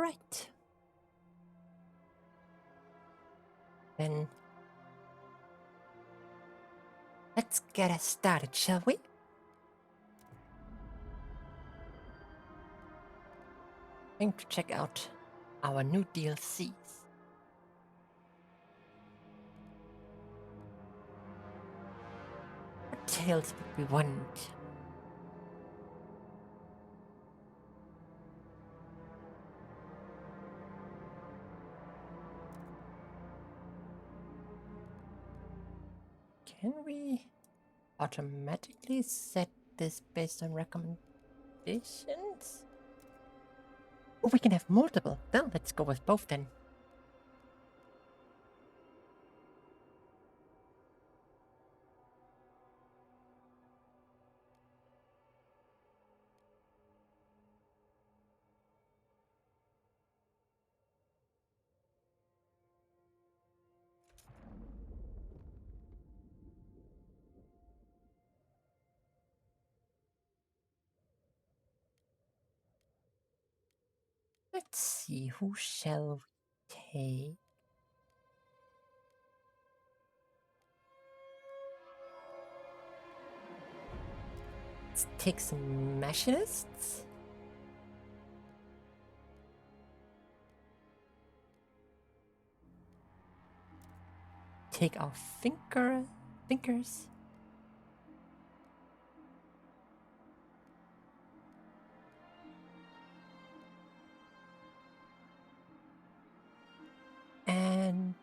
Alright. Then let's get us started, shall we? Going to check out our new DLCs. What tales would we want? Can we automatically set this based on recommendations? Oh, we can have multiple. Well, let's go with both then. Let's see, who shall we take? Let's take some machinists. Take our thinkers. And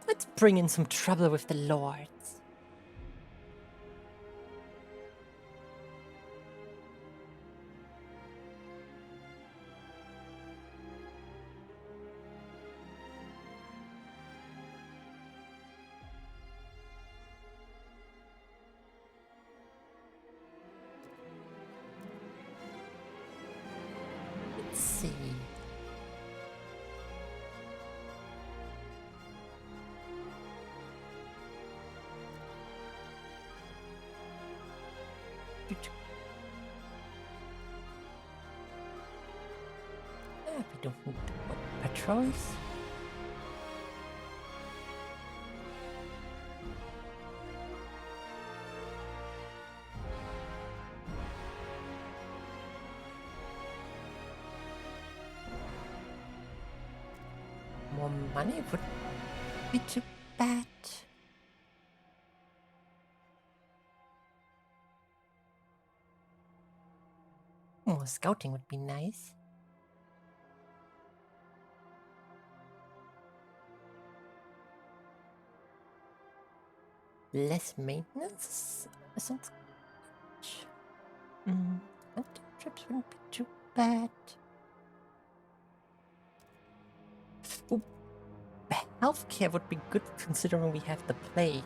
let's bring in some trouble with the lords. Let's see. We don't need patrols. More money would be too bad. More scouting would be nice. Less maintenance sounds good. Hunting trips wouldn't be too bad. Ooh, healthcare would be good considering we have the plague.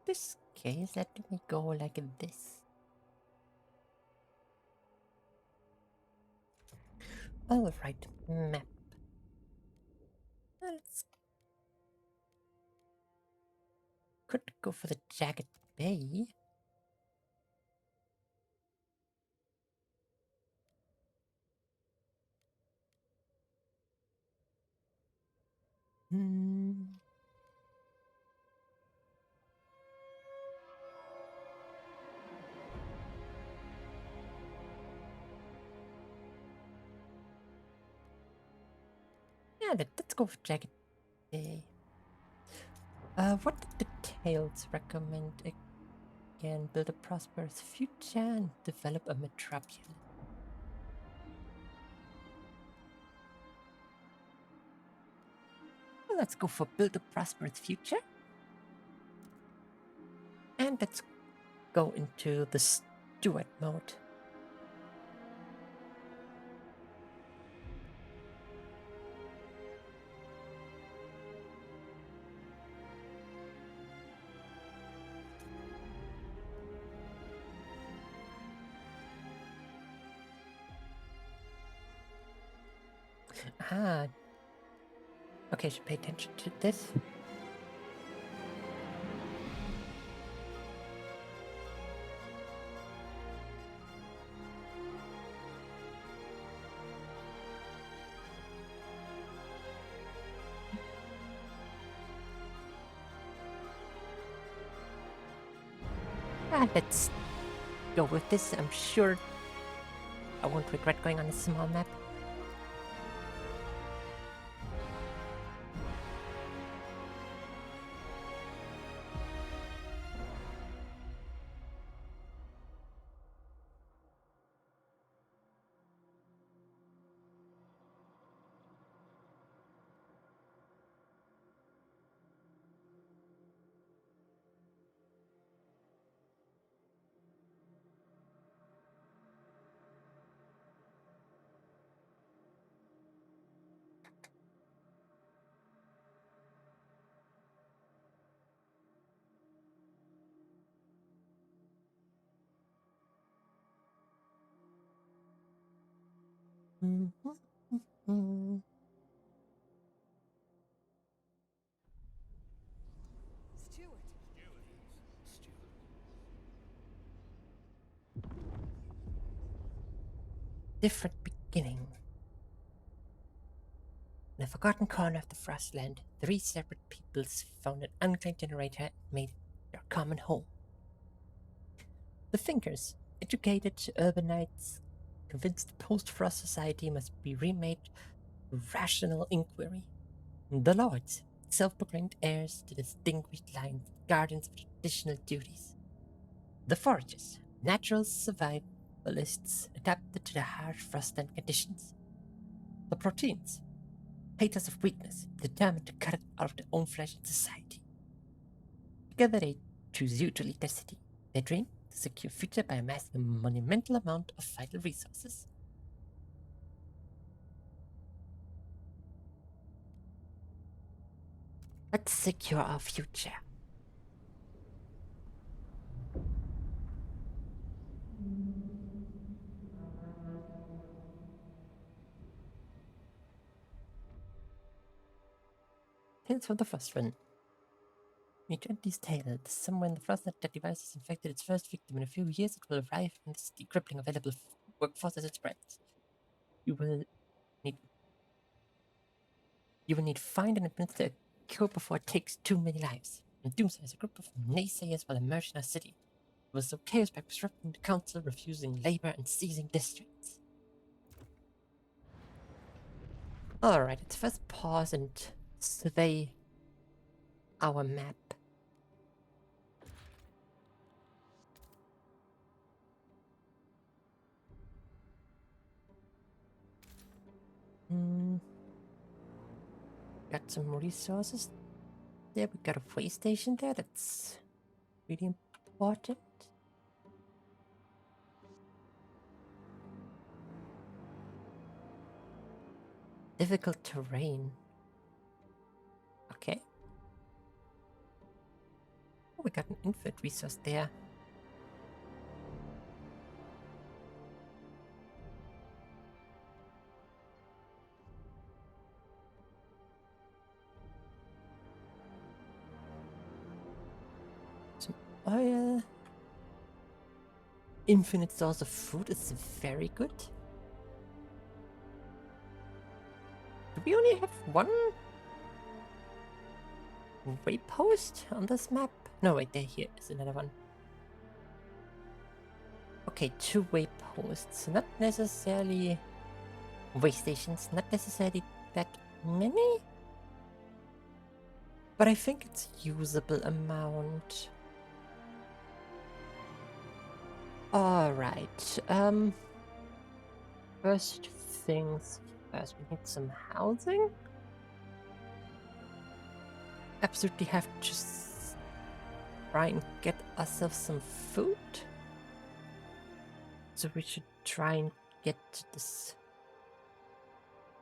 This case, let me go like this. Alright, map. Let's could go for the Jagged Bay. Yeah, let's go with Jagged Bay. What did the Tales recommend again? Build a prosperous future and develop a metropolis. Well, let's go for build a prosperous future. And let's go into the Steward mode. Ah. Okay, I should pay attention to this. Let's go with this. I'm sure I won't regret going on a small map. Different beginning. In a forgotten corner of the Frostland, 3 separate peoples found an unclaimed generator and made it their common home. The Thinkers, educated urbanites, convinced the post-Frost society must be remade through rational inquiry. The Lords, self-proclaimed heirs to distinguished lines, guardians of traditional duties. The Foragers, natural survivalists adapted to the harsh Frostland conditions. The Proteins, haters of weakness, determined to cut it out of their own flesh and society. Together they choose you to lead their city. Their dream, to secure future by amassing a monumental amount of vital resources. Let's secure our future. Tales from the Frostwind. Gently's tale. Somewhere in the Frostnet, that device has infected its first victim. In a few years, it will arrive in the city, crippling available workforce as it spreads. You will need find and administer a cure before it takes too many lives. And Doomsday as a group of naysayers will emerge in our city. It will sow chaos by disrupting the council, refusing labor, and seizing districts. Alright, let's first pause and survey our map. Got some resources there. We got a way station there. That's really important. Difficult terrain. Okay. Oh, we got an infinite resource there. Some oil. Infinite source of food is very good. Do we only have one waypost on this map? No, wait, here is another one. Okay, 2 wayposts. Not necessarily way stations, not necessarily that many. But I think it's usable amount. Alright, first things first, we need some housing. Absolutely have to try and get ourselves some food. So we should try and get this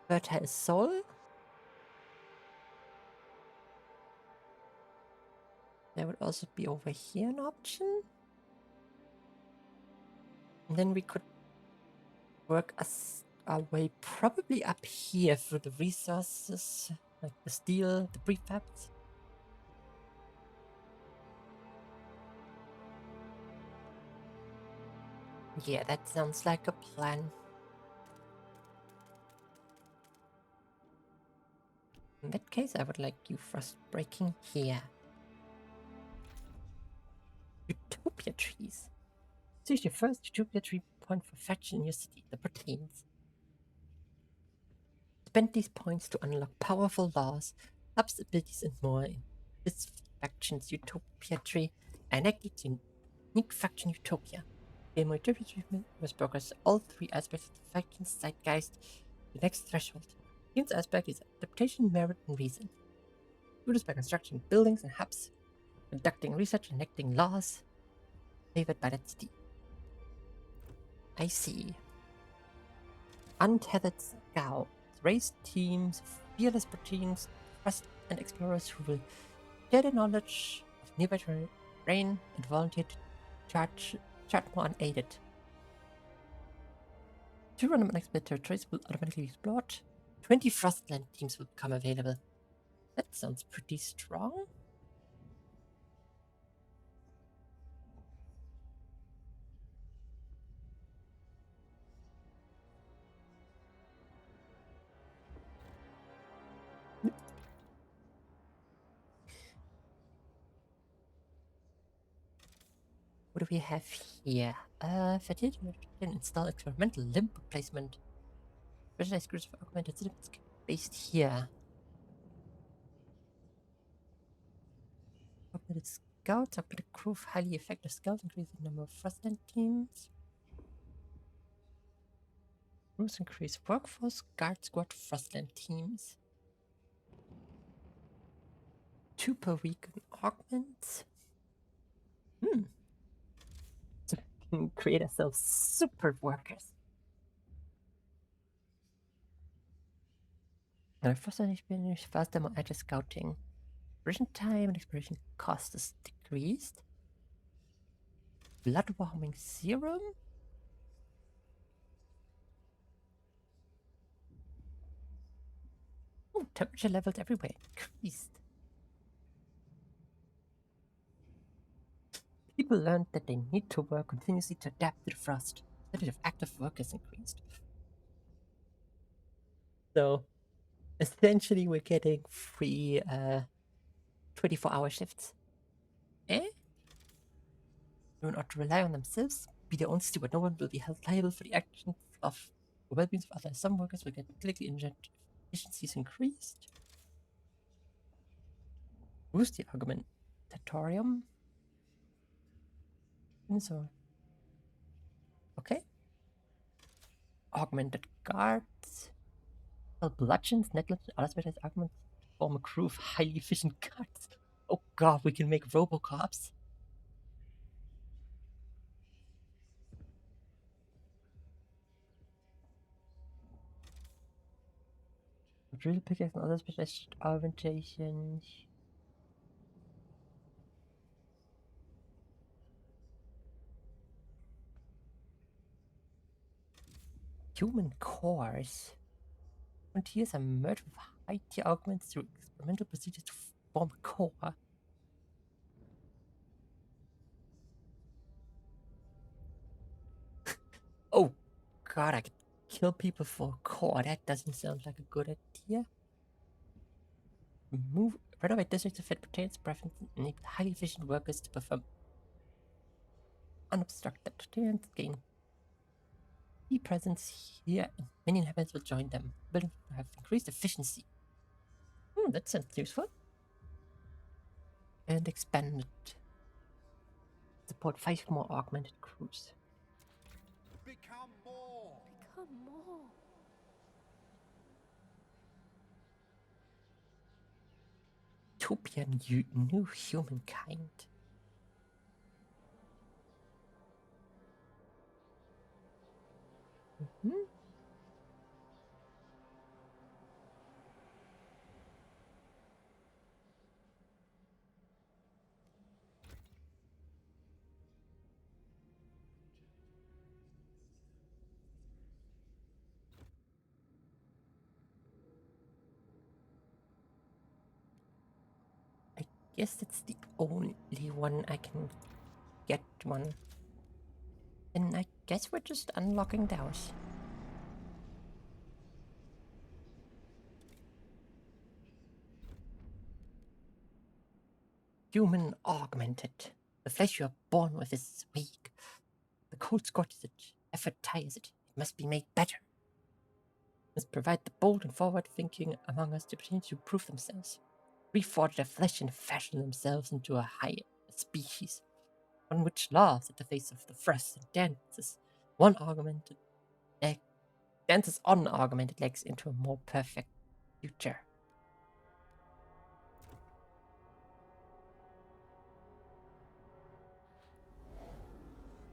fertile soil. There would also be over here an option. And then we could work us our way probably up here for the resources, like the steel, the prefabs. Yeah, that sounds like a plan. In that case, I would like you frost breaking here. Utopia trees. Choose your first Utopia tree point for faction in your city, the proteins. Spend these points to unlock powerful laws, hubs, abilities, and more in this faction's Utopia tree and activate your unique faction Utopia. Gain more Utopia treatment must progress all three aspects of the faction's zeitgeist to the next threshold. Each aspect is adaptation, merit, and reason. Do this by constructing buildings and hubs, conducting research, and enacting laws favored by that city. I see. Untethered scouts, race teams, fearless proteins, trust and explorers who will share their knowledge of nearby terrain and volunteer to charge more unaided. 2 random unexplored territories will automatically be explored. 20 Frostland teams will become available. That sounds pretty strong. What do we have here? Fertility can install experimental limb replacement. Specialized groups for augmented systems based here. Augmented scouts, augmented crew of highly effective scouts, increase the number of Frostland teams. Crews increase workforce, guard squad, Frostland teams. 2 per week augments. So we can create ourselves super workers. Now, Frostland experience faster, more agile scouting. Exploration time and exploration cost is decreased. Blood warming serum? Oh, temperature levels everywhere increased. People learned that they need to work continuously to adapt to the frost. The percentage of active workers increased. So, essentially, we're getting free 24-hour shifts. Eh? They will not rely on themselves, be their own steward. No one will be held liable for the actions of or well-being of others. Some workers will get critically injured if efficiency is increased. Boost the argumentatorium. So, okay. Augmented guards. Well, bludgeons, necklaces, and other specialized arguments form a crew of highly efficient guards. Oh god, we can make Robocops. Drill pickaxe and other specialized augmentations. Human cores. Frontiers are merged with high-tier augments through experimental procedures to form a core. Oh god, I could kill people for a core. That doesn't sound like a good idea. Renovate districts to fit pertains preference and enable highly efficient workers to perform unobstructed pertains gain key presence here and many inhabitants will join them. Buildings will have increased efficiency. That sounds useful. And expanded. Support 5 more augmented crews. Become more. Become more. Utopian new humankind. guess that's the only one I can get one. And I guess we're just unlocking those. Human augmented. The flesh you are born with is weak. The cold scorches it, effort tires it. It must be made better. Must provide the bold and forward-thinking among us to continue to prove themselves. Reforge their flesh and fashion themselves into a higher species, one which laughs at the face of the frost and dances dances on augmented legs into a more perfect future.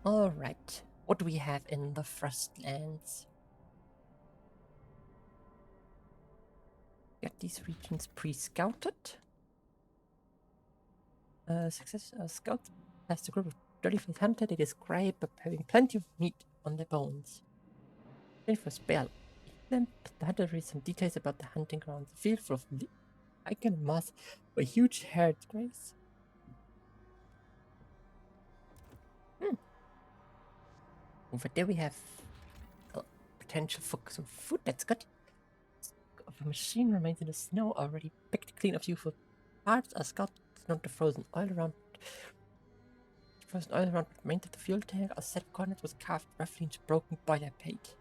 Alright, what do we have in the Frostlands? Get these regions pre-scouted. Success scouts past a group of 35 hunter they describe having plenty of meat on their bones. For spell. Then the hunter reads some details about the hunting grounds. A field full of lichen and moss where huge hares graze. Over there we have potential for some food. That's good. Of a machine remains in the snow, already picked clean of useful parts. A scout not the frozen oil around. Frozen oil around what remained of the fuel tank. A set of coordinates was carved roughly into broken boiler plate.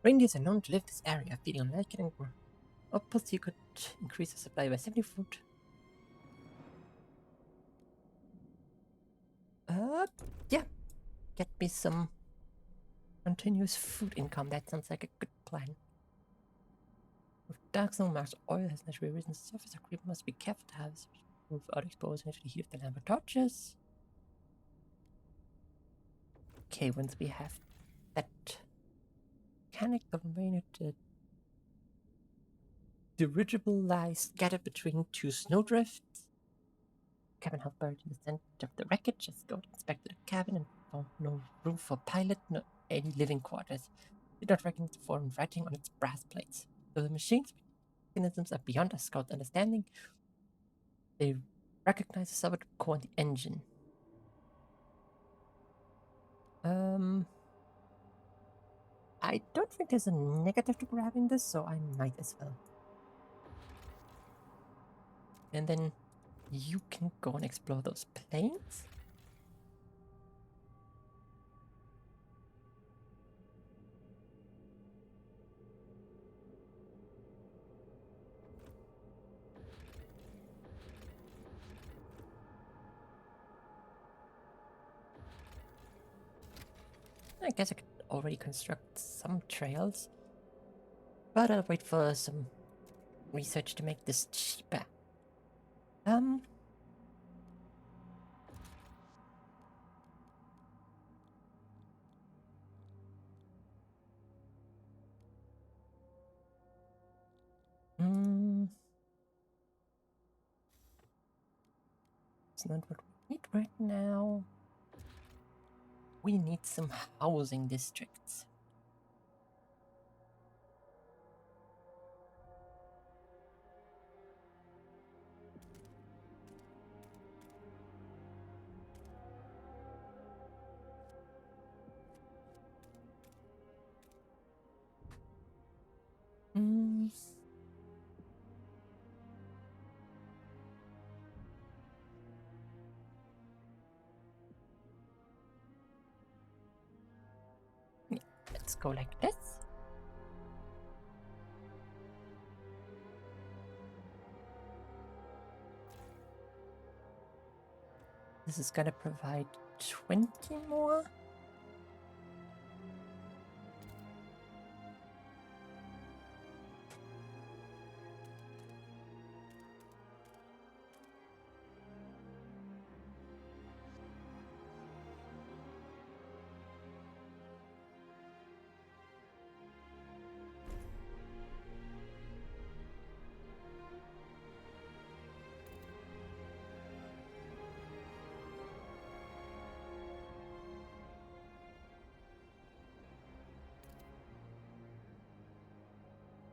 Reindeers are known to live in this area, feeding on lichen and grass. Plus, you could increase the supply by 70 food. Yeah. Get me some continuous food income. That sounds like a good plan. With dark snow marks, oil has naturally risen to the surface. A creeper must be careful to have this without exposing it to the heat of the lamp or torches. Okay, once we have that mechanic combined, dirigible lies scattered between two snowdrifts. Cabin half buried in the center of the wreckage. Just go inspect the cabin and found no room for pilot, no any living quarters. Did not recognize the foreign writing on its brass plates. So the machine's mechanisms are beyond a scout's understanding. They recognize the subatomic core in the engine. I don't think there's a negative to grabbing this, so I might as well. And then you can go and explore those planes. I guess I could already construct some trails, but I'll wait for some research to make this cheaper. It's not what we need right now. We need some housing districts. Yeah, let's go like this. This is gonna provide 20 more.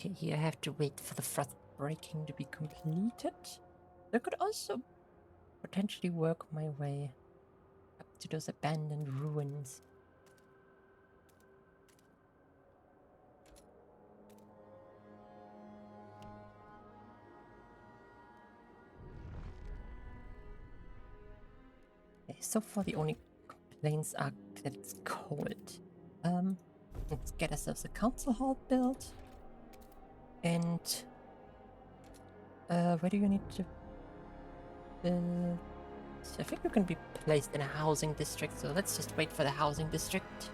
Okay, here I have to wait for the frost breaking to be completed. I could also potentially work my way up to those abandoned ruins. Okay, so far the only complaints are that it's cold. Let's get ourselves a council hall built. And where do you need to build? So I think you can be placed in a housing district, so let's just wait for the housing district.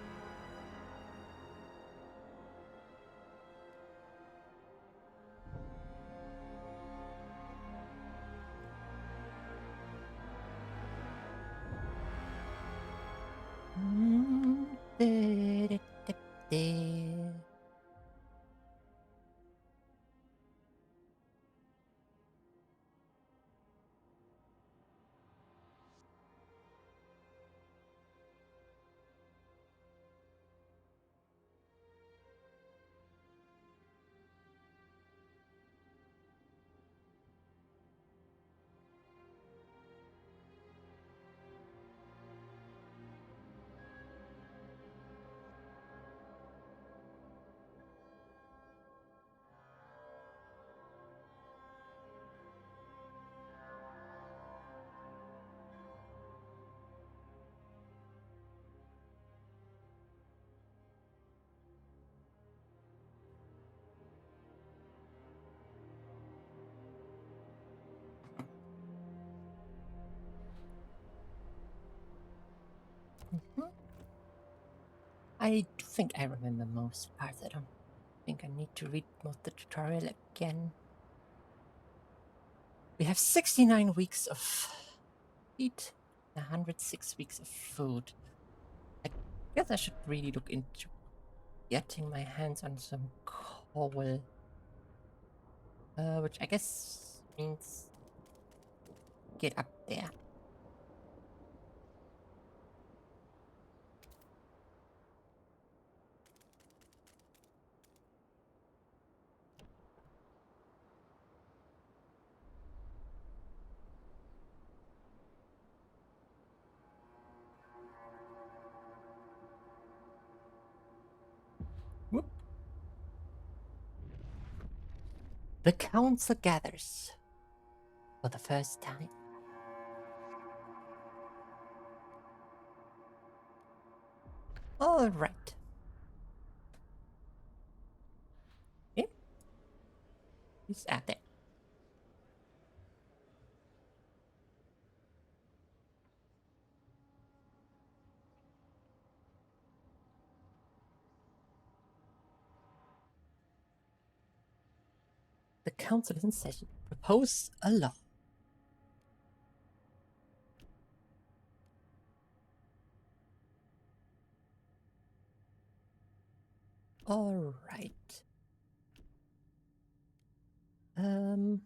Mhm. I do think I remember most parts. I don't think I need to read most of the tutorial again. We have 69 weeks of heat, 106 weeks of food. I guess I should really look into getting my hands on some coal. Which I guess means get up there. Whoop. The council gathers for the first time. All right. Okay. He's at there. The council is in session. Propose a law. All right. Um.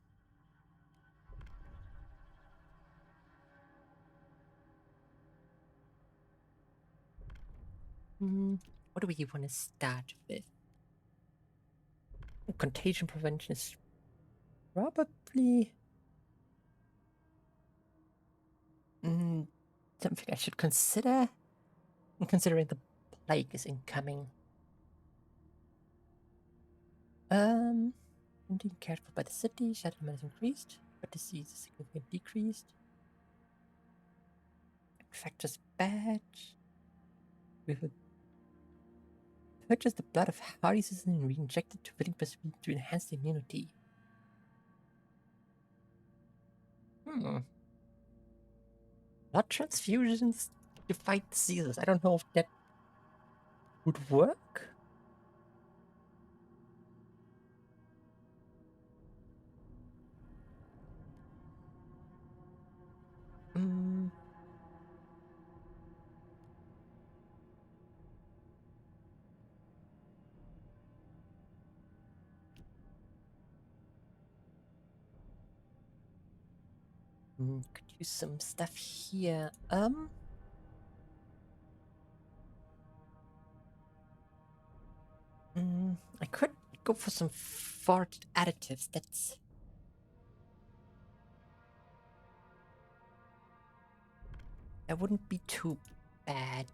What do we want to start with? Contagion prevention is probably something I should consider, considering the plague is incoming. Being cared for by the city, settlement is increased, but disease is significantly decreased. Infectious badge. We will purchase the blood of hardy citizens and re-inject it to willing participants to enhance the immunity. Blood transfusions to fight diseases. I don't know if that would work. Could use some stuff here. I could go for some forged additives. That wouldn't be too bad.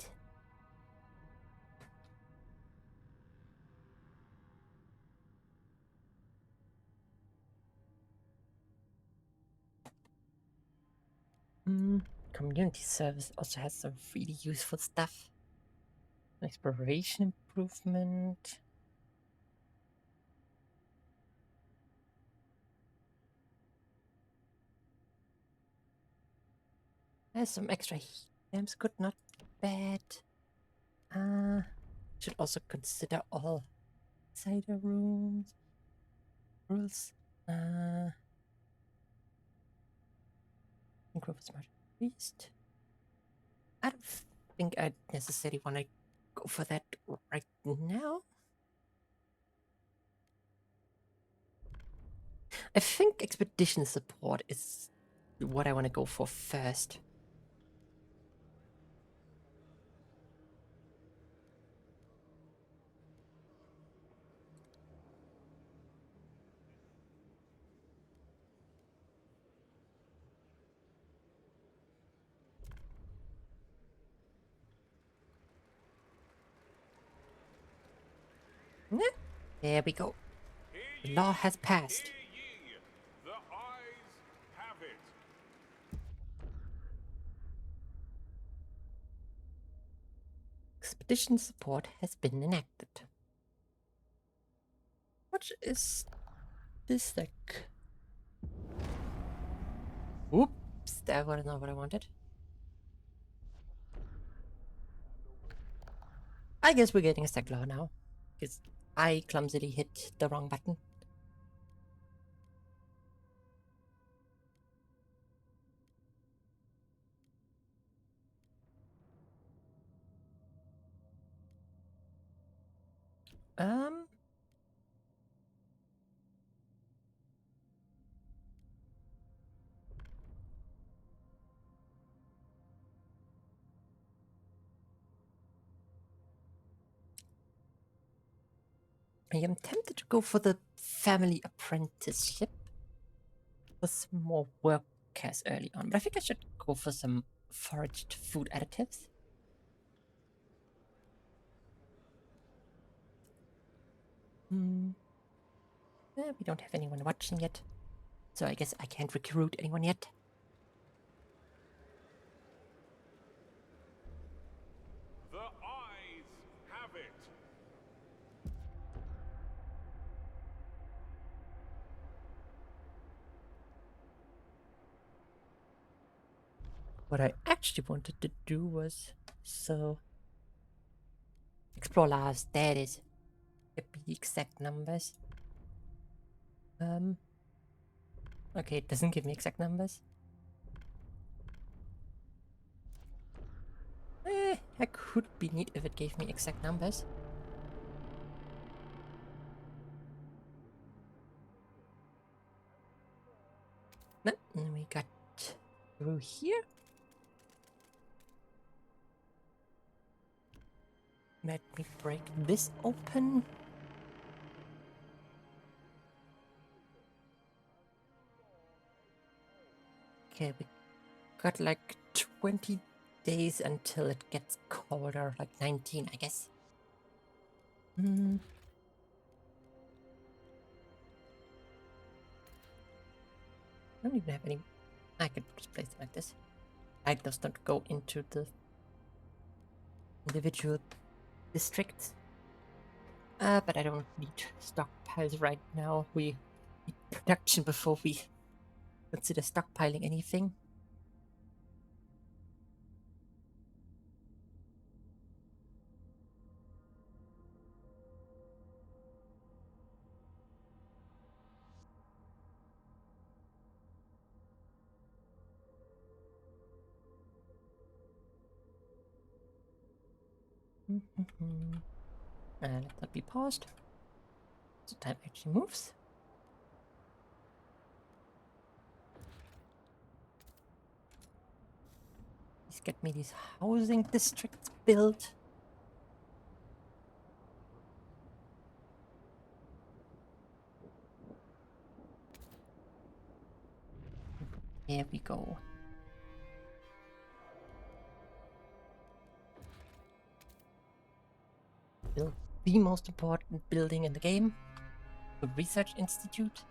Community service also has some really useful stuff. Exploration improvement. There's some extra heat lamps, good, not bad. Should also consider all cider rooms. Rules. Improve smart beast. I don't think I necessarily want to go for that right now. I think expedition support is what I want to go for first. There we go. The law has passed. The eyes have it. Expedition support has been enacted. What is this like? Oops, that was not what I wanted. I guess we're getting a stack law now, because I clumsily hit the wrong button. I am tempted to go for the family apprenticeship with some more workers early on, but I think I should go for some foraged food additives. We don't have anyone watching yet, so I guess I can't recruit anyone yet. The eyes have it. What I actually wanted to do was explore lives. That is, get the exact numbers. Okay, it doesn't give me exact numbers. That could be neat if it gave me exact numbers. No, and we got through here. Let me break this open. Okay, we got like 20 days until it gets colder, like 19, I guess. I don't even have any. I could just place it like this. Items don't go into the individual districts. But I don't need stockpiles right now. We need production before we consider stockpiling anything. Let that be paused. So time actually moves. Please get me these housing districts built. There we go. Build the most important building in the game, the Research Institute.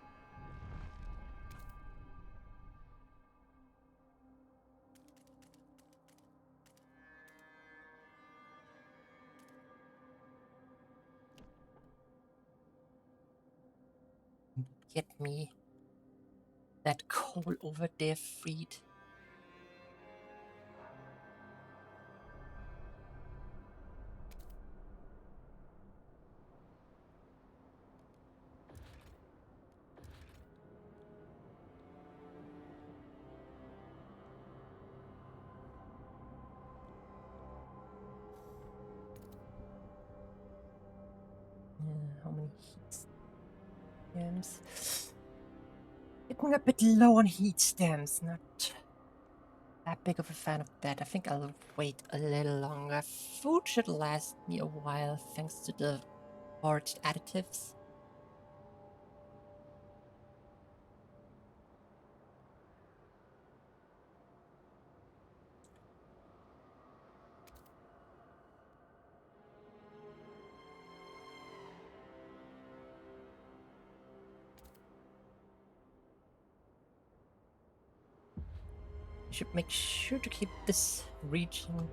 Get me that coal over there freed. How many heat stamps? Getting a bit low on heat stamps, not that big of a fan of that. I think I'll wait a little longer. Food should last me a while thanks to the foraged additives. Should make sure to keep this region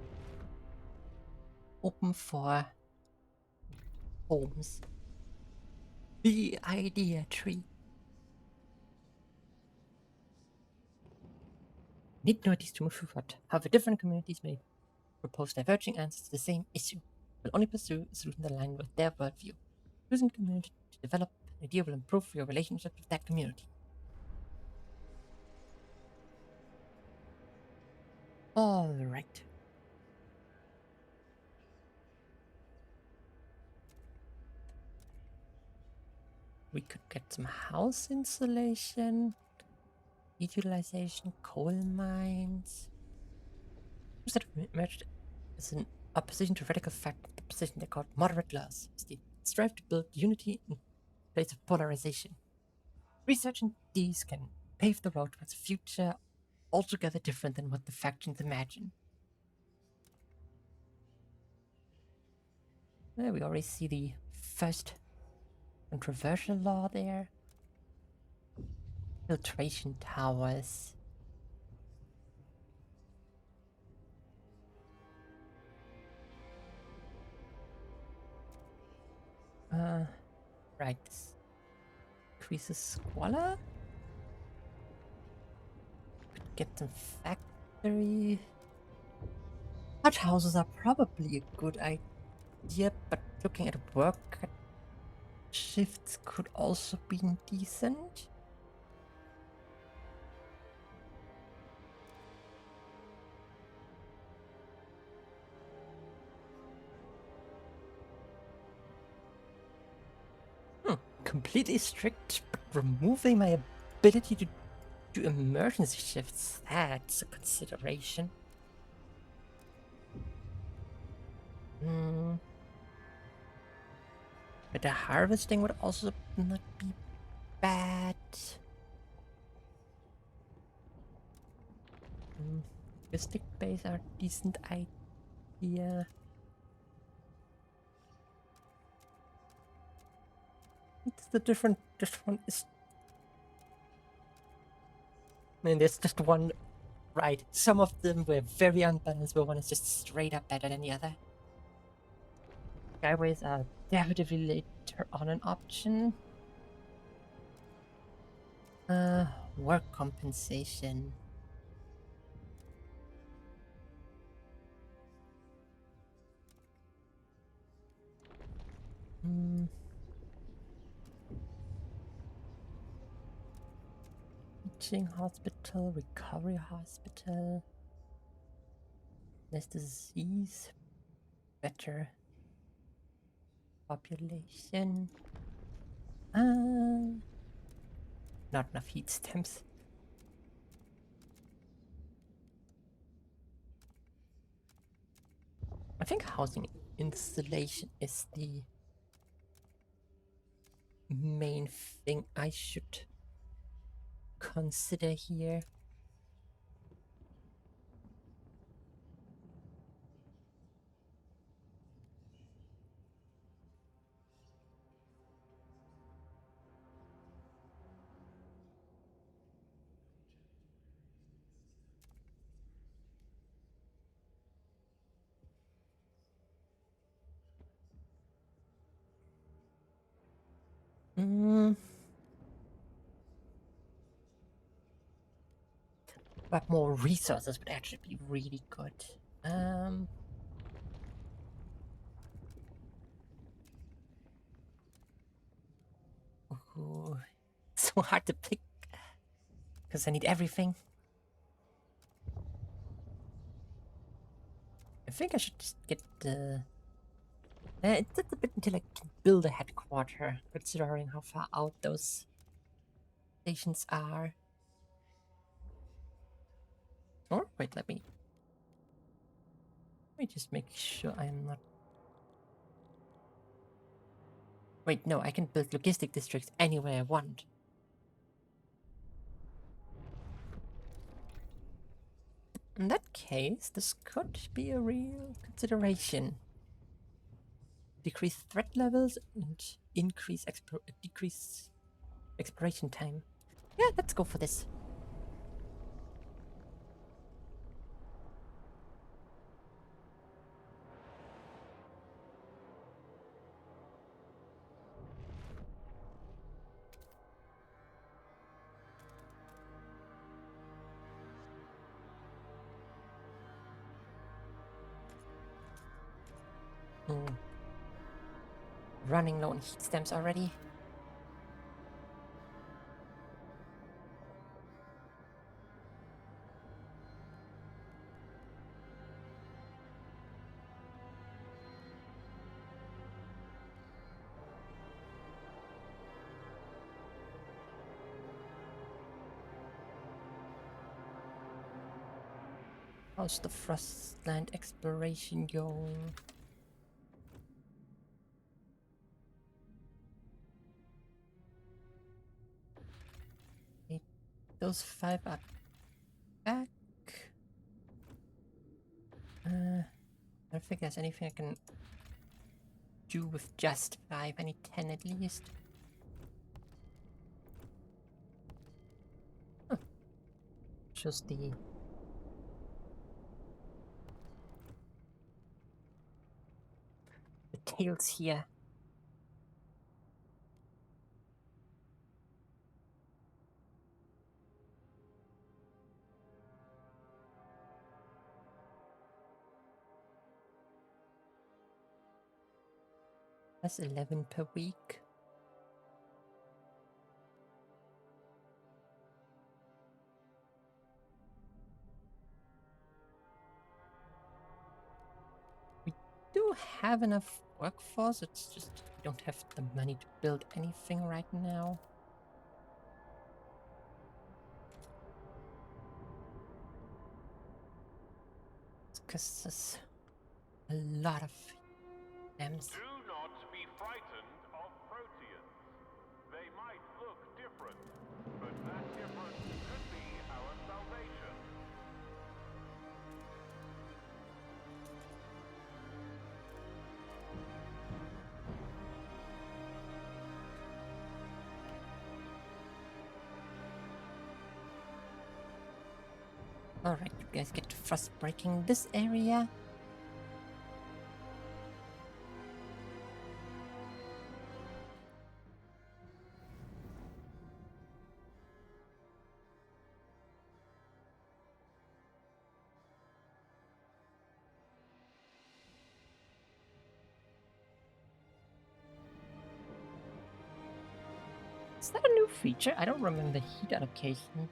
open for homes. The idea tree. Need notice to move forward. However, different communities may propose diverging answers to the same issue. Will only pursue a solution aligned with their worldview. Choosing community to develop an idea will improve your relationship with that community. All right. We could get some house insulation, heat utilization, coal mines. That emerged as an opposition to radical fact, the position they called moderate laws, is the strive to build unity in place of polarization. Researching these can pave the road towards a future altogether different than what the factions imagine. There we already see the first controversial law there. Filtration towers. Right. Increases squalor. Could get some factory. Hut houses are probably a good idea, but looking at work shifts could also be decent. Completely strict, but removing my ability to do emergency shifts, that's a consideration. But the harvesting would also not be bad. Mystic base are a decent idea. It's the different. This one is. I mean, there's just one. Right. Some of them were very unbalanced, but one is just straight up better than the other. Skyways are definitely later on an option. Work compensation. Teaching hospital, recovery hospital. Less disease, better population. Not enough heat stamps. I think housing installation is the main thing I should consider here. But more resources would actually be really good. Ooh, so hard to pick because I need everything. I think I should just get the. It's a bit until I can build a headquarter, considering how far out those stations are. Or wait, let me just make sure I am not. Wait, no, I can build logistic districts anywhere I want. In that case, this could be a real consideration. Decrease threat levels and decrease exploration time. Yeah, let's go for this. Running low on heat stamps already. How's the Frostland exploration going? Those 5 are back. I don't think there's anything I can do with just 5. I need 10 at least. Huh. Shows the tails here. That's 11 per week. We do have enough workforce, it's just we don't have the money to build anything right now. Because there's a lot of dams. Do not be frightened of Proteans. They might look different, but that difference could be our salvation. Alright, you guys get to frost breaking this area. Is that a new feature? I don't remember heat allocation.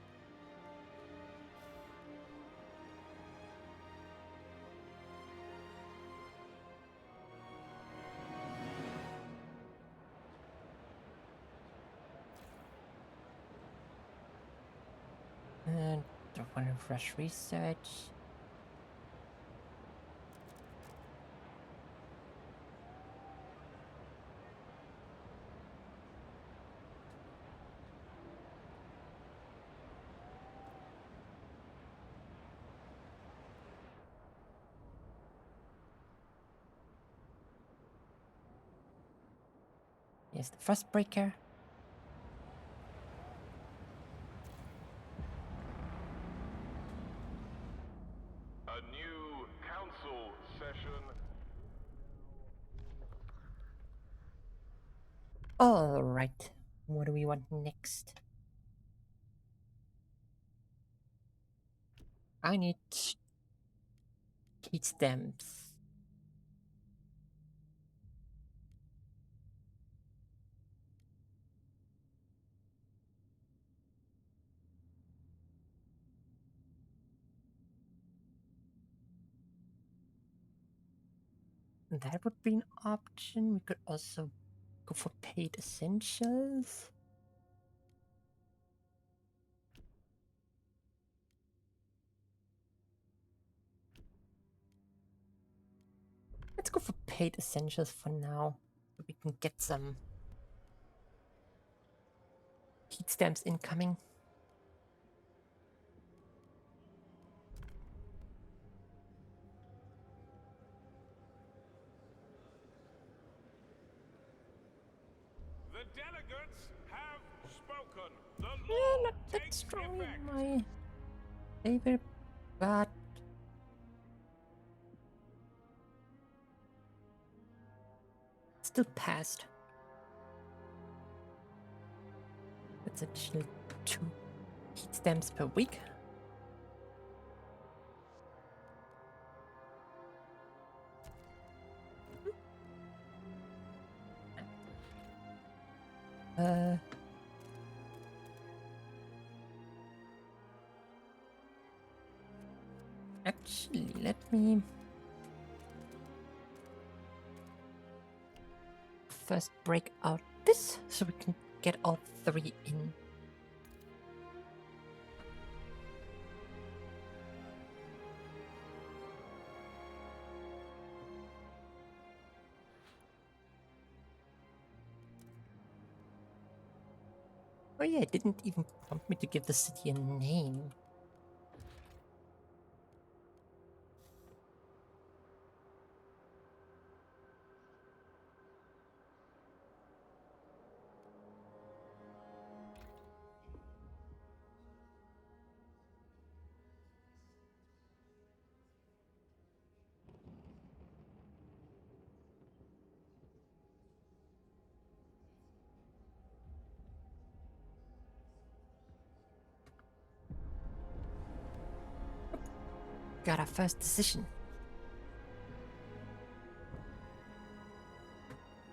And don't want to rush research. Here's the Frostbreaker. A new council session. Alright, what do we want next? I need heat stamps. That would be an option. We could also go for paid essentials. Let's go for paid essentials for now. So we can get some heat stamps incoming. The delegates have spoken. The Yeah, law not that takes strong effect. in my favor, but still passed. That's additional 2 heat stamps per week. Uh, Actually, let me first break out this so we can get all 3 in. Oh yeah, it didn't even prompt me to give the city a name. Got our first decision.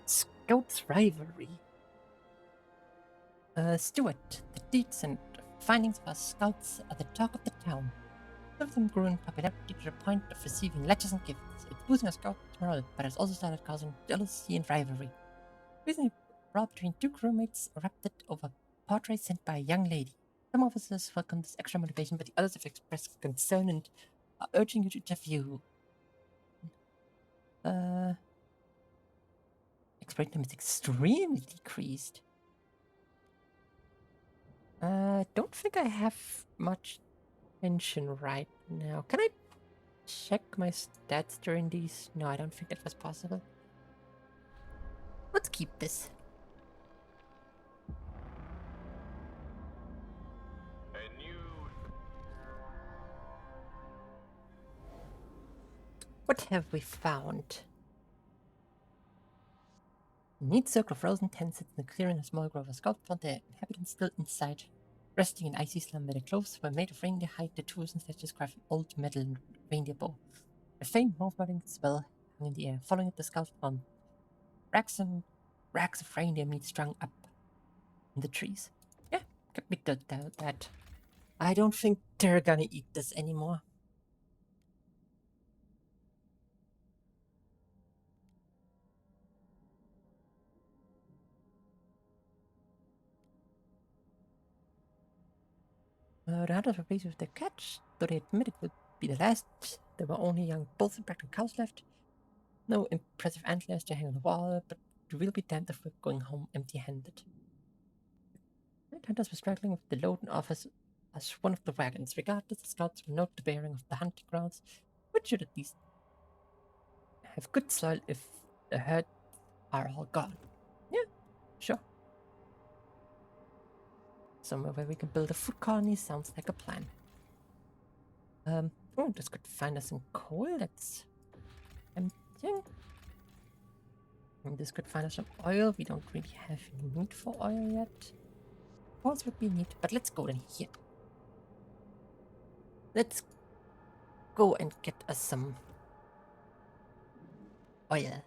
Scouts rivalry. Stuart, the deeds and findings of our scouts are the talk of the town. Some of them grew in popularity to the point of receiving letters and gifts. It's boosting our scout morale, but it's also started causing jealousy and rivalry. Recently, a brawl between 2 crewmates erupted over a portrait sent by a young lady. Some officers welcome this extra motivation, but the others have expressed concern and are urging you to interview. Exploit time is extremely decreased. Don't think I have much tension right now. Can I check my stats during these? No, I don't think that was possible. Let's keep this. A new What have we found? A neat circle of frozen tents sits in the clearing. A small grove of scouts found their inhabitants still inside, resting in icy slumber. Their clothes were made of reindeer hide, their tools and statues carved from old metal and reindeer bow. A faint mouth-watering smell hung in the air. Following it, the scouts found racks and racks of reindeer meat strung up in the trees. Yeah, can be done that. I don't think they're gonna eat this anymore. The hunters were pleased with their catch, though they admitted it would be the last. There were only young bulls and pregnant cows left. No impressive antlers to hang on the wall, but we'll be damned if we're going home empty-handed. The hunters were struggling with the load and offers as one of the wagons. Regardless, the scouts will note the bearing of the hunting grounds, which should at least have good soil if the herd are all gone. Yeah, sure. Somewhere where we can build a food colony sounds like a plan. Oh, this could find us some coal. That's tempting. And this could find us some oil. We don't really have any need for oil yet. Coals would be neat, but let's go in here. Let's go and get us some oil.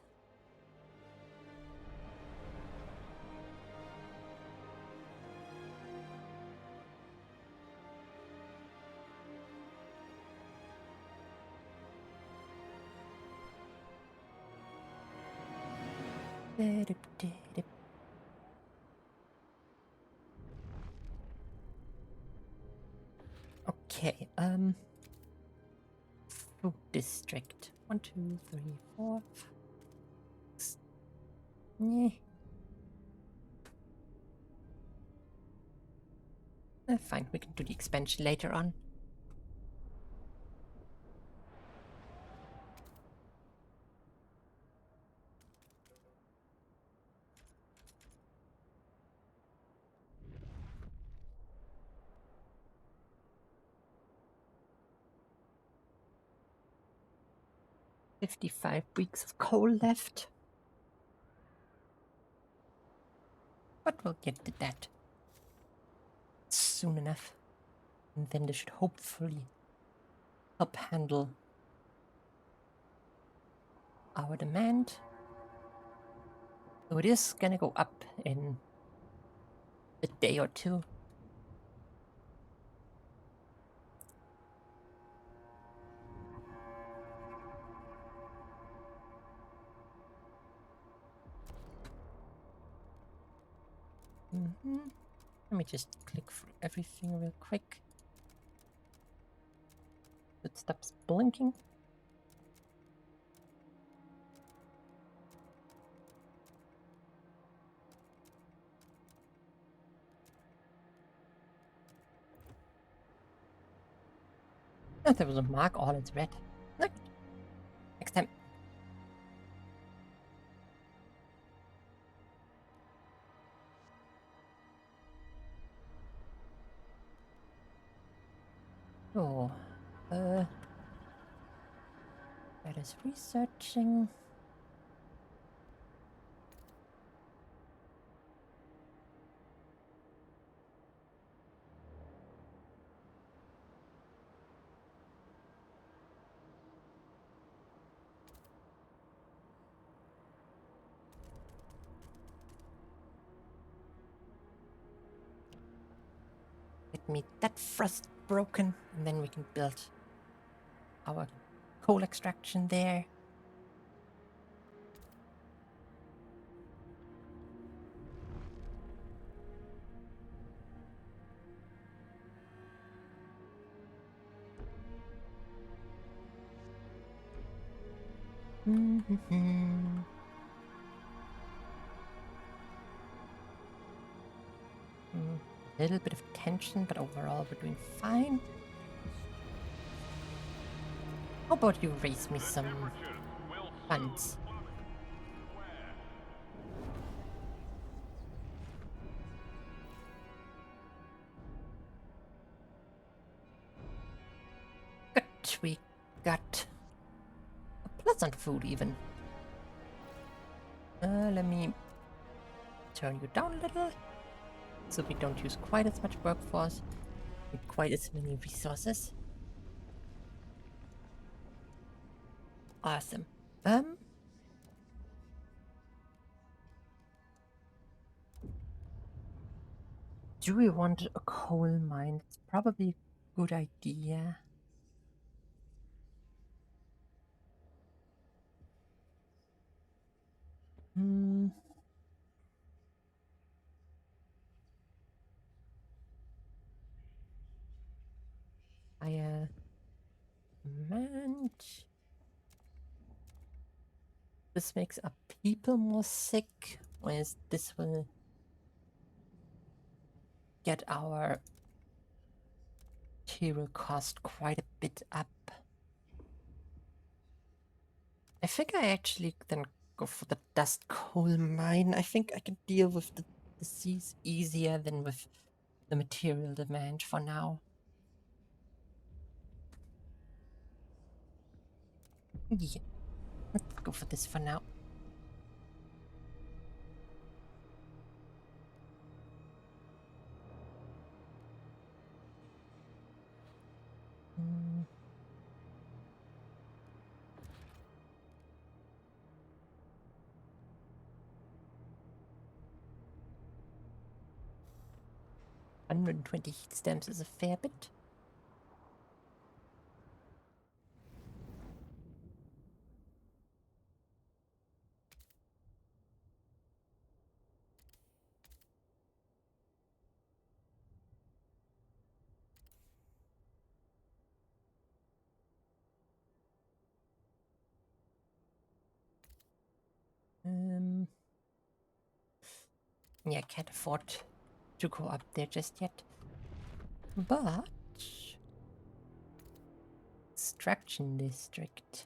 Okay, food district. 1, 2, 3, 4. Yeah. Fine, we can do the expansion later on. "55 weeks of coal left." But we'll get to that soon enough. And then this should hopefully help handle our demand. So it is gonna go up in a day or two. Let me just click through everything real quick. It stops blinking. Oh, there was a mark, all it's red. Look. Next time. Oh, that is researching. Get me that frost broken, and then we can build our coal extraction there. A little bit of tension, but overall we're doing fine. How about you raise me some funds? Good, we got a pleasant food even. Let me turn you down a little, so we don't use quite as much workforce and quite as many resources. Awesome. Do we want a coal mine? It's probably a good idea. I manage. This makes our people more sick, whereas this will get our material cost quite a bit up. I think I actually then go for the dust coal mine. I think I can deal with the disease easier than with the material demand for now. Yeah, let's go for this for now. 120 heat stamps is a fair bit. Yeah, I can't afford to go up there just yet. But Extraction District.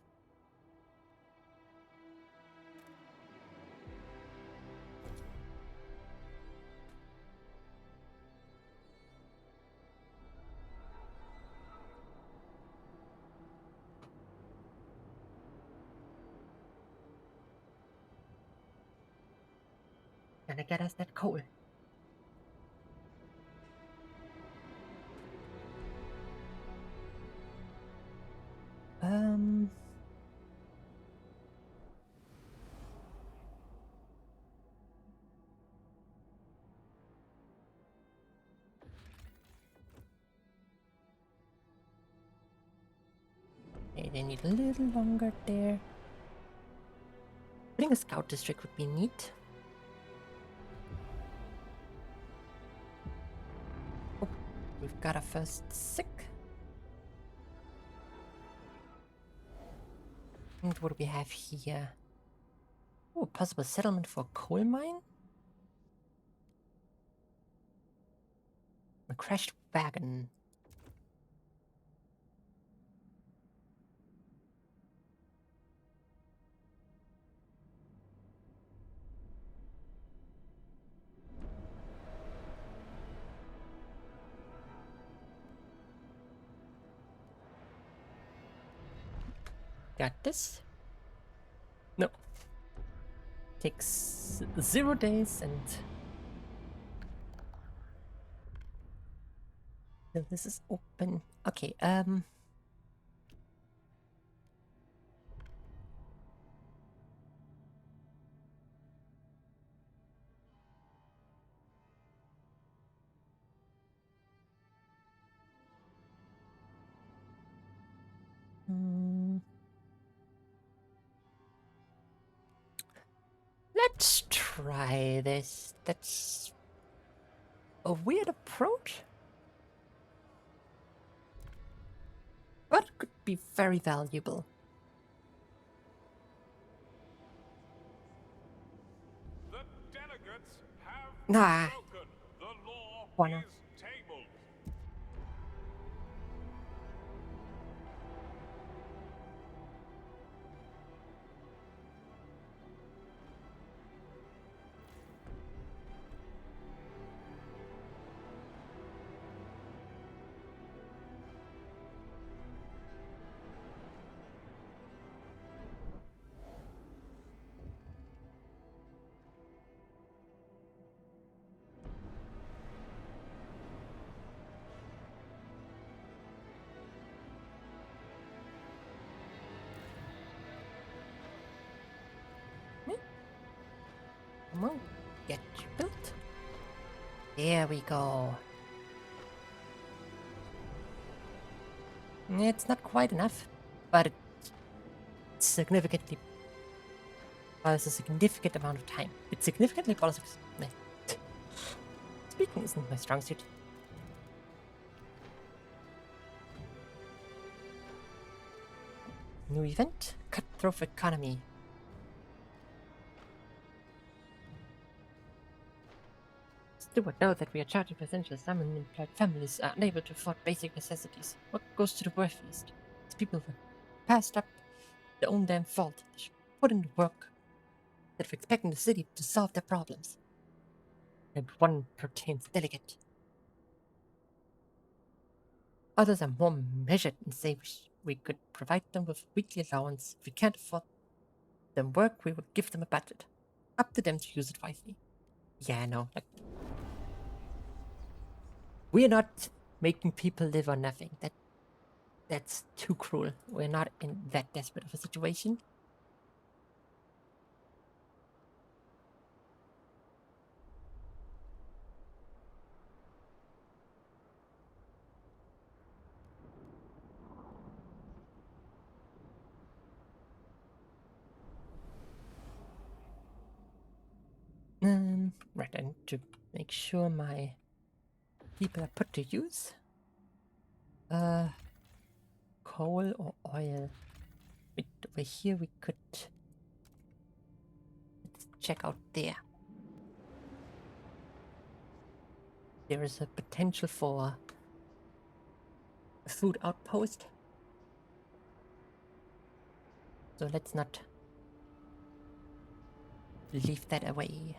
Gonna get us that coal. Okay, they need a little longer there. I think a scout district would be neat. Oh, we've got a first sick. And what do we have here? Oh, possible settlement for a coal mine? A crashed wagon. Got this? No. Takes 0 days and... So this is open. Okay, let's try this. That's a weird approach, but could be very valuable. The delegates have Nah. spoken. The law Wanna. is tabled. Come on, get you built. There we go. It's not quite enough, but it's significantly buys a significant amount of time. It significantly buys. Speaking isn't my strong suit. New event: Cutthroat Economy. Steward, know that we are charging for essentials. Some unemployed families are unable to afford basic necessities. What goes to the worthiest? These people were passed up their own damn fault. They should put in the work that we're expecting the city to solve their problems. And one pertains delegate. Others are more measured and say we could provide them with weekly allowance. If we can't afford them work, we would give them a budget. Up to them to use it wisely. Yeah, I know. Like, we're not making people live on nothing. That's too cruel. We're not in that desperate of a situation. Right, I need to make sure my people are put to use. Coal or oil? Wait, over here we could... Let's check out there. There is a potential for a food outpost. So let's not leave that away.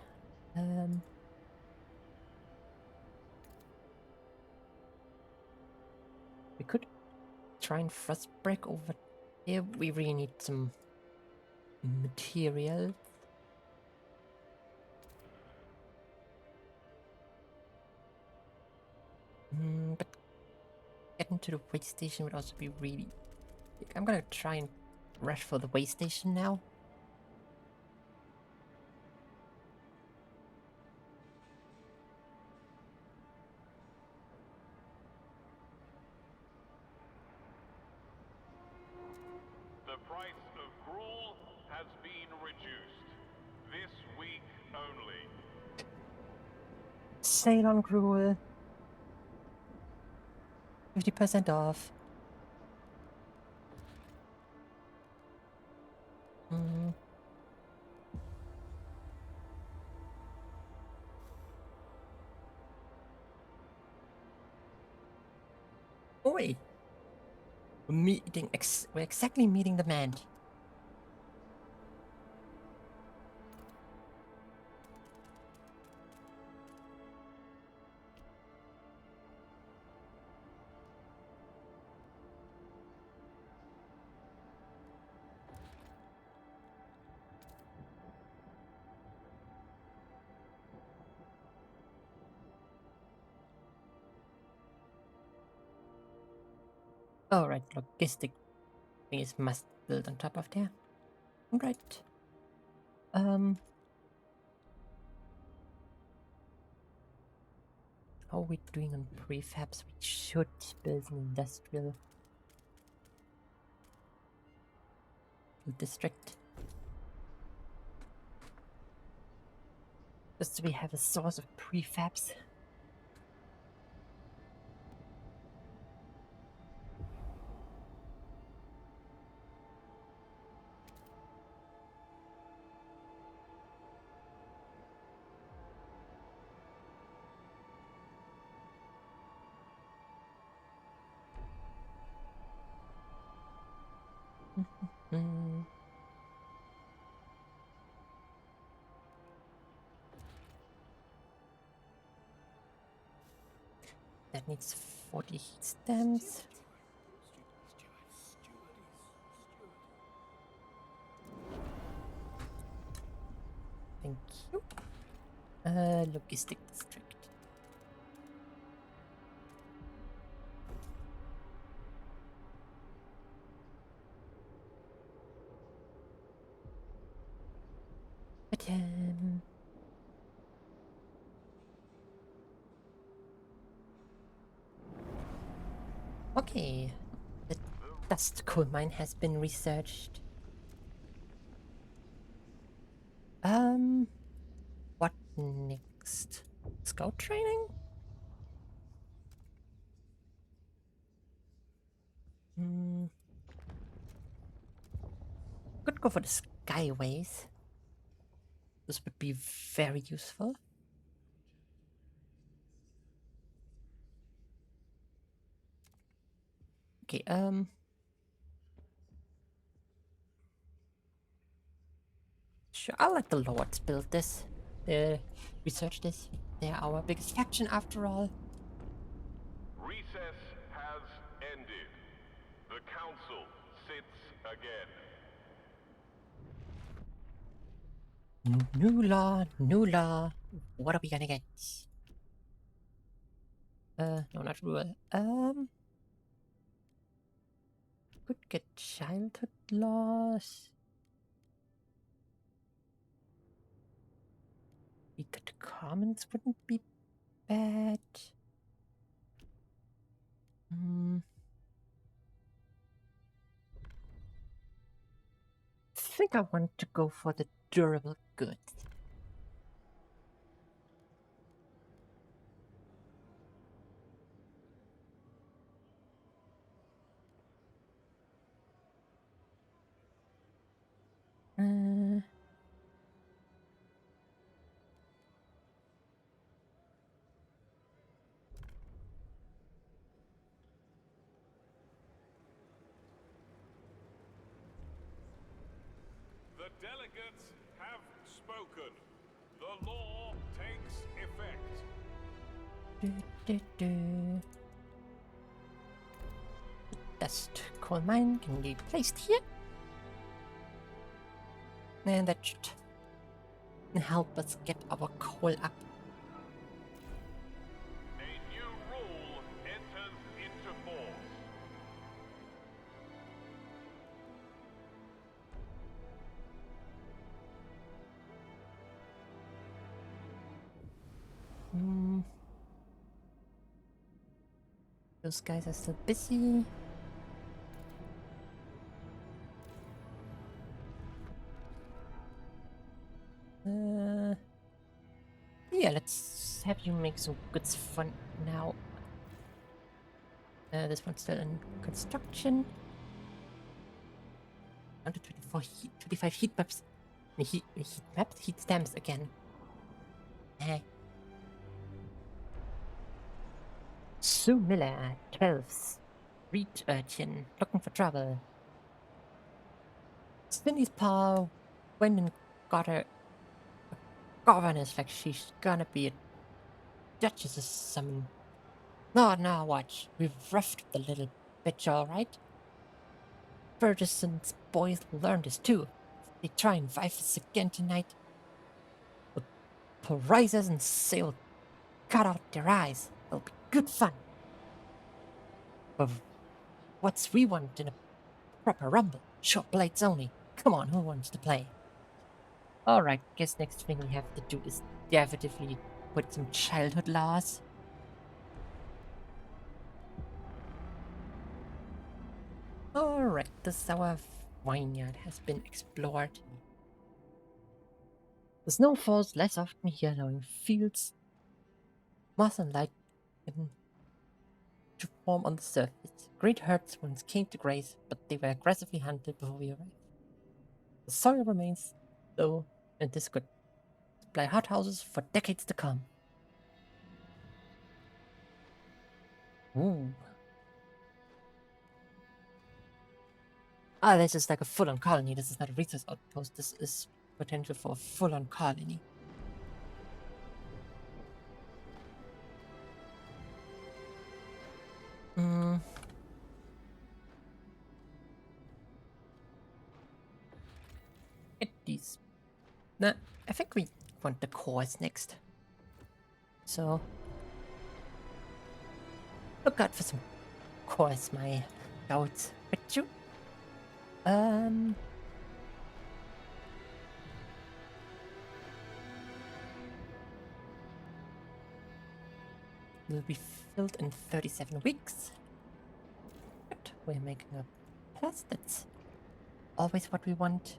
We could try and frost break over here. We really need some material. But getting to the way station would also be really... I'm gonna try and rush for the way station now. The price of gruel has been reduced. This week only. Sale on gruel. 50% off. Oi! We're exactly meeting demand. Alright, logistic things must build on top of there. Alright. How are we doing on prefabs? We should build an industrial district. Just so we have a source of prefabs. That needs 40 heat stamps. Thank you. Logistic district. Okay, the dust coal mine has been researched. What next? Scout training? Could go for the skyways. This would be very useful. Okay, sure, I'll let the lords build this. Research this. They're our biggest faction after all. Recess has ended. The council sits again. New law, new law. What are we gonna get? No, not rule. Could get childhood laws. Wicked commons wouldn't be bad. I think I want to go for the durable goods. The delegates have spoken. The law takes effect. Dust coal mine can be placed here. And that should help us get our coal up. A new rule enters into force. Those guys are still busy. Yeah, let's have you make some goods for now. This one's still in construction. 124 heat, 25 heat maps. Heat maps? Heat stamps again. Sue Miller, 12s. Reed Urchin, looking for trouble. Cindy's pa went and got her a governess like she's gonna be a duchess or something. No, watch. We've roughed the little bitch, alright. Ferguson's boys learned this too. If they try and vibe us again tonight, we'll pull risers and sail cut out their eyes. It'll be good fun. But what's we want in a proper rumble? Short blades only. Come on, who wants to play? Alright, guess next thing we have to do is definitively put some childhood laws. Alright, the sour vineyard has been explored. The snow falls less often here, allowing fields, moss and light to form on the surface. Great herds once came to graze, but they were aggressively hunted before we arrived. The soil remains, though, and this could supply hothouses for decades to come. Ooh. Ah, this is like a full-on colony. This is not a research outpost. This is potential for a full-on colony. Get these. Nah, I think we want the cores next. So, look out for some cores, my scouts. But you, will be filled in 37 weeks. Good, we're making a plus. That's always what we want.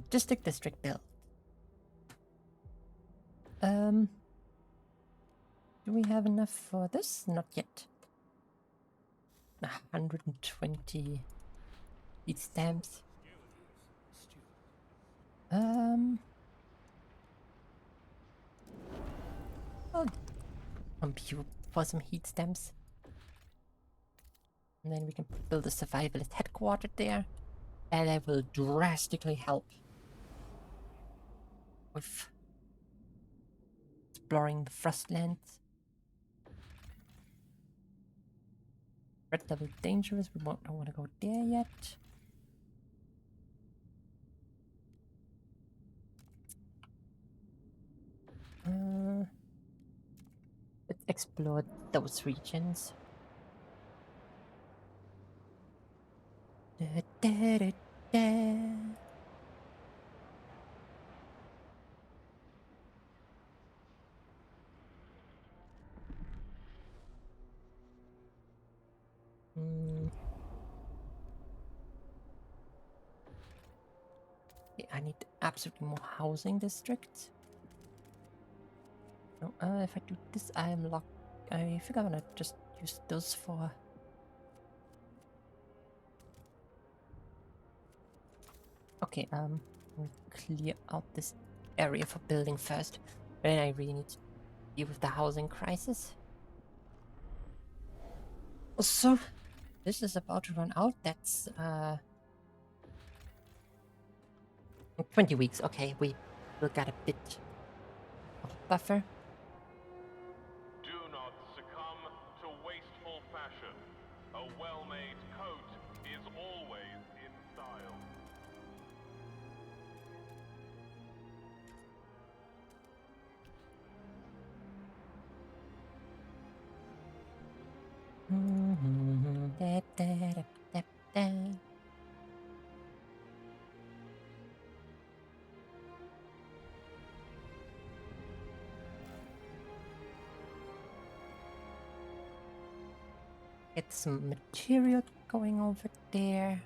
District build. Do we have enough for this? Not yet. 120 heat stamps. I'll compute for some heat stamps. And then we can build a survivalist headquarters there. And that will drastically help with exploring the Frostlands. Red level dangerous, we don't want to go there yet. Let's explore those regions. Da, da, da, da. Okay, I need absolutely more housing districts. No, if I do this, I am locked. I think I'm gonna just use those for. Okay, we'll clear out this area for building first. Then I really need to deal with the housing crisis. So, this is about to run out. That's 20 weeks. Okay, we got a bit of a buffer. Do not succumb to wasteful fashion. A well-made coat is always in style. Da, da, da, da, da. Get some material going over there.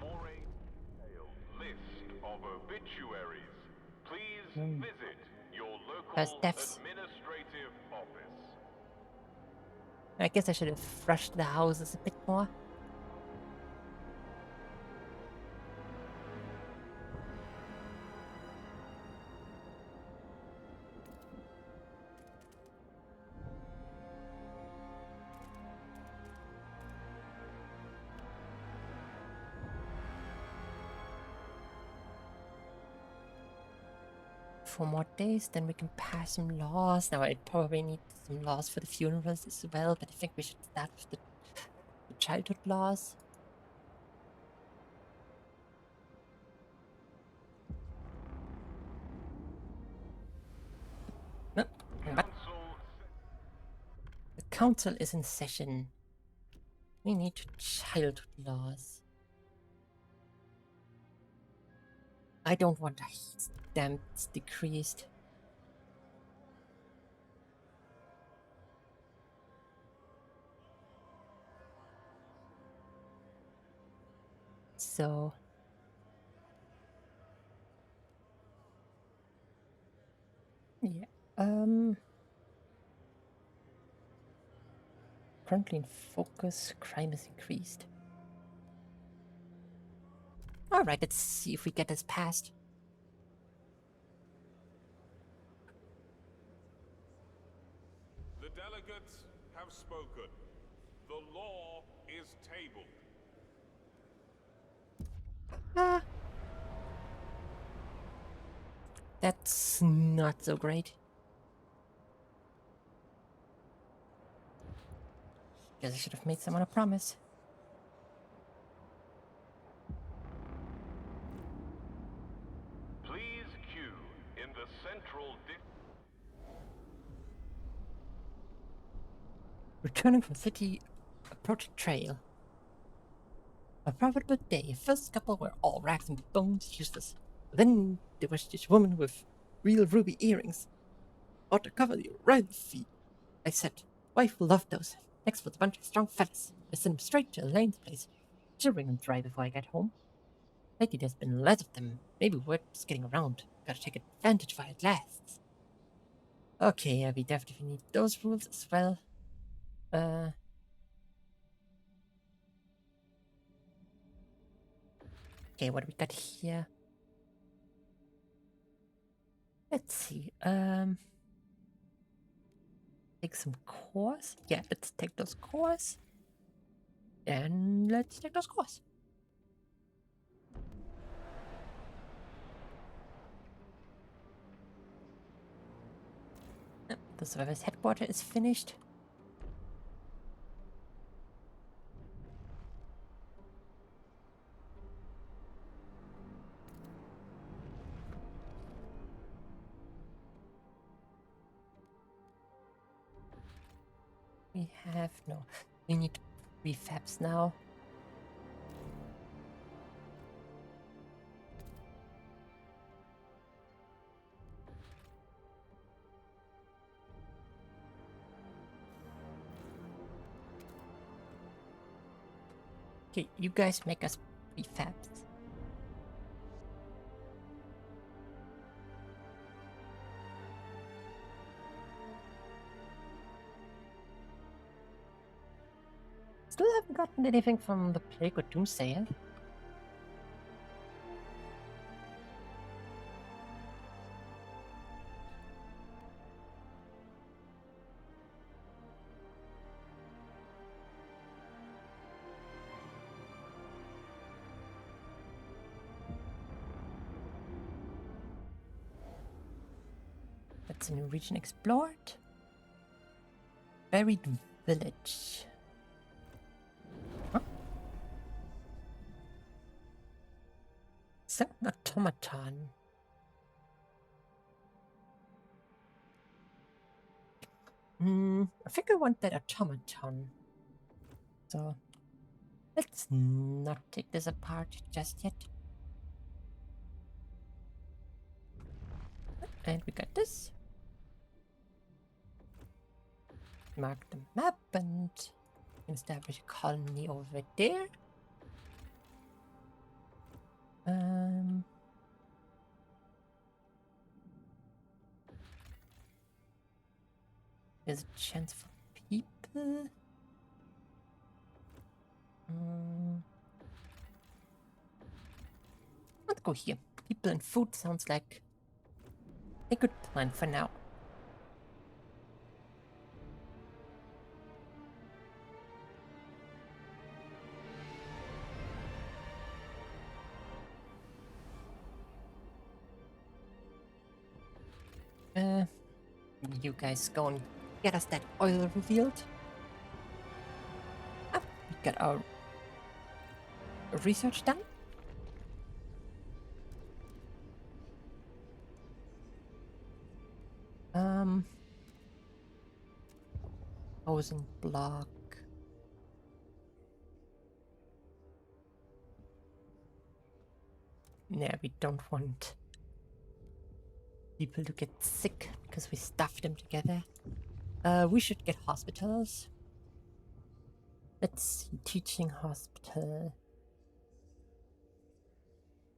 For a detailed list of obituaries, please visit your First local deaths. administrative office. I guess I should have rushed the houses a bit more. For more days, then we can pass some laws. Now, I probably need some laws for the funerals as well, but I think we should start with the childhood laws. No, but the council is in session. We need childhood laws. I don't want a heat stamps decreased. So yeah. Currently in focus, crime is increased. Alright, let's see if we get this passed. The delegates have spoken. The law is tabled. That's not so great. Guess I should have made someone a promise. Please queue in the central Returning from city, approach trail. A profitable day. First couple were all rags and bones, useless. Then there was this woman with real ruby earrings. Ought to cover the arrival fee. I said, wife will love those. Next was a bunch of strong fellas. I sent them straight to Elaine's place. She'll bring them dry before I get home. Lately there's been less of them. Maybe we're just getting around. Gotta take advantage while it lasts. Okay, yeah, we definitely need those rules as well. Okay, what do we got here? Let's see. Take some cores. Yeah, let's take those cores. And let's take those cores. The survivor's headquarters is finished. We have no. We need refabs now. Okay, you guys make us prefabs. haven't gotten anything from the Plague or Doomsayer. That's a new region explored. Buried village. Huh? Is that an automaton? I think I want that automaton. So let's not take this apart just yet. And we got this. Mark the map and establish a colony over there. There's a chance for people. Let's go here. People and food sounds like a good plan for now. You guys go and get us that oil revealed. Ah, we got our research done. Housing block. Yeah, we don't want people to get sick because we stuffed them together. We should get hospitals. Let's see, teaching hospital.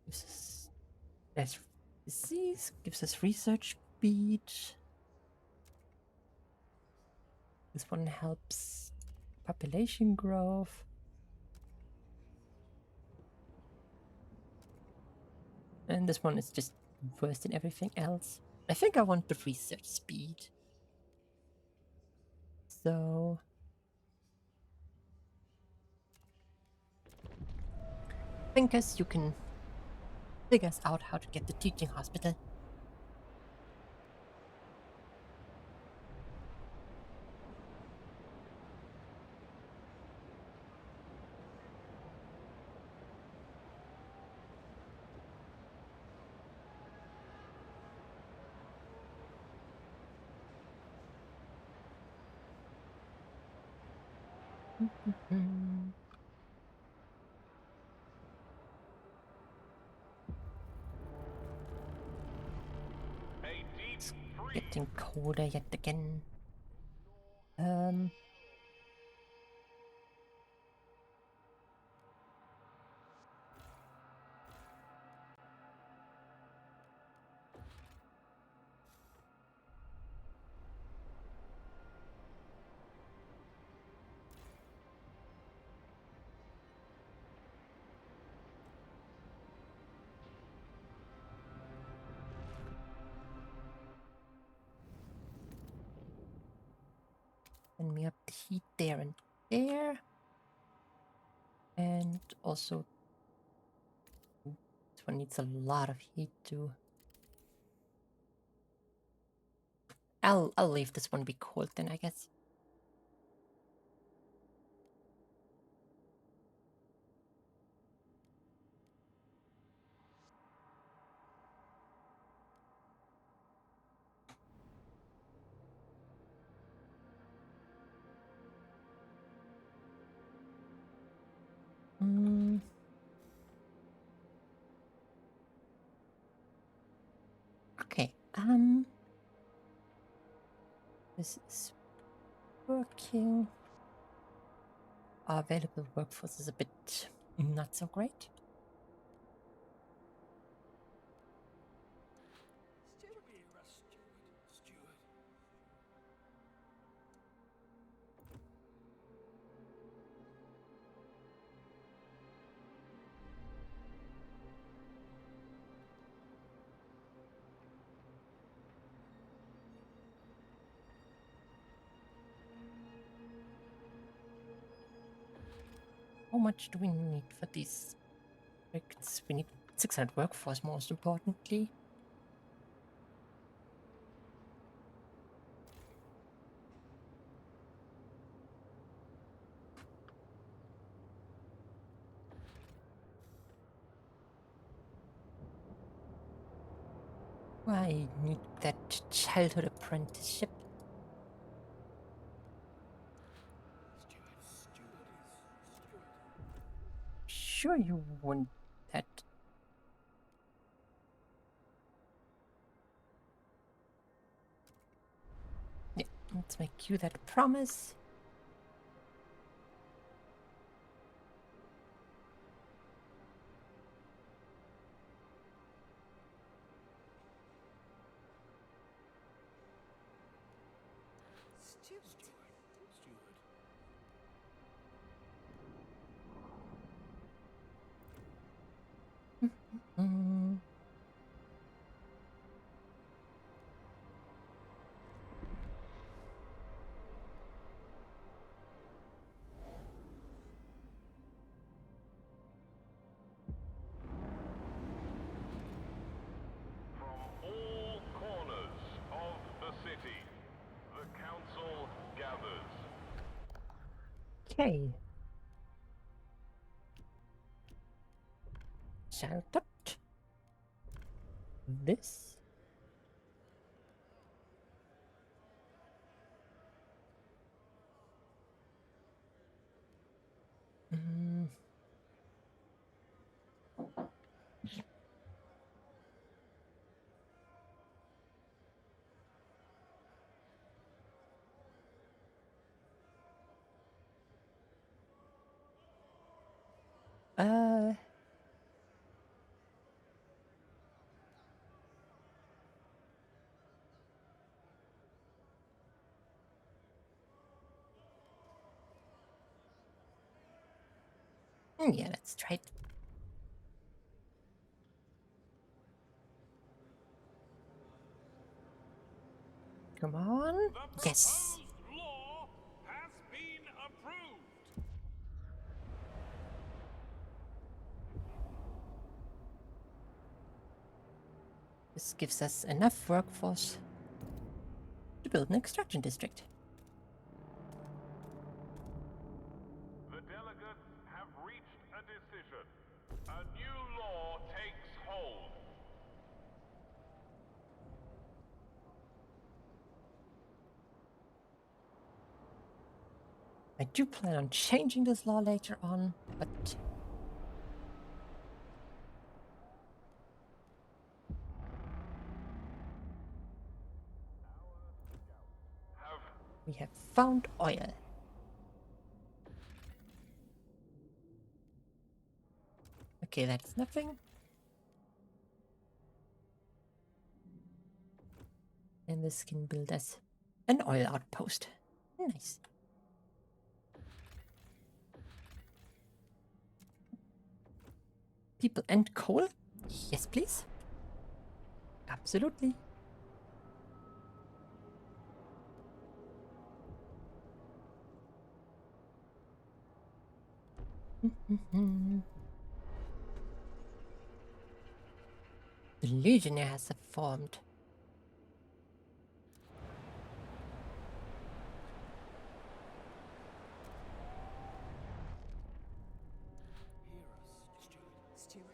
Gives us less disease, gives us research speed. This one helps population growth. And this one is just worse than everything else. I think I want the research speed. So Thinkers, you can figure us out how to get the teaching hospital. It's getting colder yet again. And we up the heat there and there. And also this one needs a lot of heat too. I'll leave this one be cold then, I guess. Okay, this is working. Our available workforce is a bit not so great. How much do we need for these districts? We need 600 workforce, most importantly. I need that childhood apprenticeship. Sure you want that. Yeah, let's make you that promise. Mm. From all corners of the city, the council gathers. Okay. Shall touch this. Mm. Uh, yeah, let's try it. Come on. The Yes. proposed law has been approved. This gives us enough workforce to build an extraction district. The delegates have reached a decision. A new law takes hold. I do plan on changing this law later on, but we have found oil. Okay, that's nothing. And this can build us an oil outpost. Nice. People and coal? Yes, please. Absolutely. The Legionnaires have formed. Steward.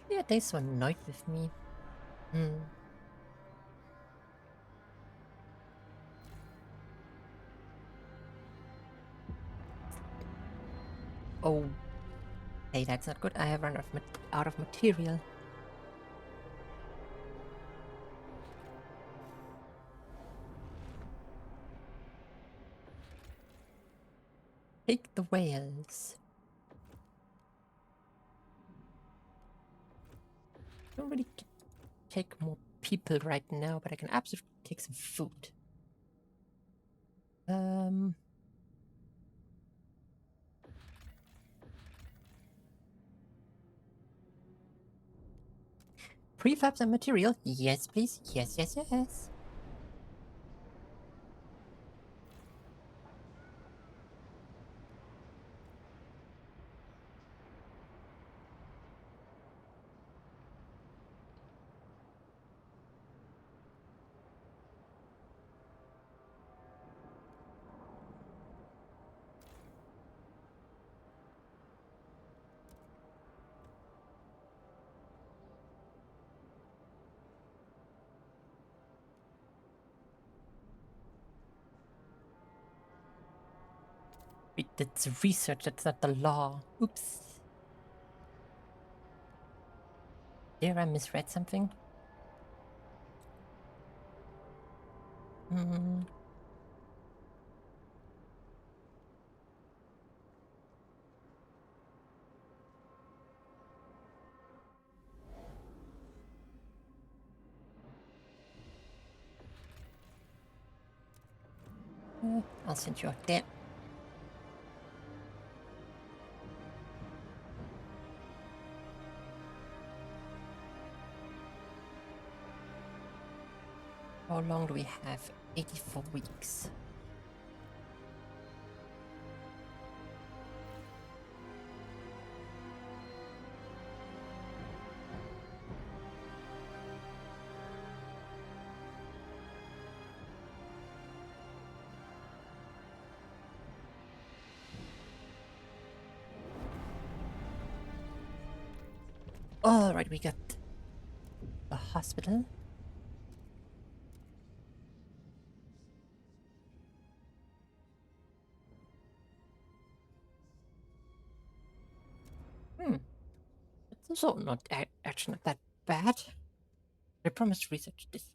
Yeah, they're so annoyed with me. Oh. Hey, that's not good. I have run out of material. Take the whales. Don't really take more people right now, but I can absolutely take some food. Prefabs and material. Yes, please. Yes, yes, yes. Wait, that's research, that's not the law. Oops. Dare I misread something? Hmm. I'll send you out there. How long do we have? 84 weeks. Alright, we got a hospital. It's also not actually not that bad. I promised to research this.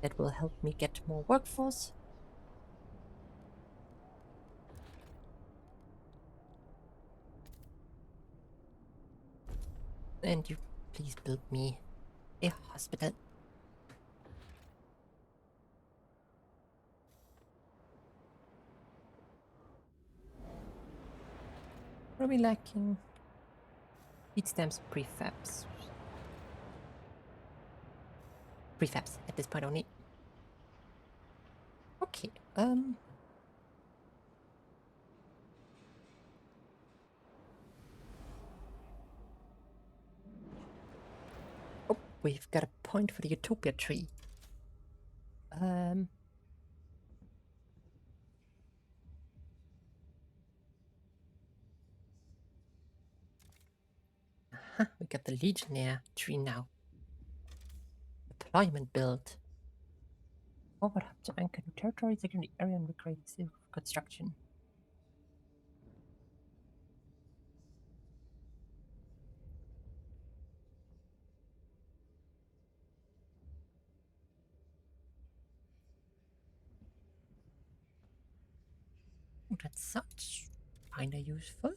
That will help me get more workforce. And you please build me a hospital. What are we lacking? Heat stamps, prefabs. Prefabs at this point only. Okay, oh, we've got a point for the Utopia tree. We got the Legionnaire tree now. Deployment build. Forward hub to anchor new territory, secure the area and recreate civil construction. Oh, that sounds kinda useful.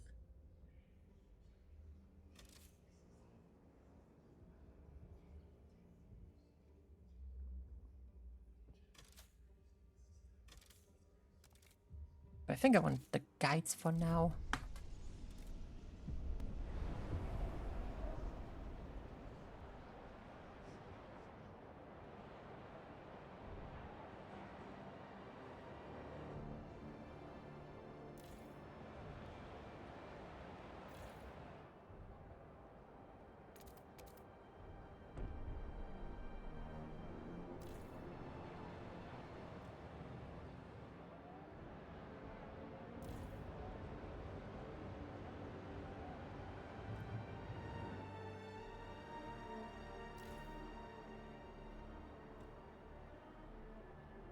But I think I want the guides for now.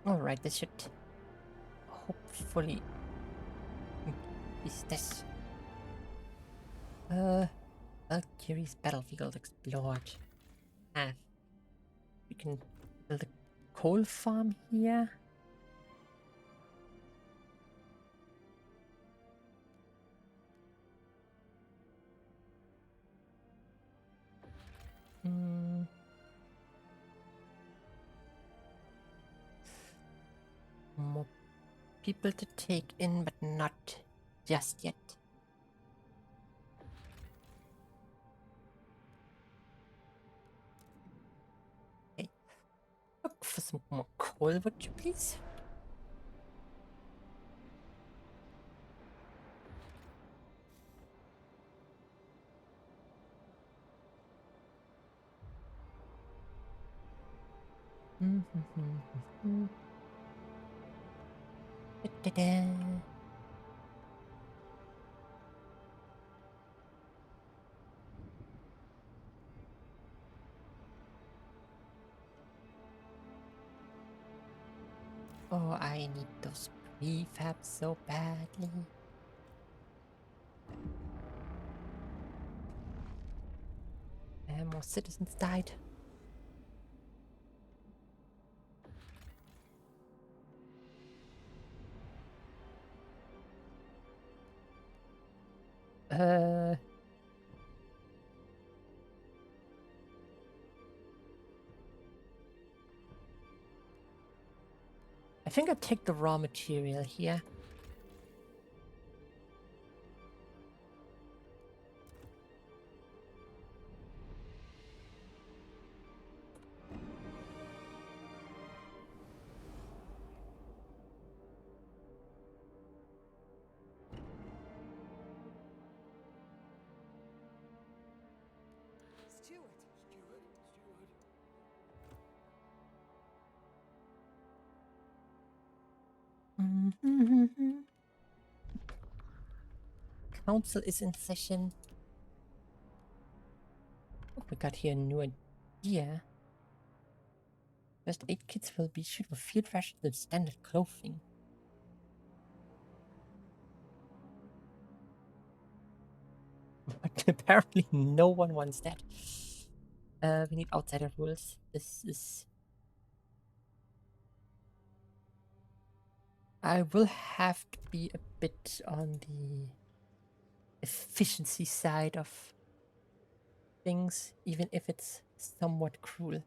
Alright, this should hopefully is this. Valkyrie's battlefield explored. We can build a coal farm here. More people to take in, but not just yet. Okay. Look for some more coal, would you please? Da-da-da. Oh, I need those prefabs so badly. And more citizens died. Uh... I think I'll take the raw material here. Council is in session. Oh, we got here a new idea. First aid kits will be issued with field rations and standard clothing. But apparently no one wants that. We need outsider rules. This is... I will have to be a bit on the efficiency side of things, even if it's somewhat cruel.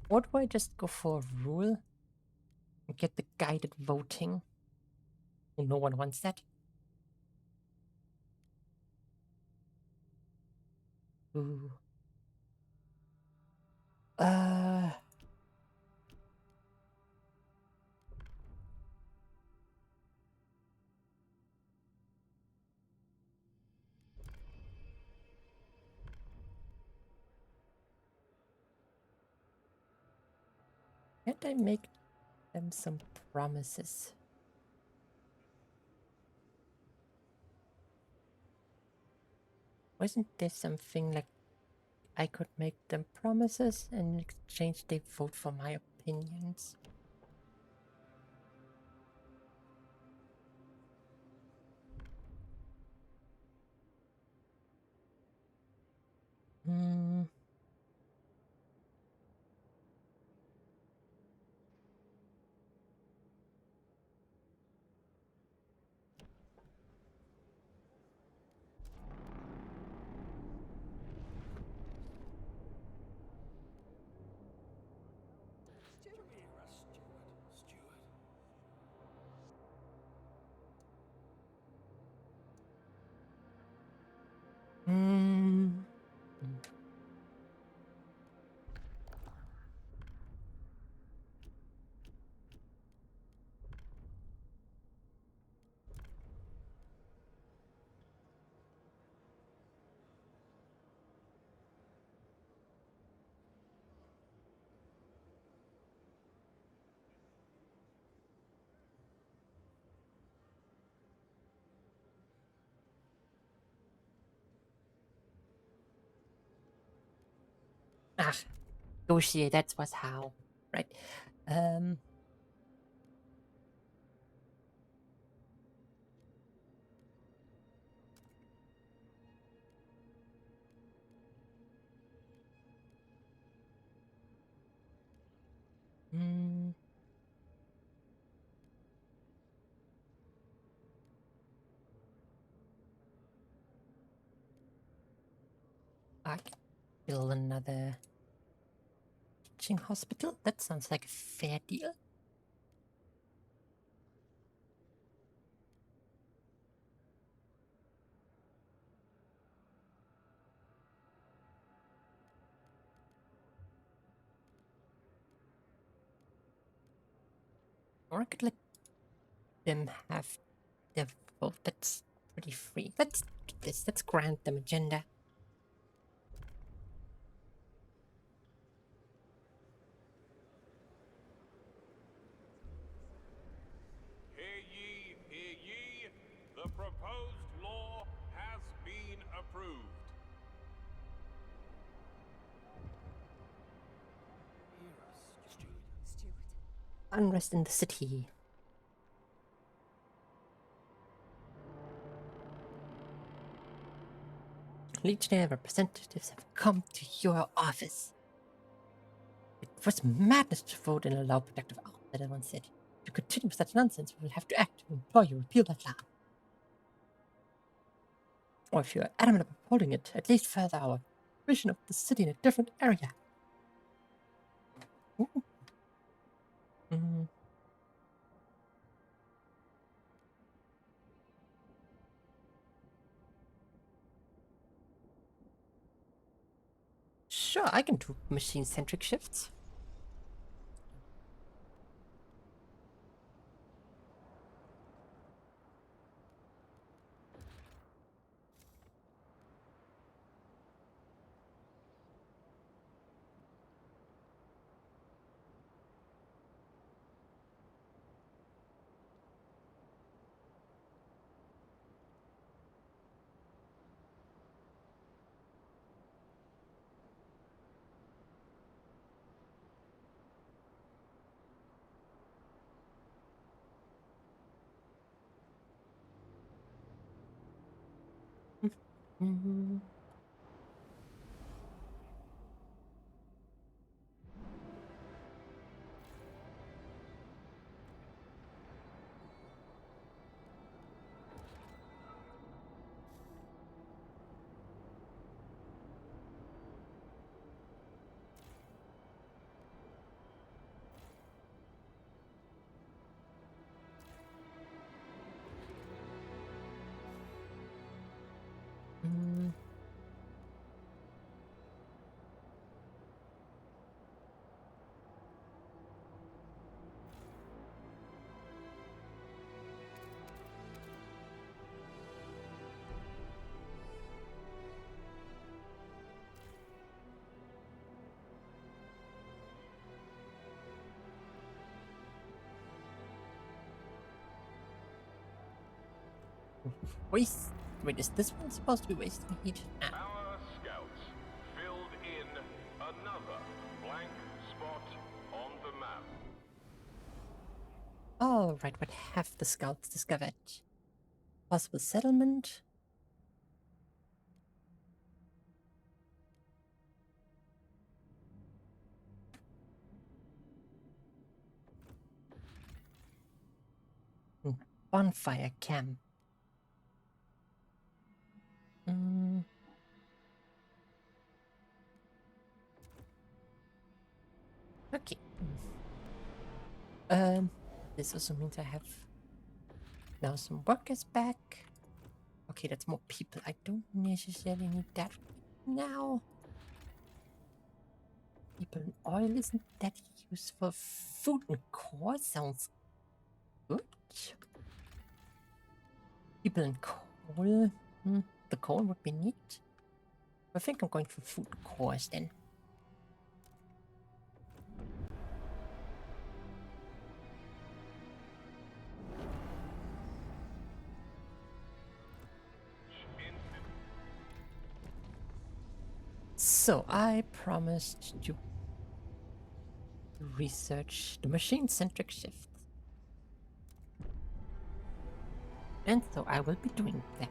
Or do I just go for a rule and get the guided voting? Oh, no one wants that. Ooh. Can't I make them some promises? Wasn't there something like I could make them promises and in exchange they vote for my opinions? Ah, negotiate, that was how. Right. I can build another teaching hospital? That sounds like a fair deal. Or I could let them have their vote. That's pretty free. Let's do this. Let's grant them agenda. Hear ye, hear ye. The proposed law has been approved. Unrest in the city. Legionnaire representatives have come to your office. It was madness to vote and allow productive outlet, everyone said. To continue with such nonsense, we will have to act to employ you repeal that law. Or if you are adamant about upholding it, at least further our vision of the city in a different area. Ooh. Mm. Sure, I can do machine-centric shifts. Mm. Mm. Waste. Wait, is this one supposed to be wasting heat? Ah. Our scouts filled in another blank spot on the map. Oh, right, what have the scouts discovered? Possible settlement? Bonfire camp. Mm. Okay. This also means I have now some workers back. Okay, that's more people. I don't necessarily need that now. People and oil isn't that useful. Food and core sounds good. People and coal. The coal would be neat. I think I'm going for food cores then. So I promised to research the machine-centric shift. And so I will be doing that.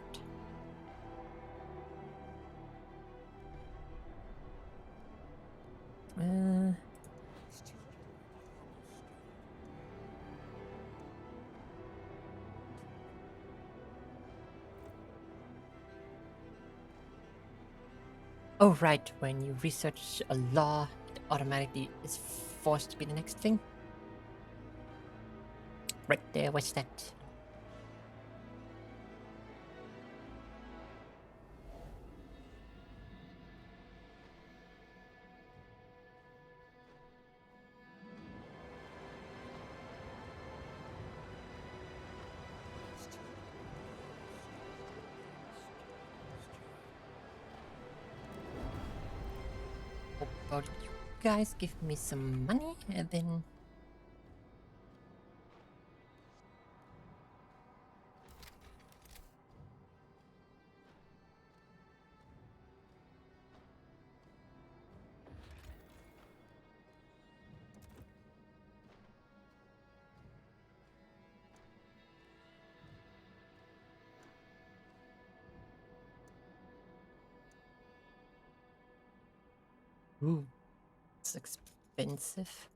Oh, right, when you research a law, it automatically is forced to be the next thing. Right there, what's that? How about you guys give me some money and then... Ooh, it's expensive.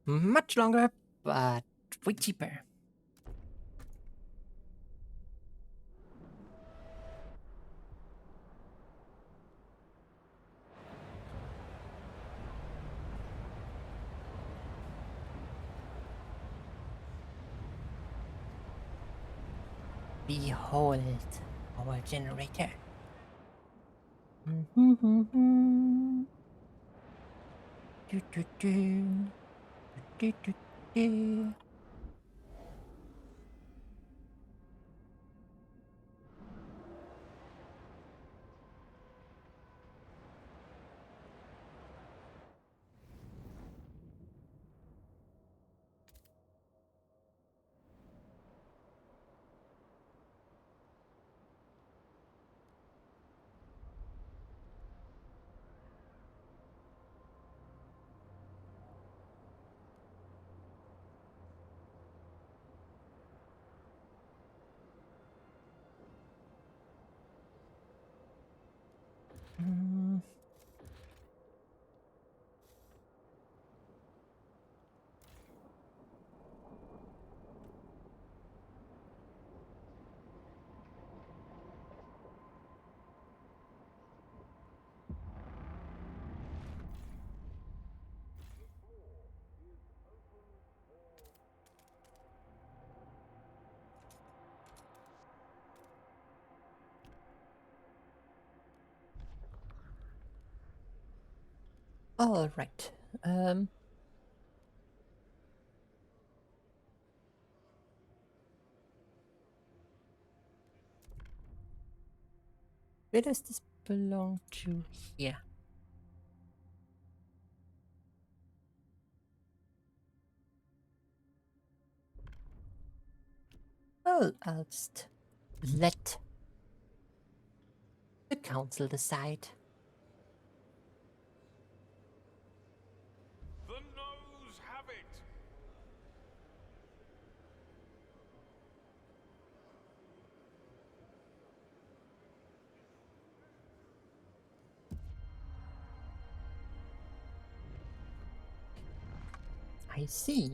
Much longer, but way cheaper. Behold our generator. Do, do, do. Do, do, do. Mm. All right. Where does this belong to here? Well, I'll just let the council decide. The Nose have it! I see.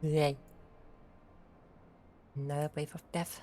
Yay. Another wave of death.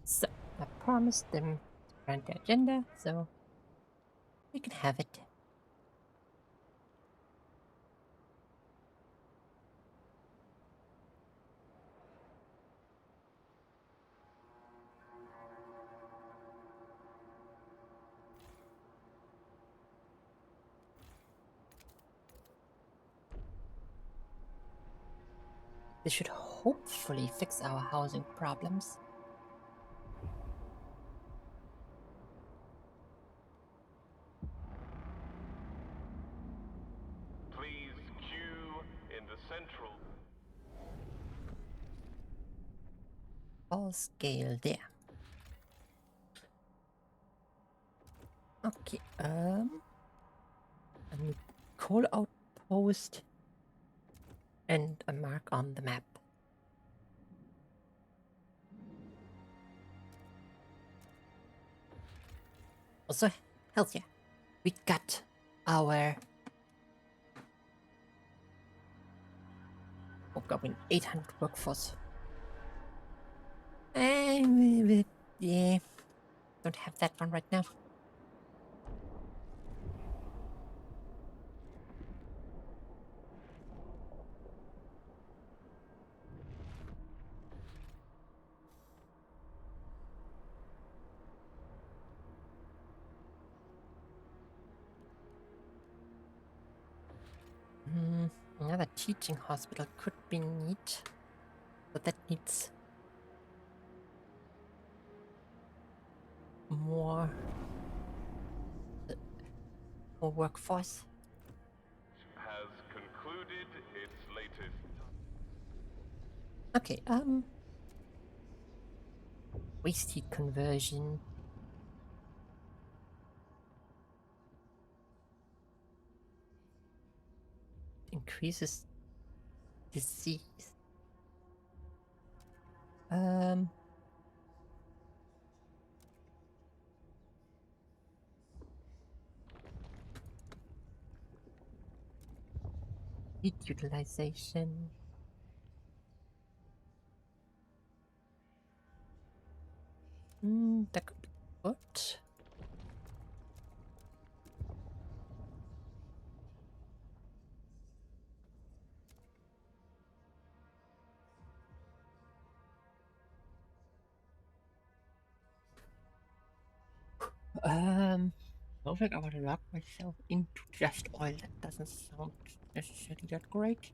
So, I promised them to grant the agenda, so we can have it. This should hopefully fix our housing problems. small scale there. Okay, a new coal outpost and a mark on the map. Also, hell yeah, we got our Goblin 800 workforce. And yeah, don't have that one right now. Another teaching hospital could be neat, but that needs more workforce. Has concluded its latest. Okay, waste heat conversion. Increases disease. Heat utilization. That could be good. I don't think I want to lock myself into just oil. That doesn't sound necessarily that great.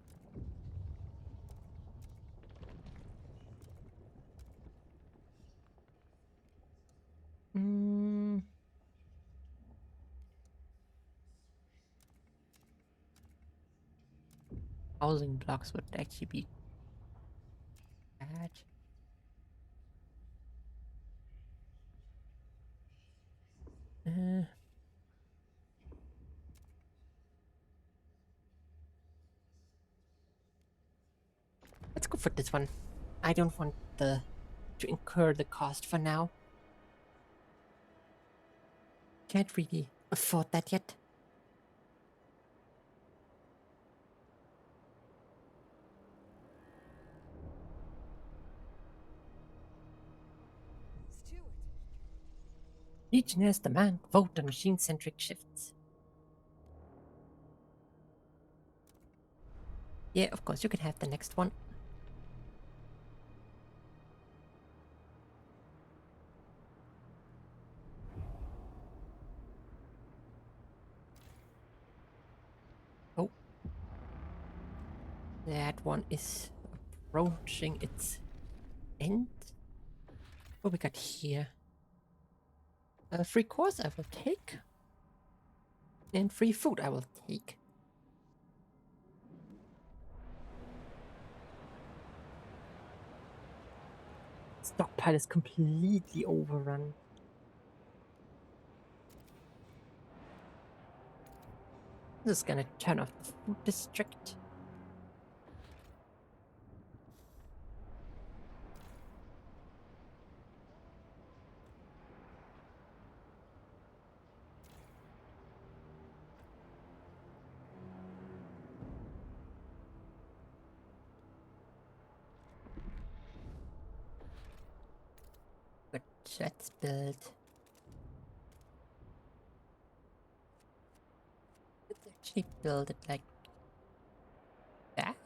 Housing blocks would actually be bad. Let's go for this one. I don't want to incur the cost for now. Can't really afford that yet. Legionnaires demand vote on machine-centric shifts. Yeah, of course, you can have the next one. Oh. That one is approaching its end. What we got here? Free course I will take. And free food I will take. Stockpile is completely overrun. This is gonna turn off the food district. But let's build. Let's actually build it like that.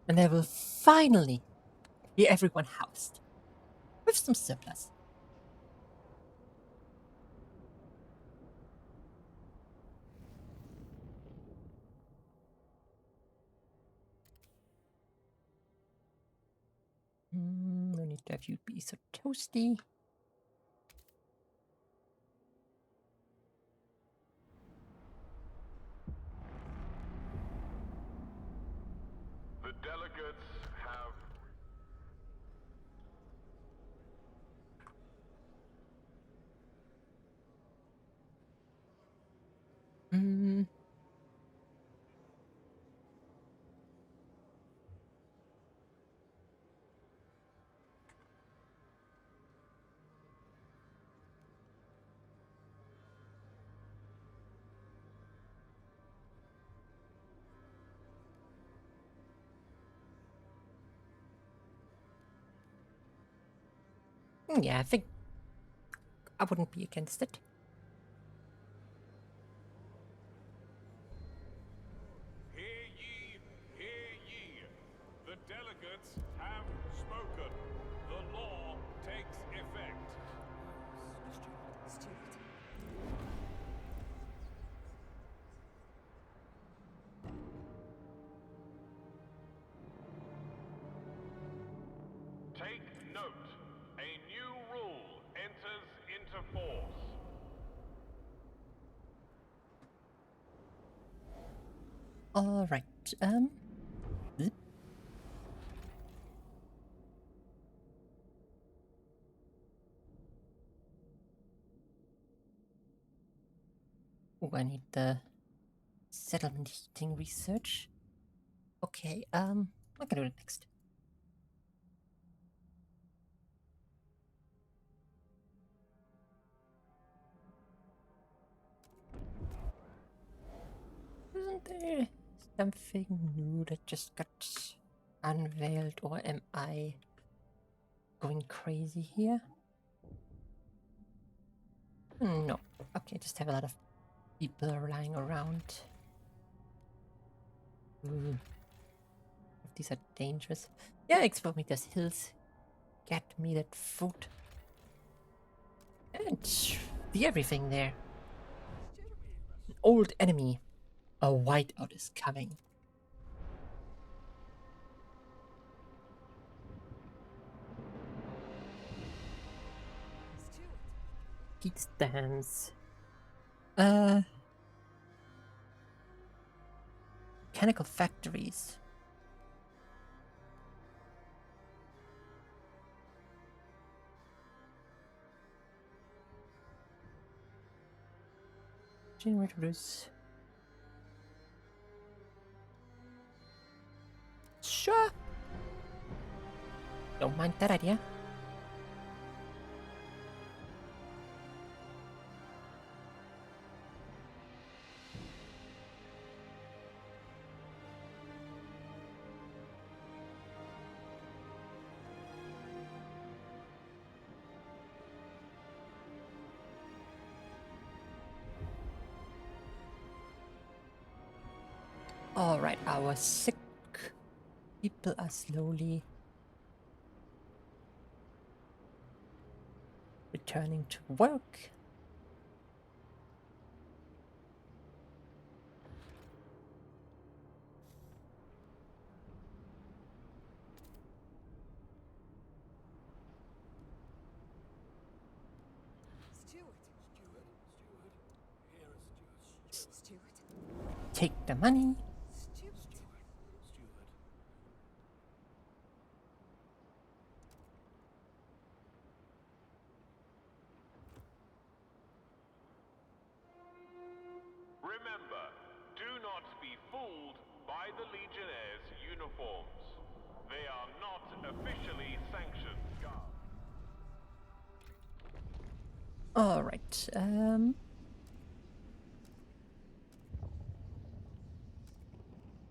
And there will finally be everyone housed. With some surplus. No need to have you be so toasty. delegates have Mm. Yeah, I think I wouldn't be against it. Hear ye, hear ye. The delegates have spoken. The law takes effect. Take note. A new rule enters into force. All right. Zip. Oh, I need the settlement heating research. Okay, I can do it next. Isn't there something new that just got unveiled, or am I going crazy here? No. Okay, just have a lot of people lying around. Ooh. These are dangerous. Yeah, explore me those hills. Get me that food. And see everything there. An old enemy. A whiteout is coming. Heat stands. Mechanical factories. Generators. Sure. Don't mind that idea. Alright, our sick people are slowly returning to work. Take the money. Remember, do not be fooled by the Legionnaires' uniforms. They are not officially sanctioned guards. Alright,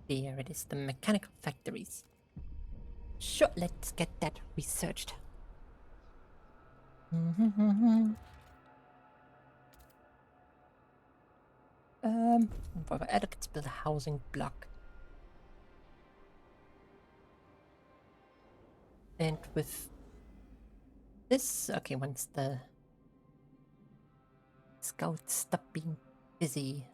there it is, the mechanical factories. Sure, let's get that researched. For our let's build a housing block. And with this, okay, once the scouts stop being busy,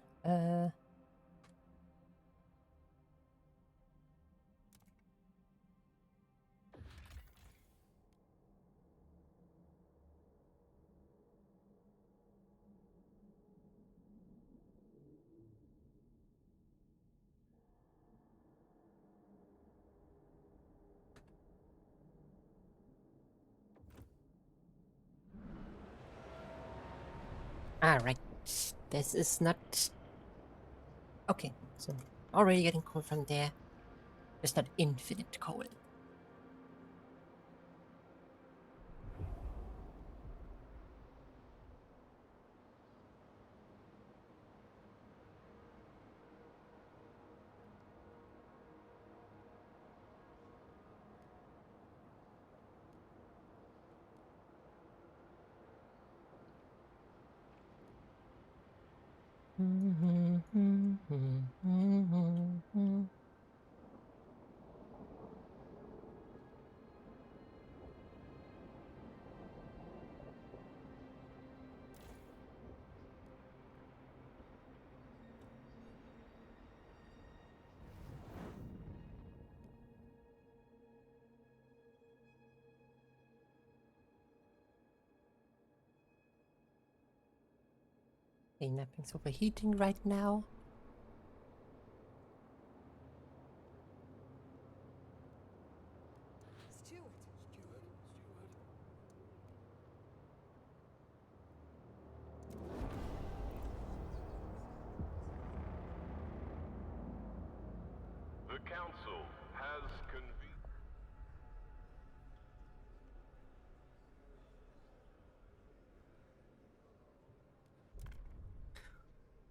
Alright. This is not... Okay, so already getting coal from there. It's not infinite coal. Okay, nothing's overheating right now. The council has convened.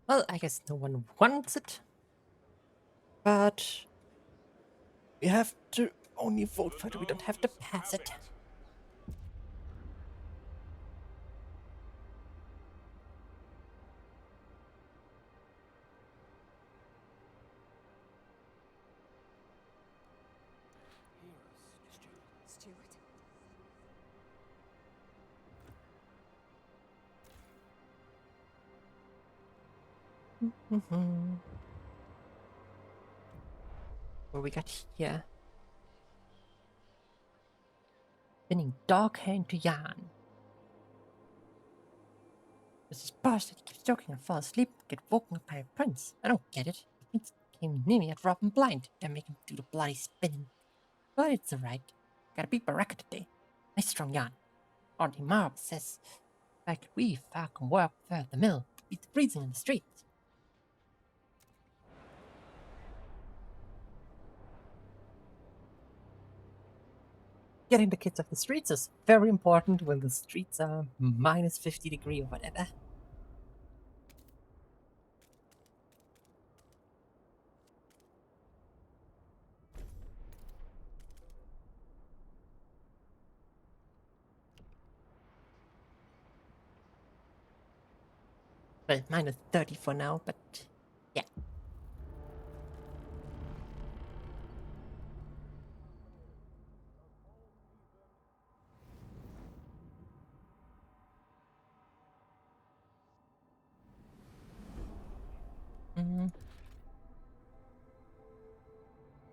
Well, I guess no one wants it. But we have to only vote for it. We don't have to pass it. What we got here? Spinning dog hair into yarn. This is bastard. He keeps joking and falls asleep, get woken up by a prince. I don't get it. The prince came near me, I'd drop him blind. Then make him do the bloody spinning. But it's alright. Gotta beat Baraka today. Nice strong yarn. Auntie Marv says I could weave, I can work without the mill. Beat the freezing in the streets. Getting the kids off the streets is very important when the streets are minus 50 degrees or whatever. Well, minus 30 for now, but yeah.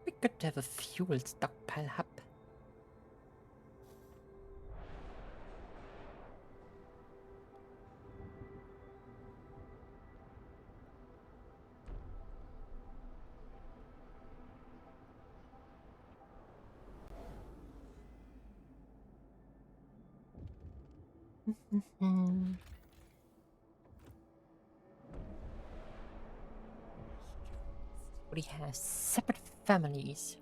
We could have a fuel stockpile hub. But he has separate families.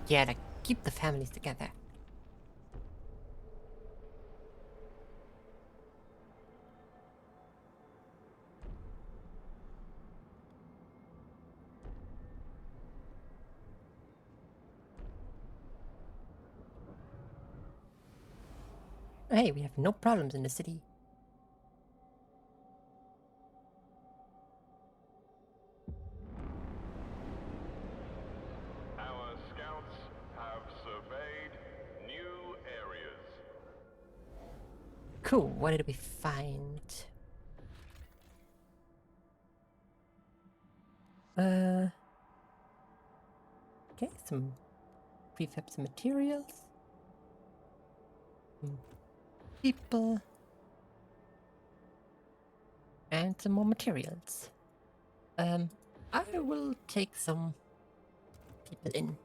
Yeah, to keep the families together. Hey, we have no problems in the city. Our scouts have surveyed new areas. Cool, what did we find? Okay, some prefabs materials. Some people. And some more materials. I will take some people in.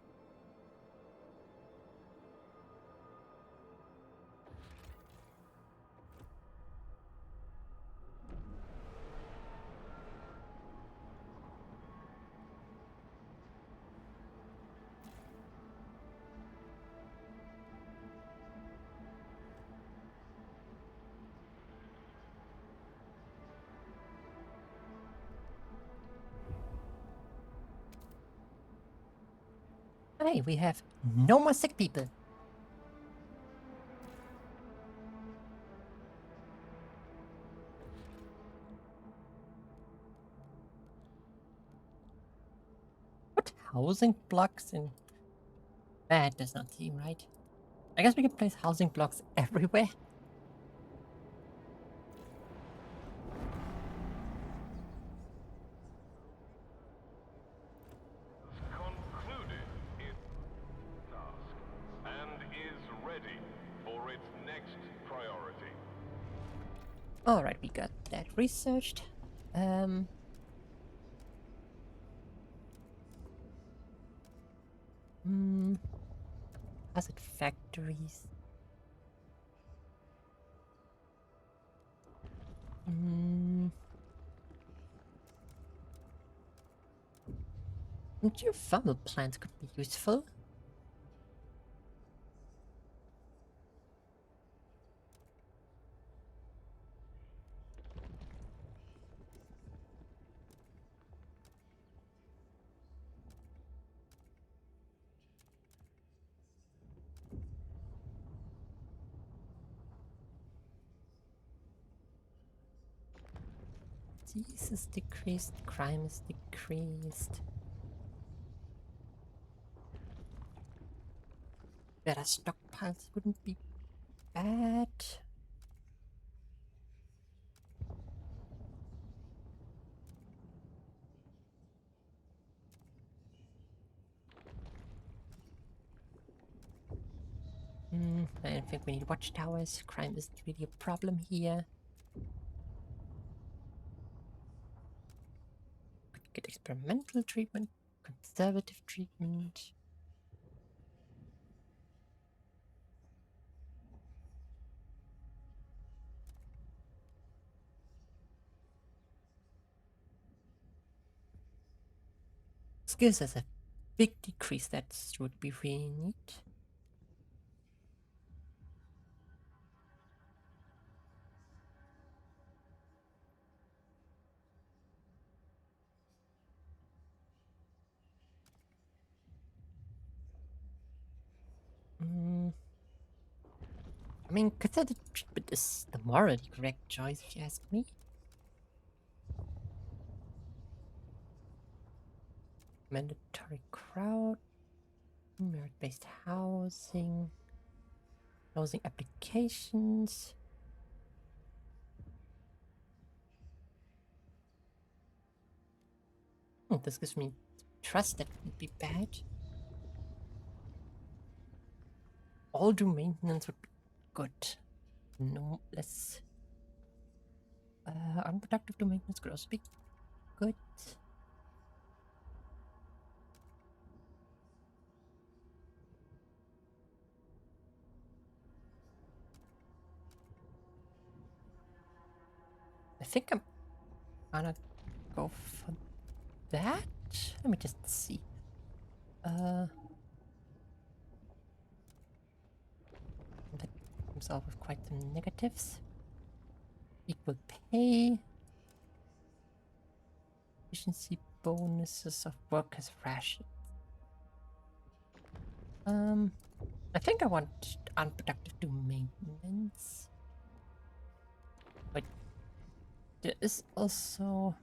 Hey, we have no more sick people. What housing blocks in... That does not seem right. I guess we can place housing blocks everywhere. Concluded its task and is ready for its next priority. Alright, we got that researched. Hazard factories. Geothermal plants could be useful. Disease is decreased, crime is decreased. Better stockpiles wouldn't be bad. I don't think we need watchtowers. Crime isn't really a problem here. Could get experimental treatment, conservative treatment. Skills has a big decrease, that would be really neat. I mean, conservative treatment is the morally correct choice, if you ask me. Mandatory crowd, merit-based housing, housing applications. This gives me trust, that wouldn't be bad. All do maintenance would be good. No less. Unproductive do maintenance could also be good. I think I'm gonna go for that. Let me just see. That comes out with quite some negatives. Equal pay. Efficiency bonuses of workers' rations. I think I want unproductive do maintenance. But there is also...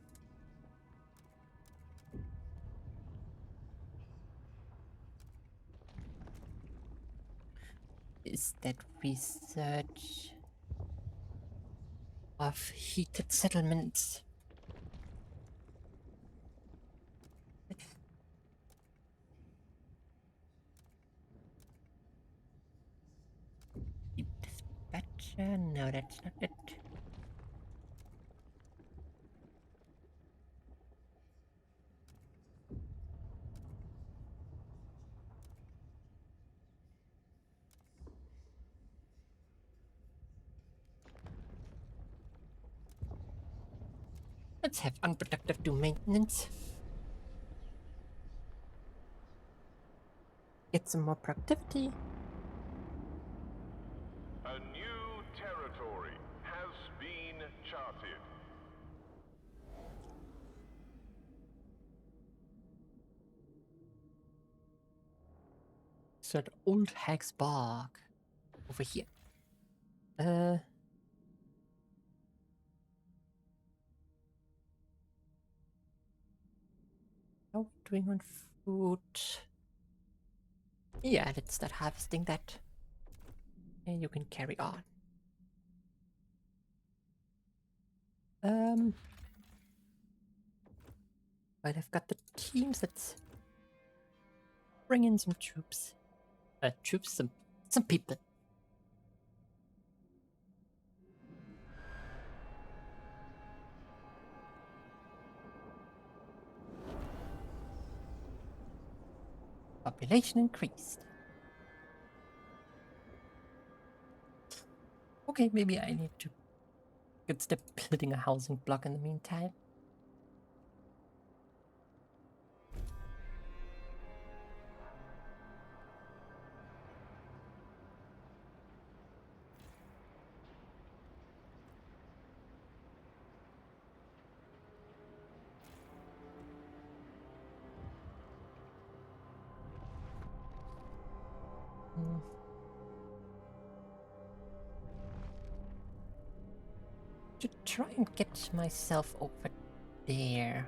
is that research of heated settlements. Dispatcher? No, that's not it. Let's have unproductive do maintenance. Get some more productivity. A new territory has been charted. So the old hag's bark over here. How are we doing on food? Yeah, let's start harvesting that. And you can carry on. Right, I've got the teams. Let's bring in some troops. Some people. Population increased. Okay, maybe I need to start building a housing block in the meantime. To try and get myself over there.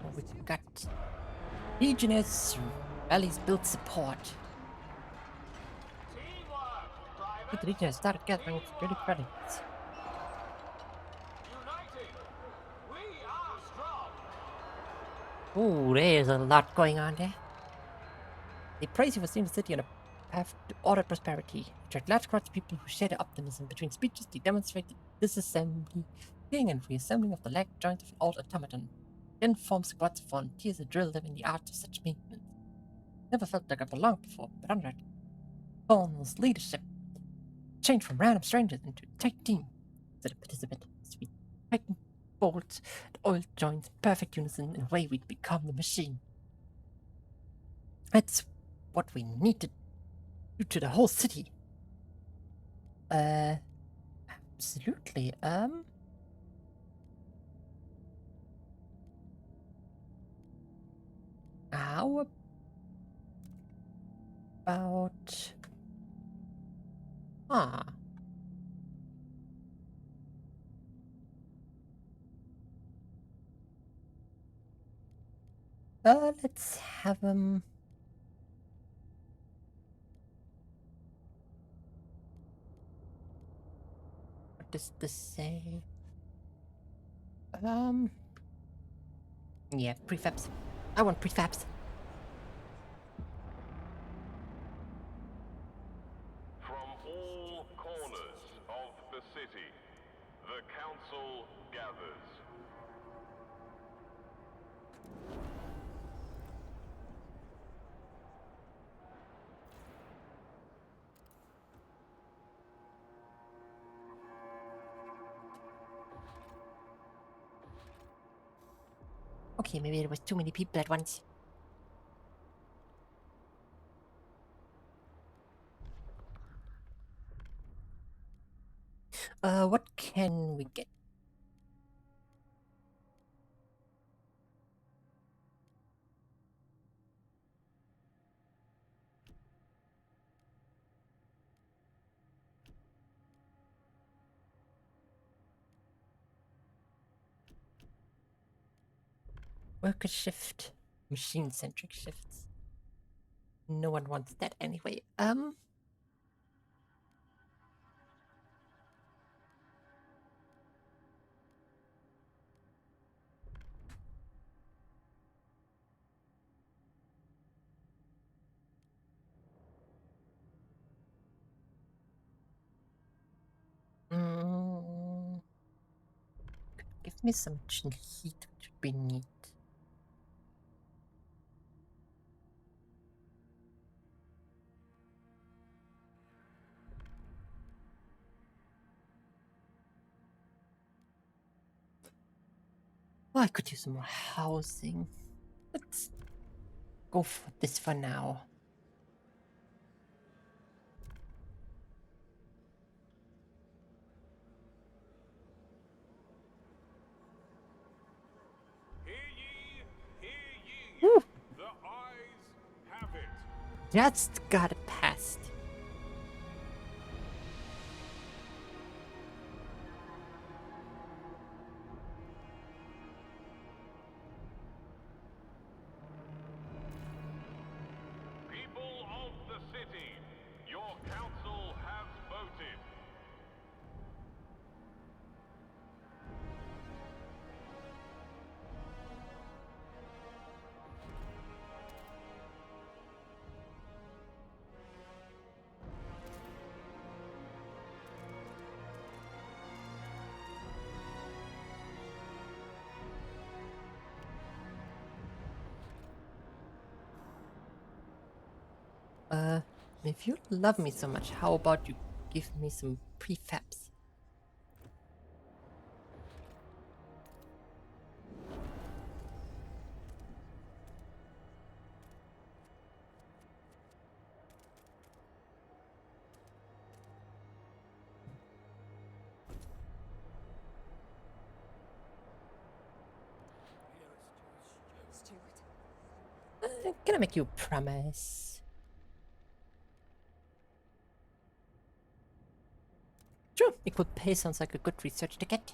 Oh, we got Legionnaires rallies build support. The Legionnaires start gathering security credits. Ooh, there's a lot going on there. They praise you for seeing the city on a path to ordered prosperity. Attract large crowds of people who share the optimism. Between speeches, they demonstrate the disassembly, clearing and reassembling of the leg joints of an old automaton. Then form squads of volunteers that drill them in the art of such maintenance. Never felt like I belonged before, but under Thorn's leadership, changed from random strangers into a tight team. So the participant as we tighten bolts and oil joints in perfect unison, in a way we'd become the machine. That's what we need to do to the whole city. Absolutely. How about... let's have him... What does this say? Yeah, prefabs. I want prefabs. From all corners of the city, the council gathers. Okay, maybe there was too many people at once. What can we get? Worker shift. Machine-centric shifts. No one wants that anyway. Give me some heat, which would be neat. Oh, I could use some more housing. Let's go for this for now. Hear ye, hear ye. Woo! The eyes have it. Just got it passed. People of the city, your council has voted. If you love me so much, how about you give me some prefabs? Can I make you a promise? Sure, equal pay sounds like a good research ticket.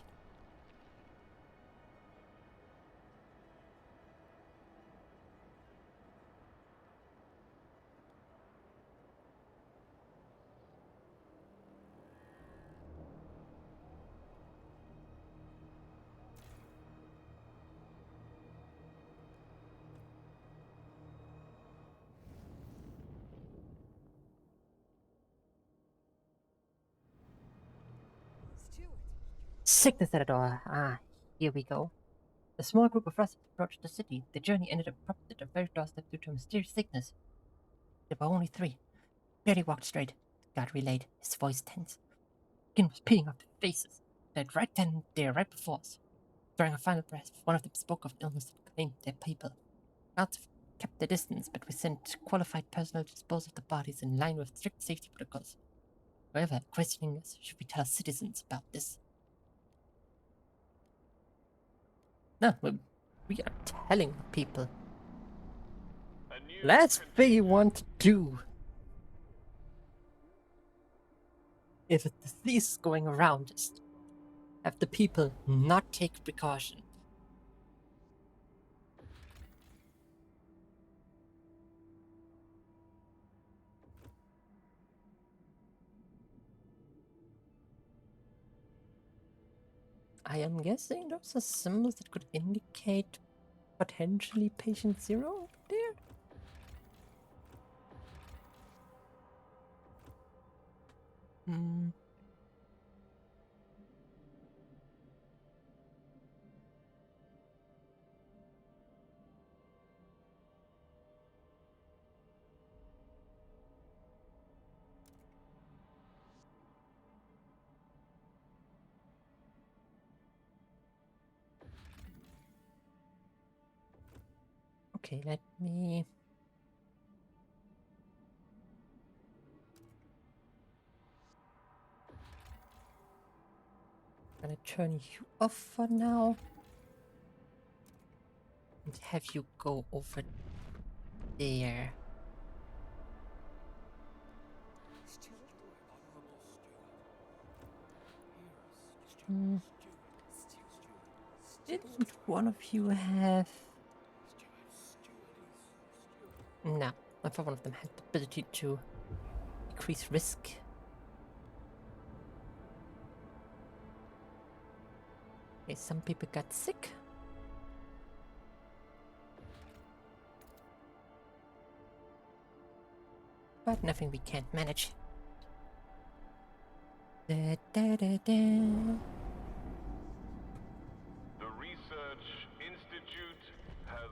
Sickness at a door. Ah, here we go. A small group of rustlers approached the city. The journey ended abruptly at their very doorstep due to a mysterious sickness. There were only 3. Barely walked straight. God relayed, his voice tense. Skin was peeling off their faces. Died right then and there, right before us. During a final breath, one of them spoke of illness that claimed their people. Guards kept their distance, but we sent qualified personnel to dispose of the bodies in line with strict safety protocols. However, questioning us, should we tell citizens about this? No, we are telling people. A new Last con- thing you want to do. If a disease is going around, is have the people not take precaution. I am guessing those are symbols that could indicate potentially patient 0 there? Hmm. Okay, let me... I'm gonna turn you off for now. And have you go over there. Hmm. Didn't one of you have... No, I thought one of them had the ability to decrease risk. Okay, some people got sick. But nothing we can't manage. Da, da, da, da. The Research Institute has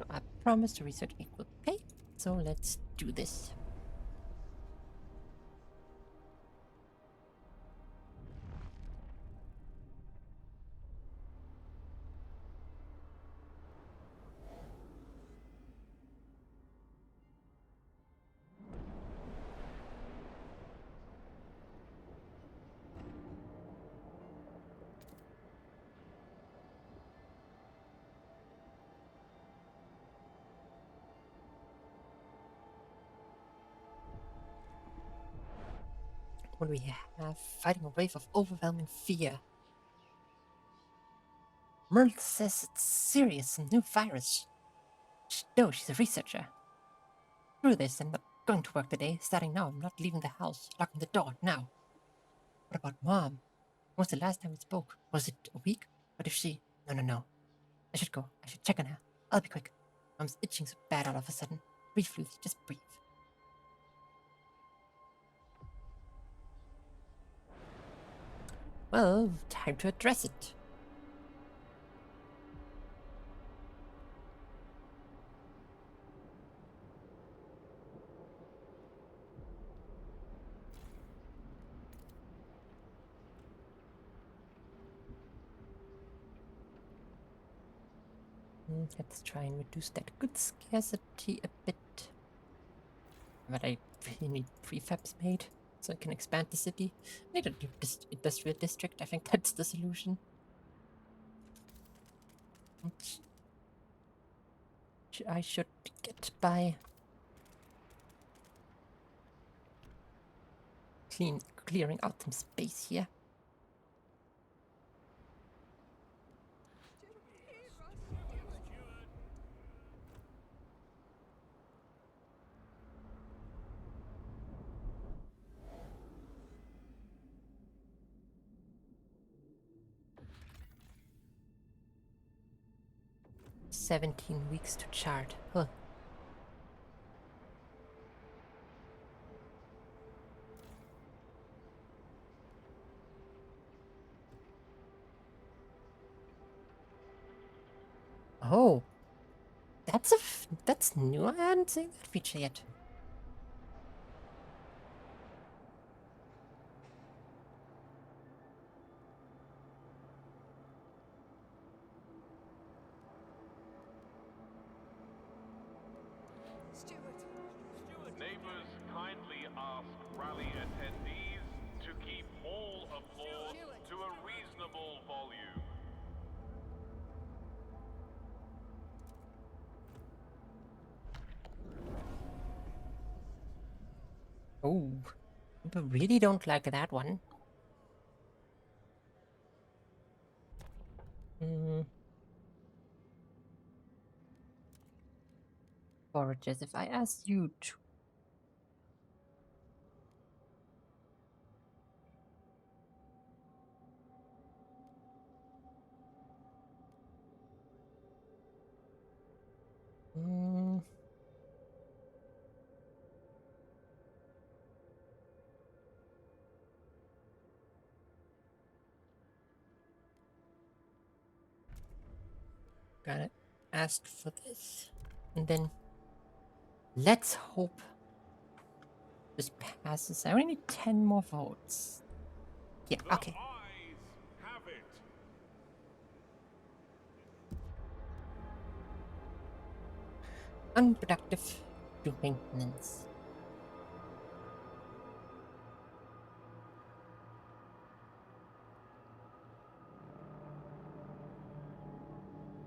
So I promised to research equal pay, so let's do this. What do we have? Fighting a wave of overwhelming fear. Merle says it's serious, some new virus. No, she's a researcher. Screw this, I'm not going to work today. Starting now, I'm not leaving the house. Locking the door, now. What about Mom? When was the last time we spoke? Was it a week? What if she... No. I should go. I should check on her. I'll be quick. Mom's itching so bad all of a sudden. Breathe, Ruth. Just breathe. Well, time to address it. Let's try and reduce that goods scarcity a bit. But I really need prefabs made so I can expand the city. Need a new industrial district. I think that's the solution. I should get by clearing out some space here. "17 weeks to chart. Huh. Oh, that's new. I hadn't seen that feature yet. Neighbors kindly ask rally attendees to keep all applause to a reasonable volume. Oh, people really don't like that one. Forages, if I ask you to... Gotta ask for this. And then let's hope this passes. I only need 10 more votes. Yeah, okay. Eyes have it. Unproductive to maintenance.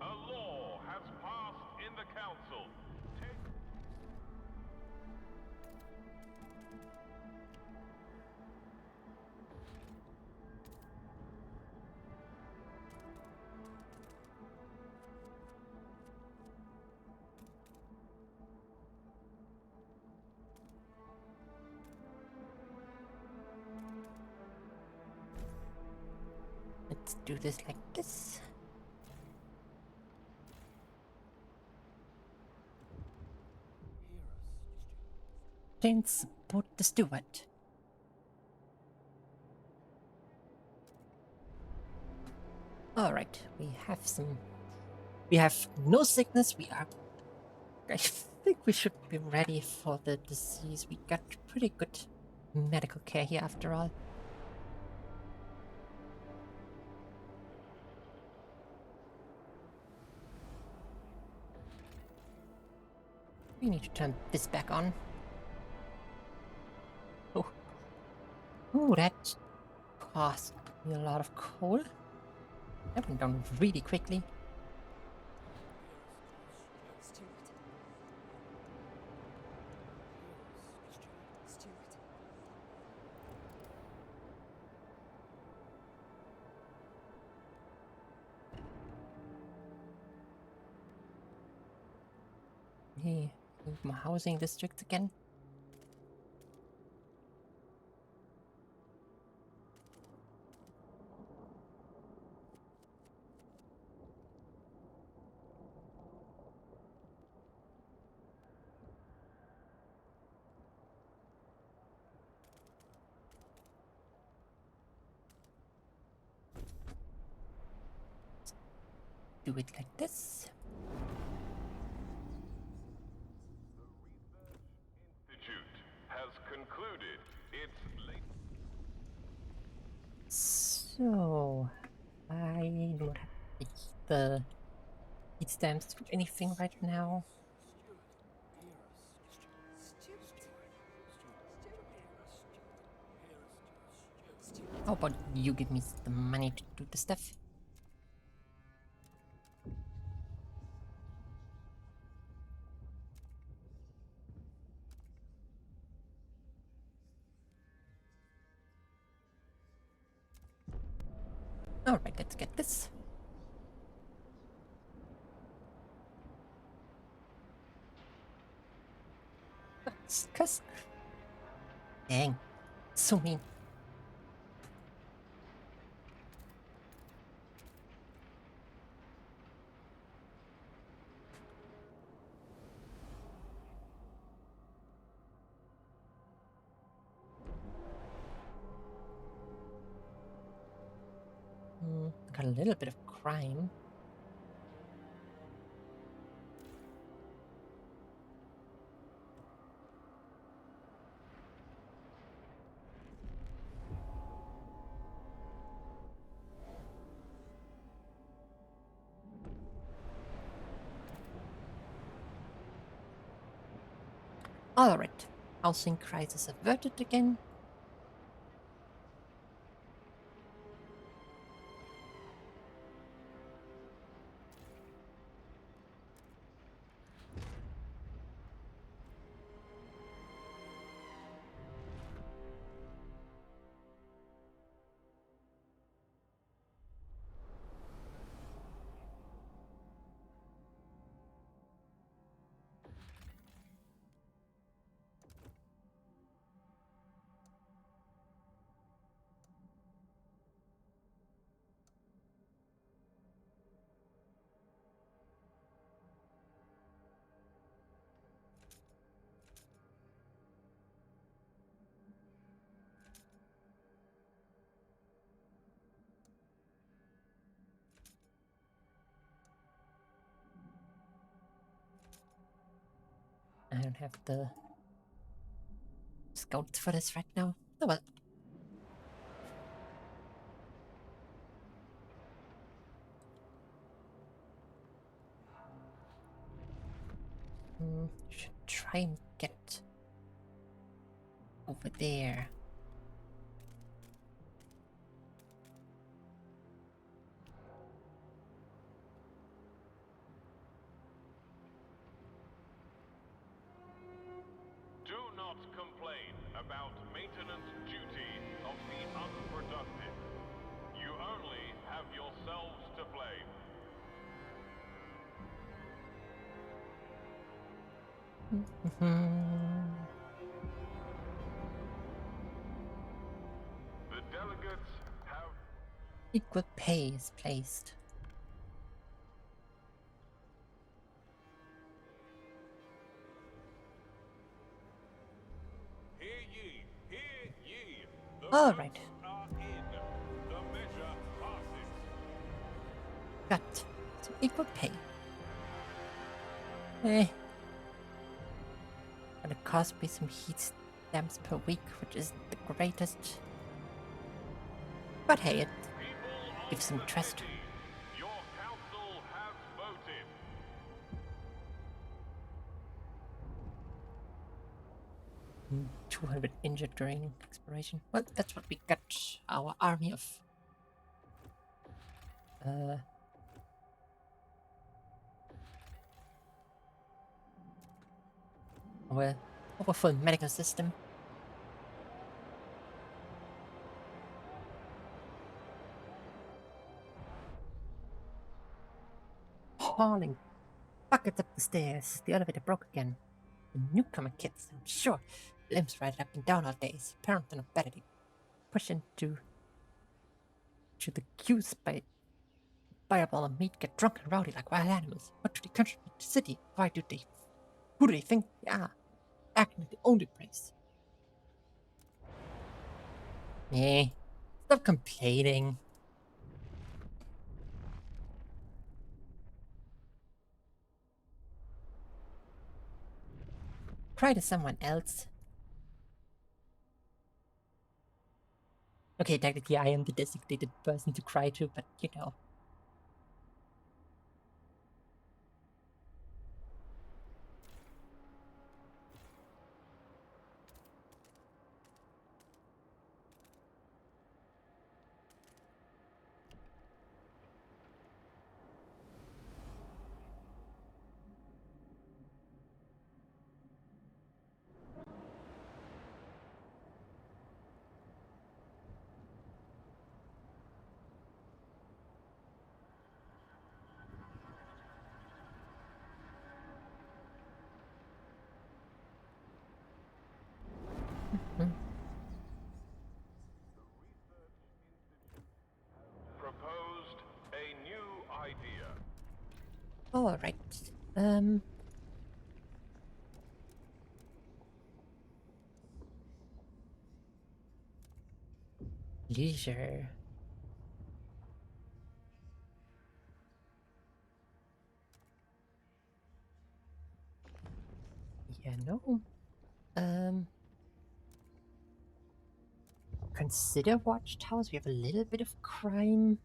A law has passed in the council. Let's do this like this. Don't support the steward. Alright, we have no sickness. I think we should be ready for the disease. We got pretty good medical care here after all. We need to turn this back on. Oh. Ooh, that cost me a lot of coal. That went down really quickly. Hey, need more housing districts again. Do it like this. Institute has concluded its late. So, I don't have the heat stamps to anything right now. How about you give me the money to do the stuff? Alright, let's get this. Cause dang, so mean. Got a little bit of crime. Alright, housing crisis averted again. I don't have the scouts for this right now. Oh well. Should try and get over there. Do not complain about maintenance duty of the unproductive. You only have yourselves to blame. The delegates have Equal pay is placed. Hear ye, hear ye. The All votes right. are in. The measure passes. Got some equal pay. Eh. Gonna cost me some heat stamps per week, which isn't the greatest. But hey, it People of gives some the trust. city, your council has voted. 200 injured during exploration. Well, that's what we got our army of. Our powerful medical system. Hauling buckets up the stairs. The elevator broke again. The newcomer kids, I'm sure. Limbs ride up and down all days. Parents are not better. They push into the queues buy up all the meat, get drunk and rowdy like wild animals. What do they contribute to the city? Who do they think they are? Acting like they own the place. Eh, stop complaining. Cry to someone else. Okay, technically I am the designated person to cry to, but you know. Proposed a new idea. Alright. Leisure. Yeah, no. Consider watchtowers. We have a little bit of crime.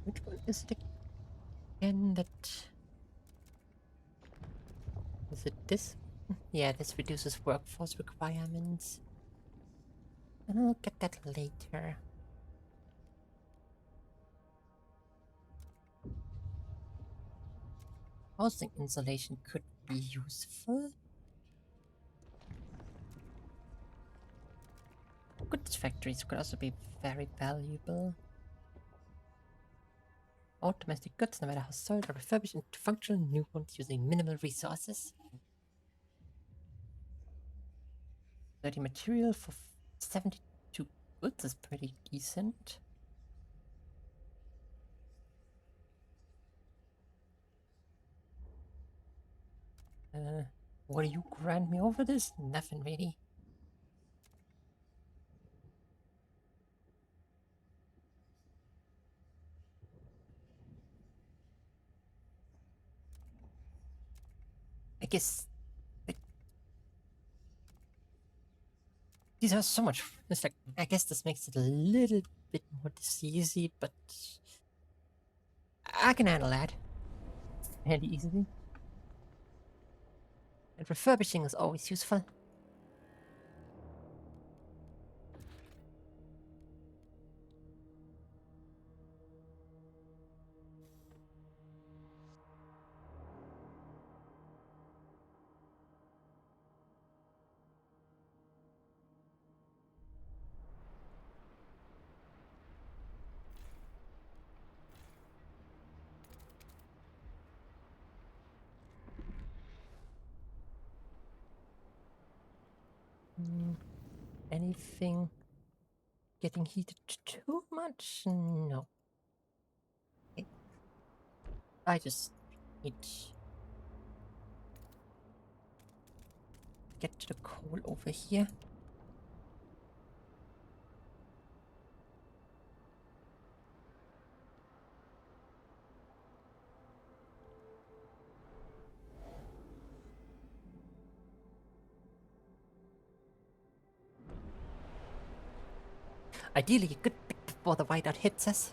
Which one is it again that... Is it this? Yeah, this reduces workforce requirements. And I'll get that later. Housing insulation could be useful. Goods factories could also be very valuable. All domestic goods, no matter how sold, are refurbished into functional new ones using minimal resources. 30 material for 72 goods is pretty decent. What do you grant me over this? Nothing really. I guess these are so much. It's like, I guess this makes it a little bit more easy, but I can handle that fairly easily. And refurbishing is always useful. Anything getting heated too much? No. Okay. I just need to get to the coal over here. Ideally, a good bit before the whiteout hits us.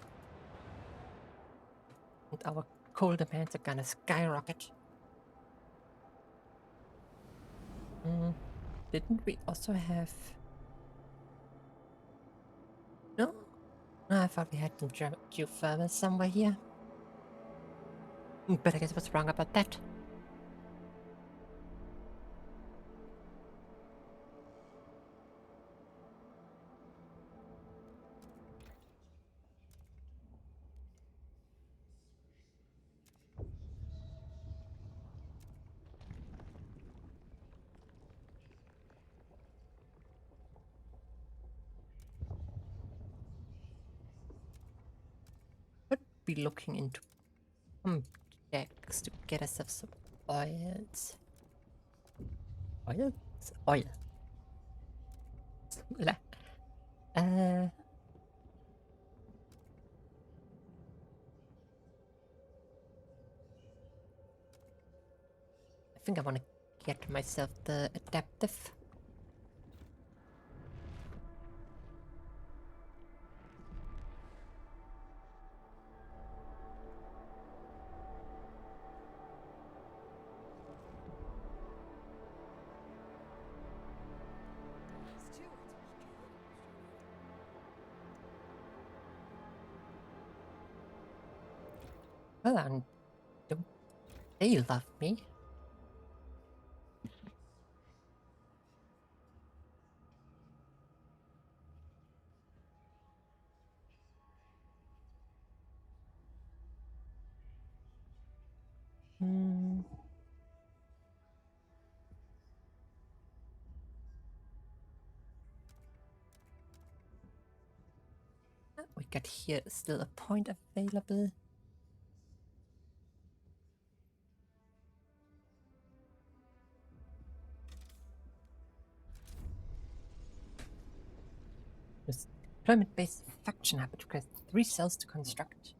And our coal demands are gonna skyrocket. Didn't we also have... I thought we had some geothermal somewhere here. But I guess I was wrong about that. Could be looking into pump jacks to get ourselves some oils. Oils? Oil. Uh, I think I want to get myself the adaptive. Well, and don't they love me? Hmm. We got here still a point available. This deployment-based faction habit requires 3 cells to construct.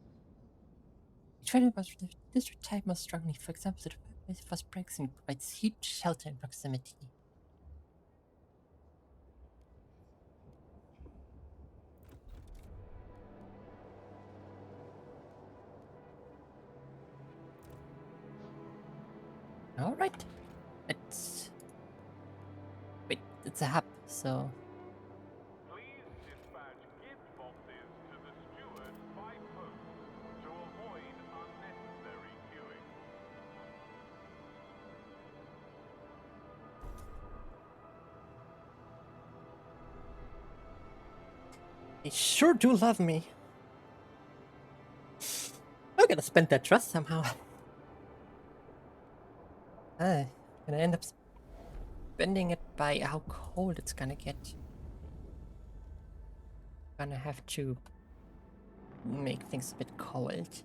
Each one was this type most strongly, for example, the base fast breaks and provides heat shelter in proximity. Alright. Wait, it's a hub, so Please dispatch gift boxes to the steward by post to avoid unnecessary queuing. they sure do love me. I'm gonna spend that trust somehow. Gonna end up spending it by how cold it's gonna get. Gonna have to make things a bit cold.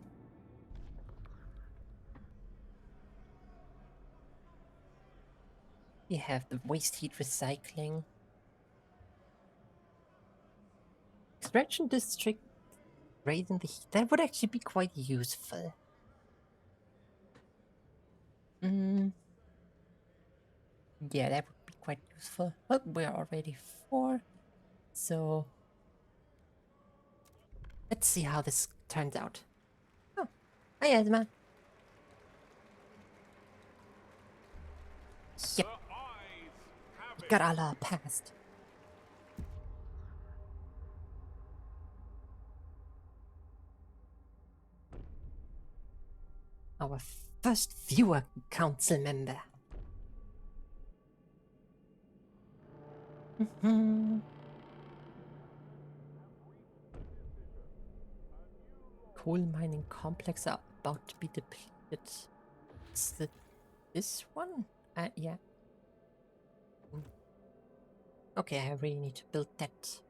We have the waste heat recycling. Extraction district raising the heat. That would actually be quite useful. Yeah, that would be quite useful. But we're already 4, so let's see how this turns out. Oh, hi Esma. Yep, The eyes have it. got all our past. Our first viewer council member. Coal mining complex are about to be depleted. Is it this one? Yeah. Okay, I really need to build that.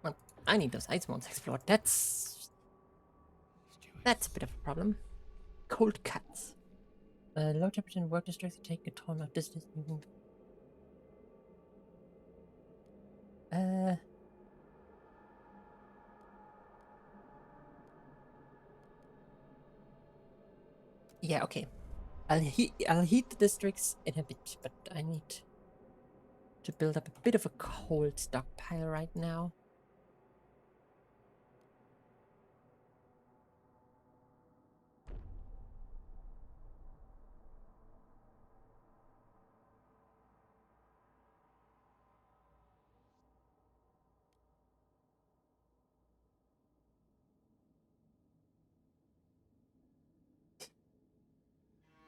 Well, I need those ice mounts explored. That's a bit of a problem. Cold cuts. Low temperature and work districts take a ton of distance. Yeah, okay. I'll heat the districts in a bit, but I need to build up a bit of a cold stockpile right now.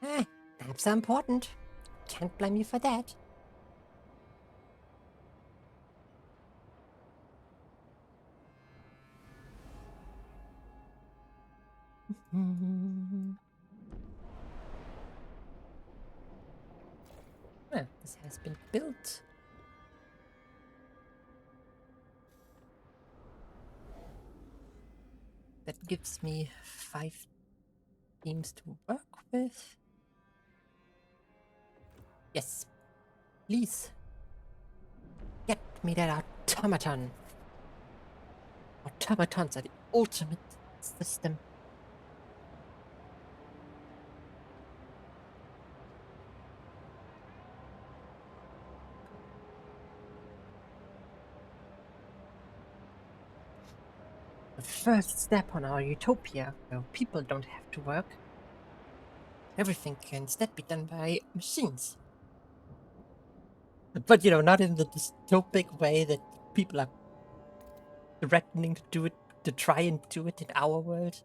Naps are important. Can't blame you for that. Well, this has been built. That gives me 5 teams to work with. Yes, please. Get me that automaton. Automatons are the ultimate system. The first step on our utopia, where people don't have to work. Everything can instead be done by machines. But, not in the dystopic way that people are threatening to do it, to try and do it in our world.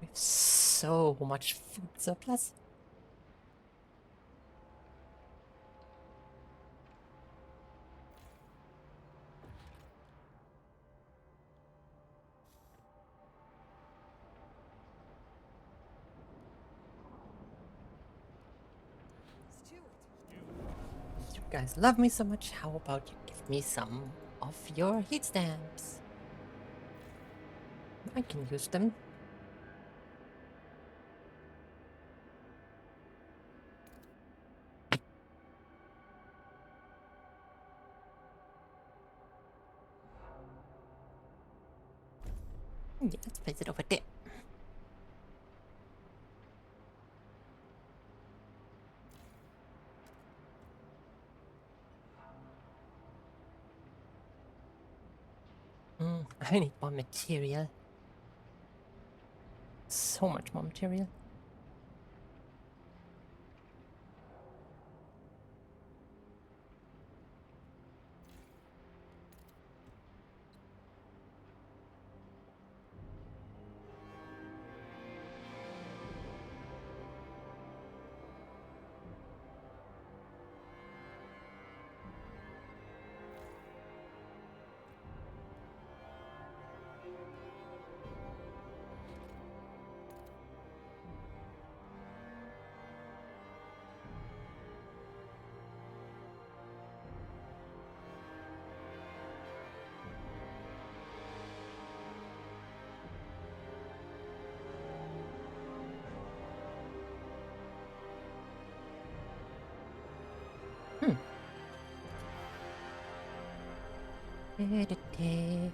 We have so much food surplus. You guys love me so much, how about you give me some of your heat stamps? I can use them. Yeah, let's place it over there. I need more material. So much more material. Da-da-da.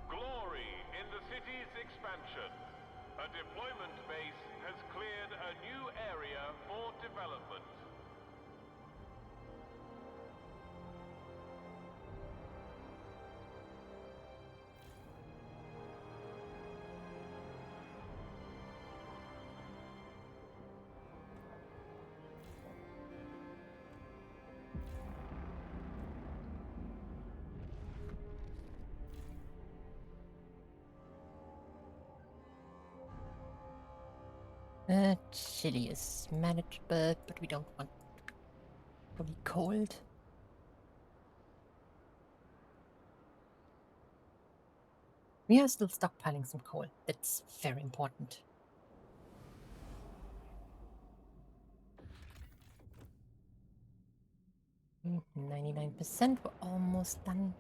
Glory in the city's expansion. A deployment base has cleared a new area for development. Chili is manageable, but we don't want to be cold. We are still stockpiling some coal. That's very important. 99%, we're almost done.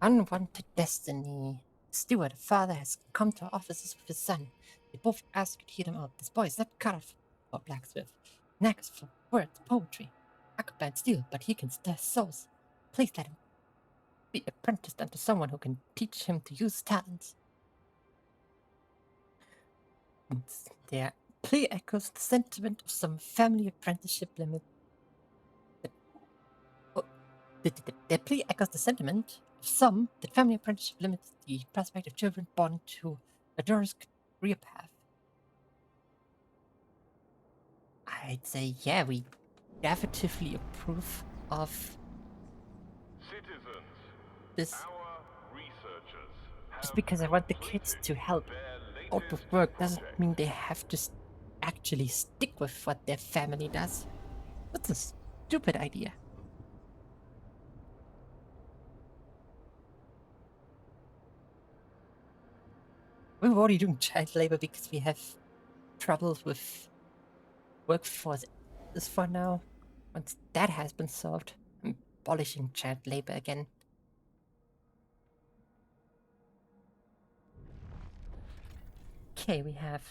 Unwanted destiny. Steward, father has come to our offices with his son. They both ask you to hear them out. This boy is not cut off for blacksmith. Knack for words, poetry. Occupied steel, but he can stir souls. Please let him be apprenticed unto someone who can teach him to use talents. Their plea echoes the sentiment of some family apprenticeship limit. Their plea echoes the sentiment of some that family apprenticeship limits the prospect of children born to a Doris career path. I'd say, yeah, we definitively approve of Citizens, this. our researchers have Just because I want the kids completed to help their out with latest work doesn't project. mean they have to actually stick with what their family does. That's a stupid idea. We're already doing child labor because we have troubles with workforce this for now. Once that has been solved, I'm abolishing child labor again. Okay, we have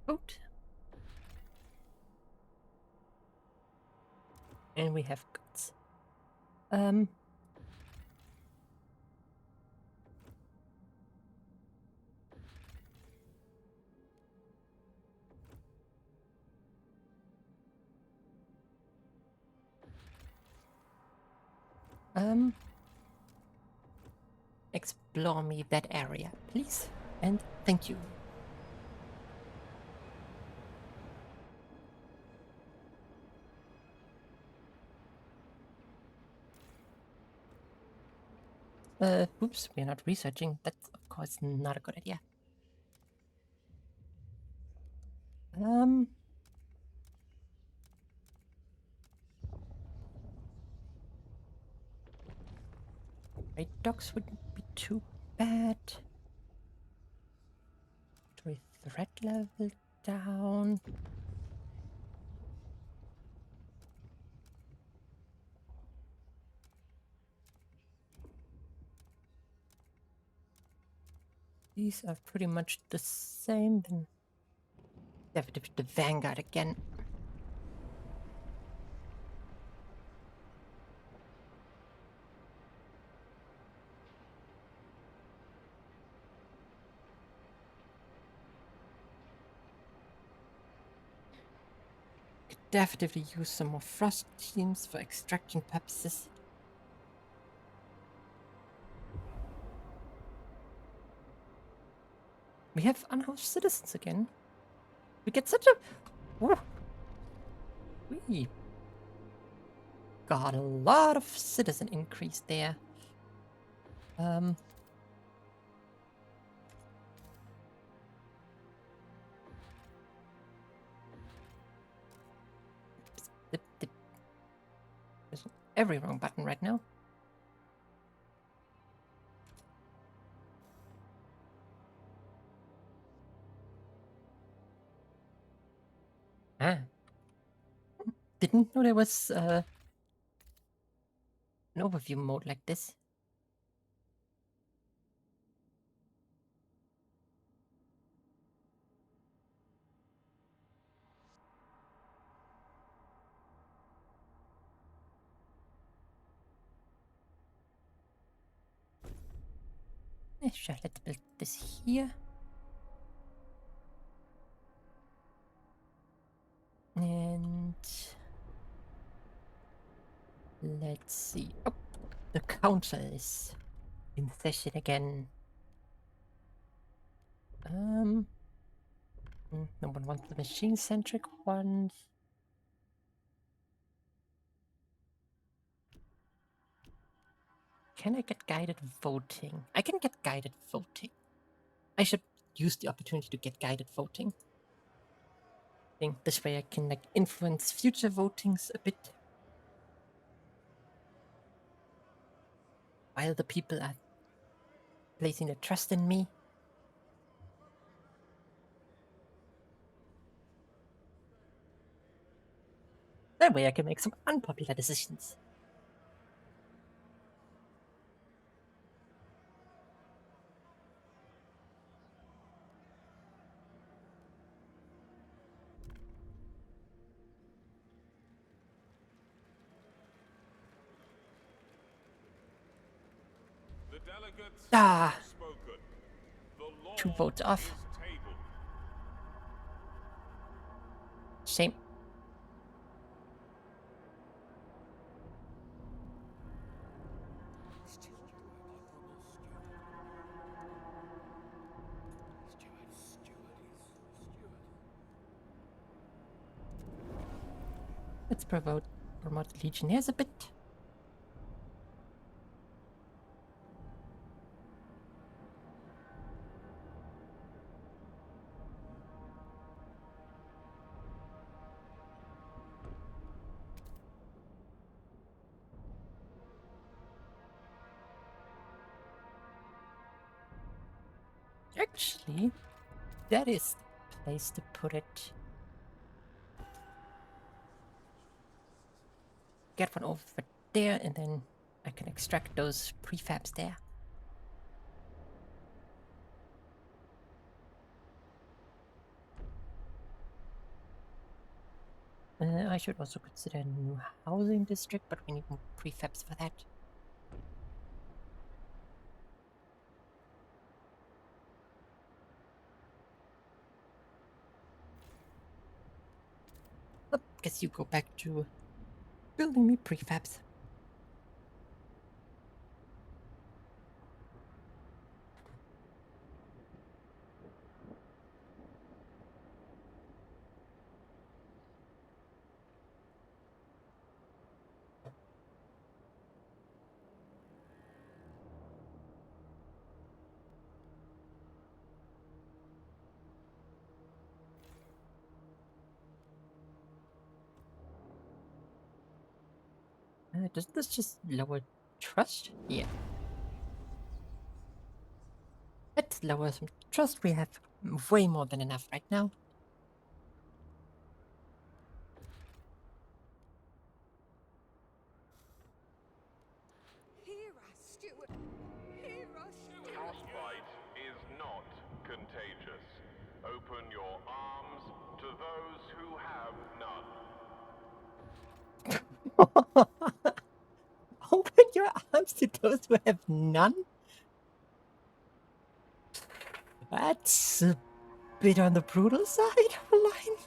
food. And we have goods. Explore me that area, please. And thank you. Oops, we're not researching. That's of course not a good idea. Right, docks wouldn't be too bad. With threat level down. These are pretty much the same. Then definitely the Vanguard again. Could definitely use some more frost teams for extraction purposes. We have unhoused citizens again. We get such a... Ooh. We got a lot of citizen increase there. There's every wrong button right now. Ah. Didn't know there was an overview mode like this. Sure, let's build this here. And let's see. Oh, the council is in session again. No one wants the machine-centric ones. Can I get guided voting? I can get guided voting. I should use the opportunity to get guided voting. I think this way I can like influence future votings a bit. While the people are placing their trust in me. That way I can make some unpopular decisions. Delegates Ah, have spoken. The law 2 votes off. is tabled. Shame. Let's promote the Legionnaires a bit. Actually, that is the place to put it. Get one over there, and then I can extract those prefabs there. I should also consider a new housing district, but we need more prefabs for that. I guess you go back to building me prefabs. Does this just lower trust? Yeah. Let's lower some trust. We have way more than enough right now. Frostbite is not contagious. Open your arms to those who have none. Open your arms to those who have none? That's a bit on the brutal side of the line.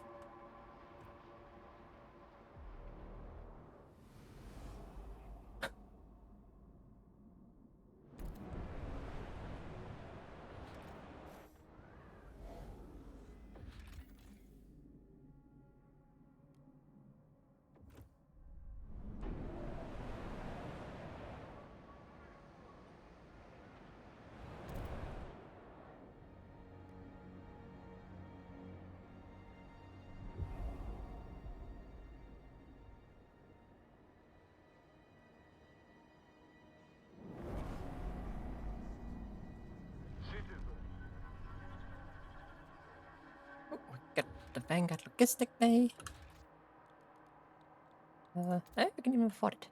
Oh, we got the Vanguard Logistic Bay. I can even afford it.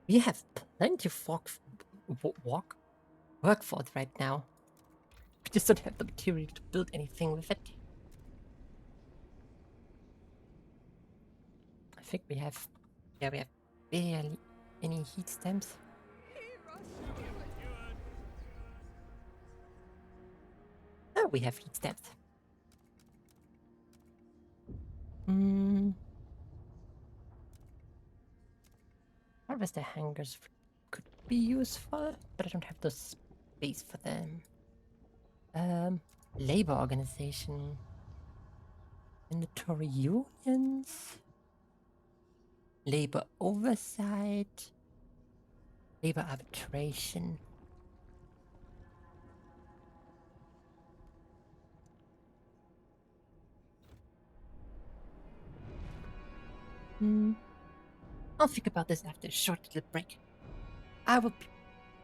We have plenty of workforce right now. We just don't have the material to build anything with it. I think we have barely any heat stamps. Oh, we have heat stamps. Harvester hangars could be useful, but I don't have the space for them. Labor organization. Mandatory unions. Labor oversight. Labor arbitration. I'll think about this after a short little break. I will be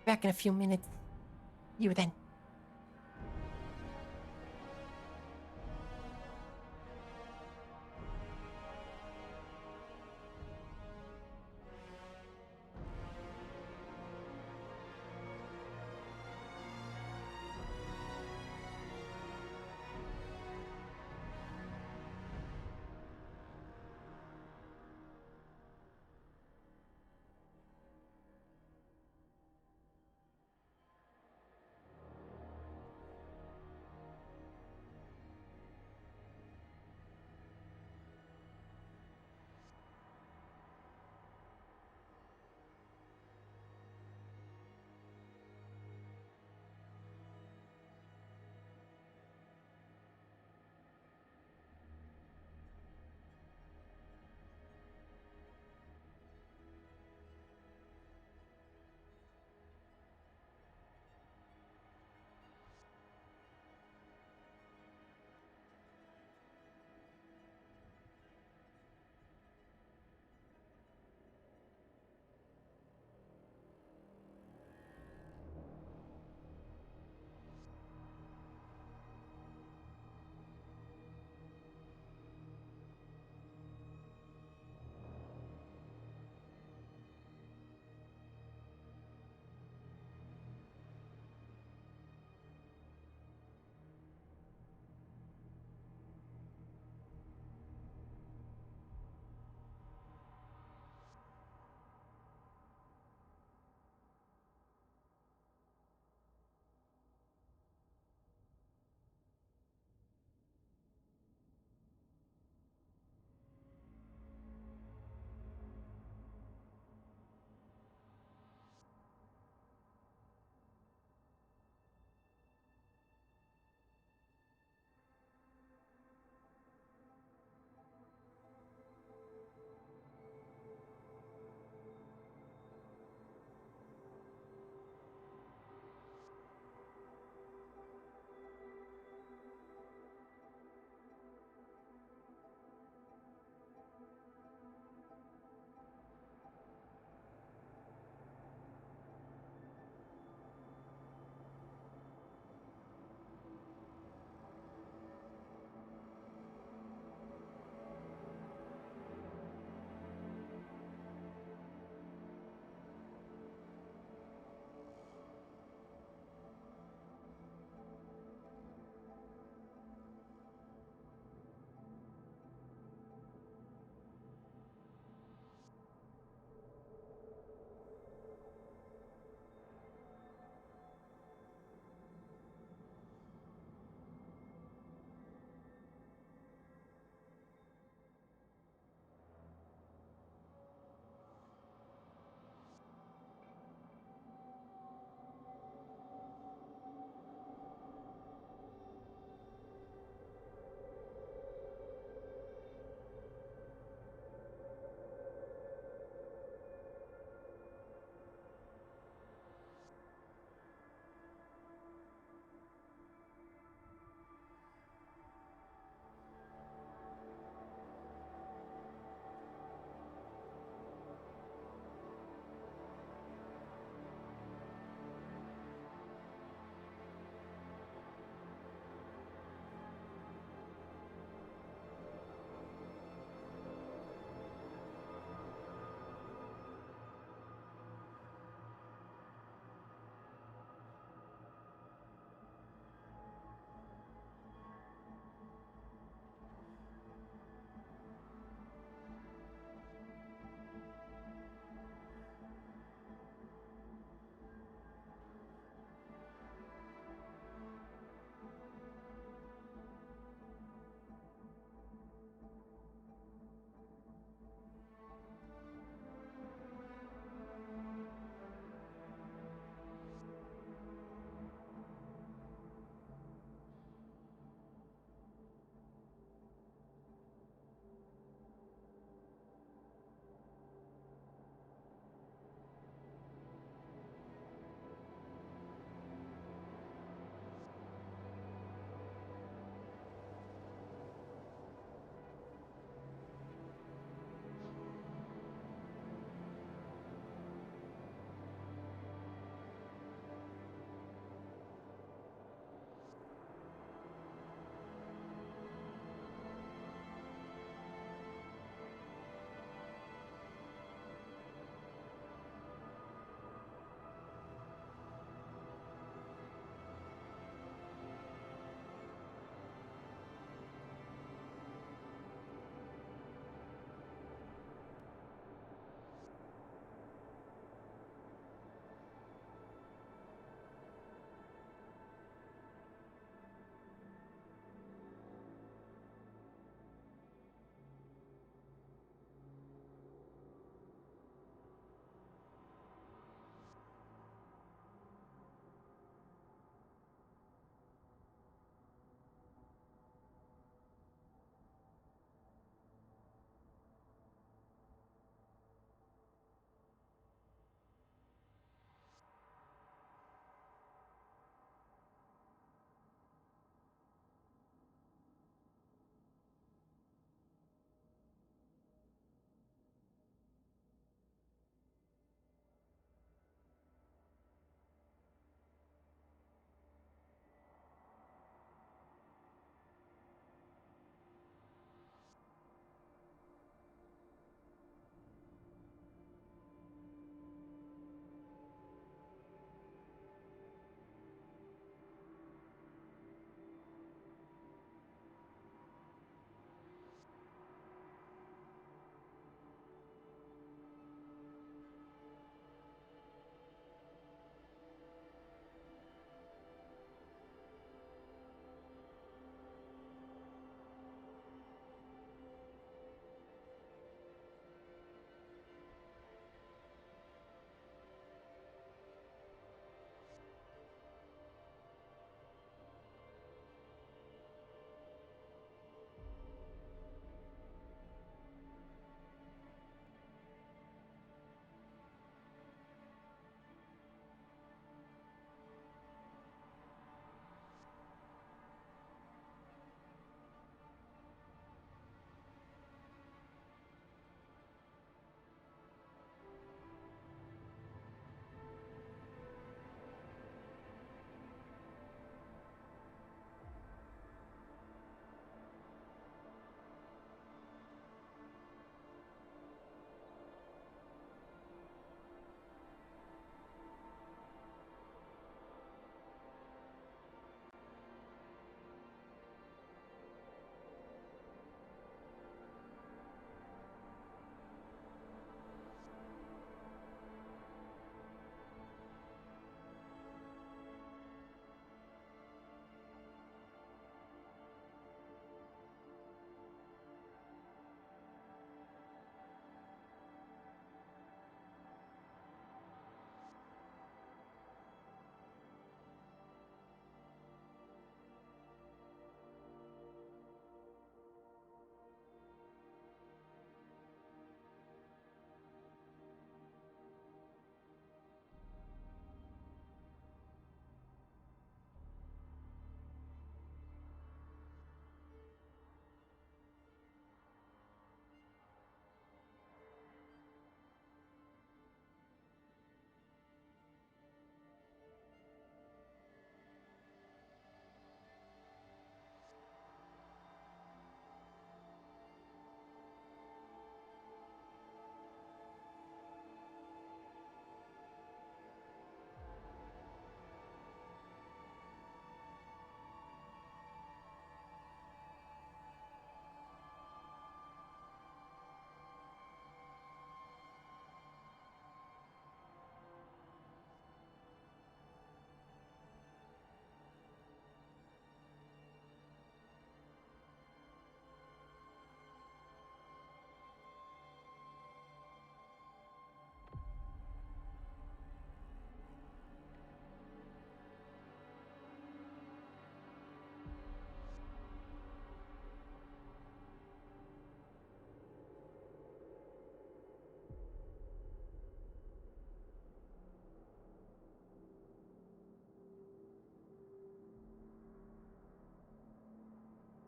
back in a few minutes. See you then.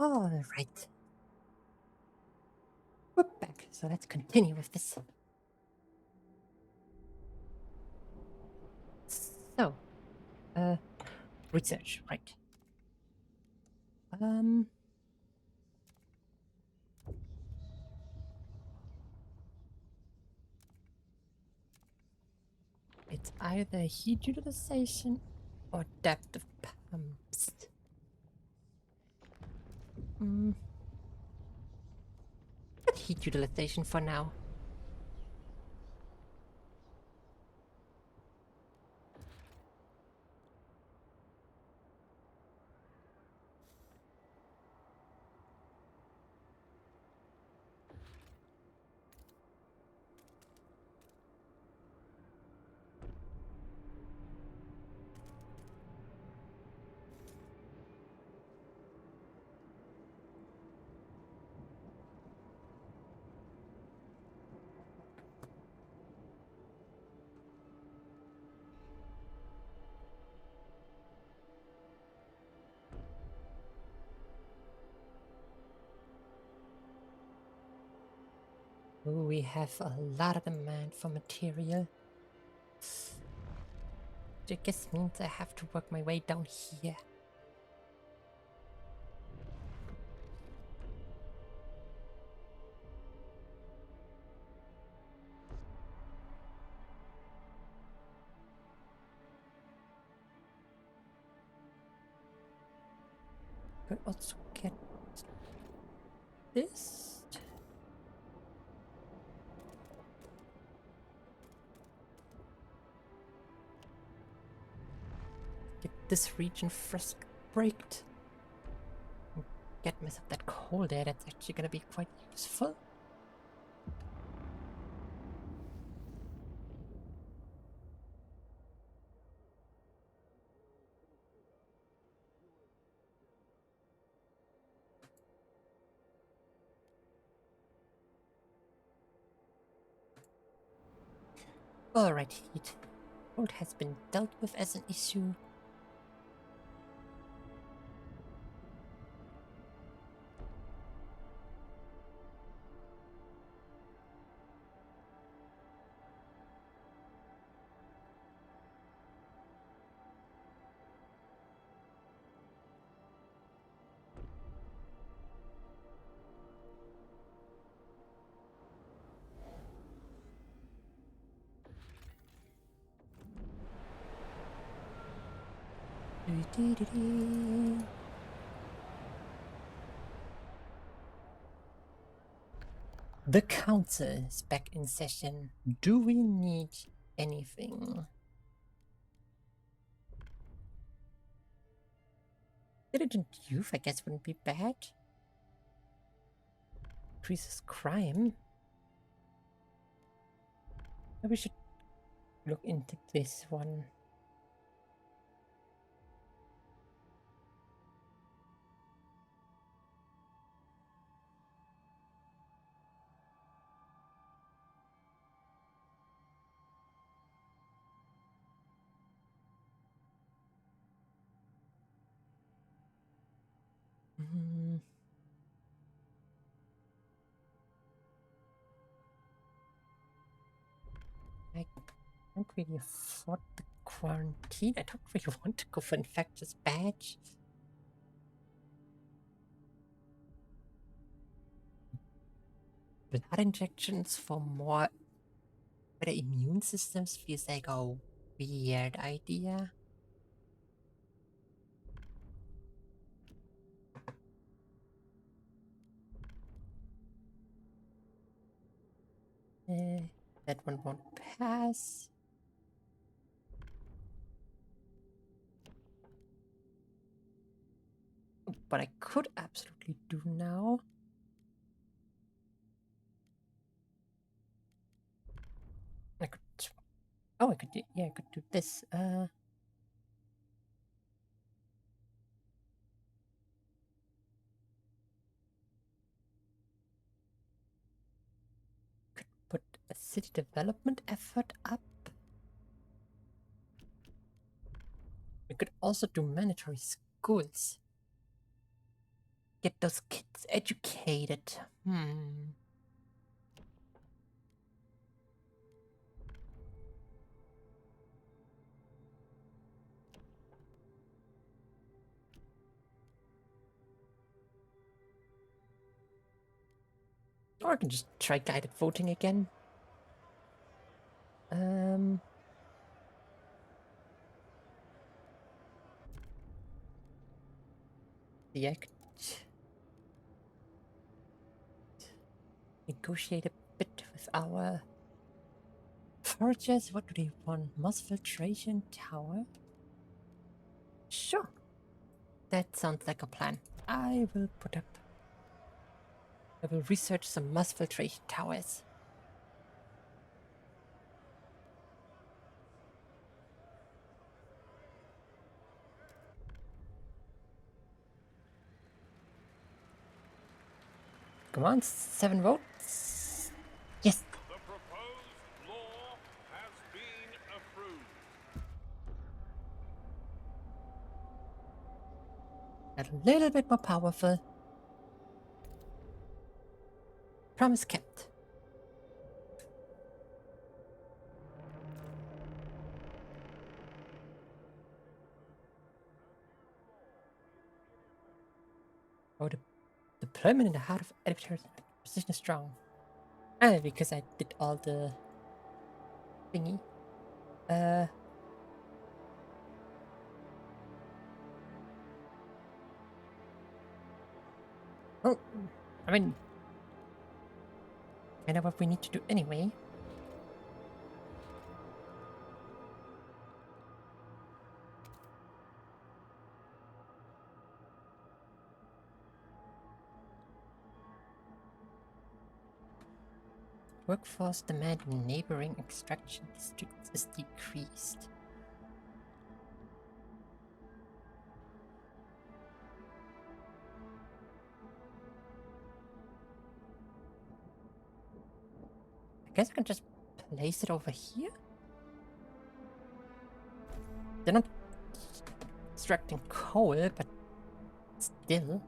All right. We're back, so let's continue with this. So, research, right. It's either heat utilization or depth of pumps. Heat utilization for now. Ooh, we have a lot of demand for material. Which I guess means I have to work my way down here. Could also get this. Get this region first braked. Get myself that coal there, that's actually gonna be quite useful. Alright, heat. Cold has been dealt with as an issue. The council is back in session. Do we need anything? Diligent youth, I guess, wouldn't be bad. Increases crime. Maybe we should look into this one. I can't really afford the quarantine. I don't really want to go for infectious badge. Blood injections for more better immune systems feels like a weird idea. That one won't pass. But I could absolutely do now. I could. Oh, I could do. Yeah, I could do this. Could put a city development effort up. We could also do mandatory schools. get those kids educated. Or I can just try guided voting again. The act. Negotiate a bit with our foragers. What do they want? Moss filtration tower? Sure. That sounds like a plan. I will research some moss filtration towers. Come on, 7 votes. Yes. The proposed law has been approved. A little bit more powerful. Promise kept. Oh, the deployment in the heart of Editor's position is strong. Because I did all the thingy. Well, I mean, I know what we need to do anyway. Workforce demand in neighboring extraction districts is decreased. I guess I can just place it over here? They're not extracting coal, but still.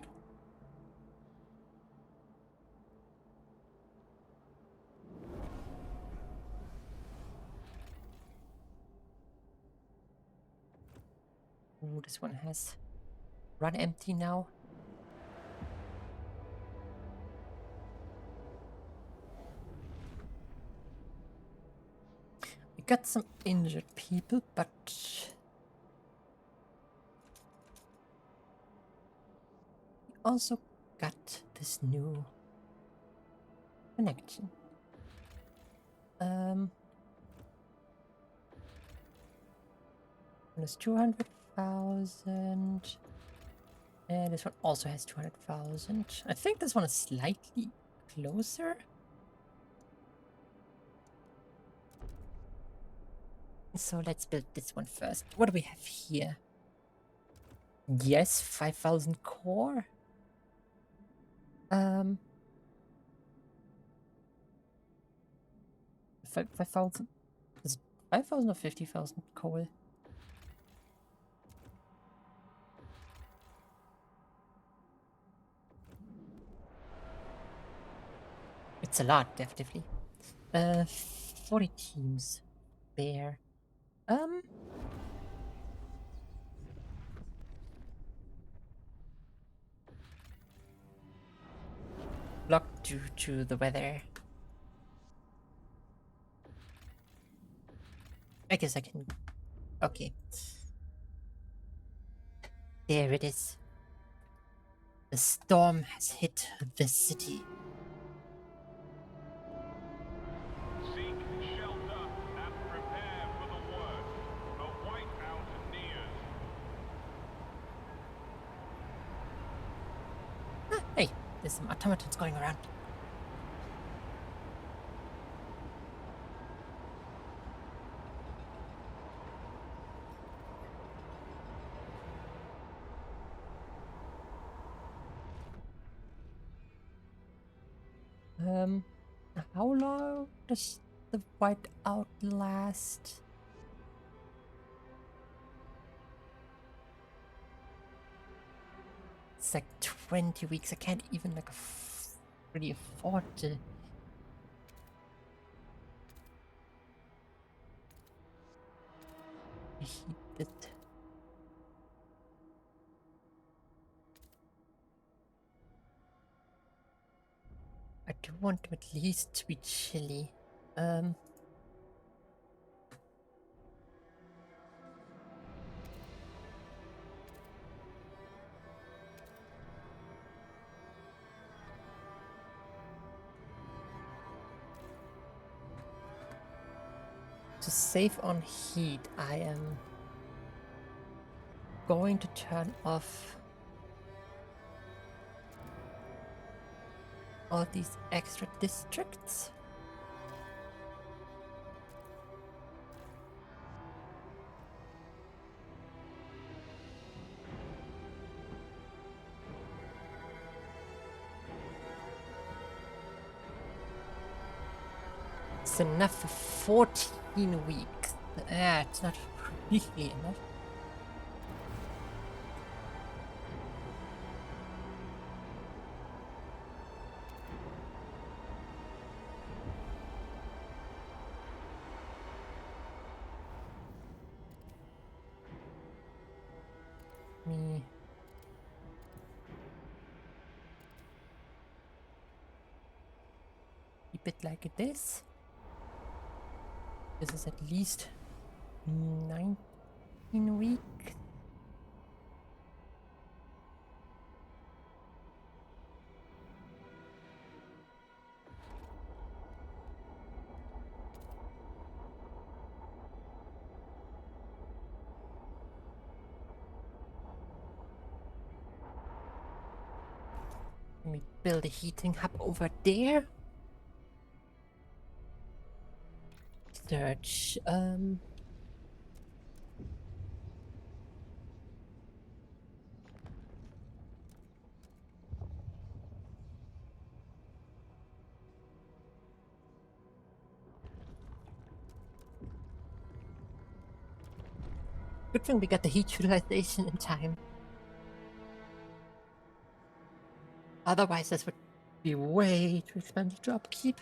Ooh, this one has run empty now. We got some injured people, but we also got this new connection. There's 200,000. And this one also has 200,000. I think this one is slightly closer. So let's build this one first. What do we have here? Yes, 5,000 core. 5,000. Is it 5,000 or 50,000 coal? It's a lot, definitely. 40 teams. There. Blocked due to the weather. I guess I can... Okay. There it is. The storm has hit the city. Seek shelter and prepare for the worst. A whiteout nears. Hey, there's some automatons going around. How long does the whiteout last? It's like 20 weeks. I can't even like really afford to heat it. I do want them at least to be chilly. To save on heat, I am going to turn off all these extra districts. It's enough for 14 weeks. It's not really enough. Me. Keep it like it is. This is at least 19 weeks. Let me build a heating hub over there. Search, good thing we got the heat utilization in time. Otherwise, this would be way too expensive to upkeep.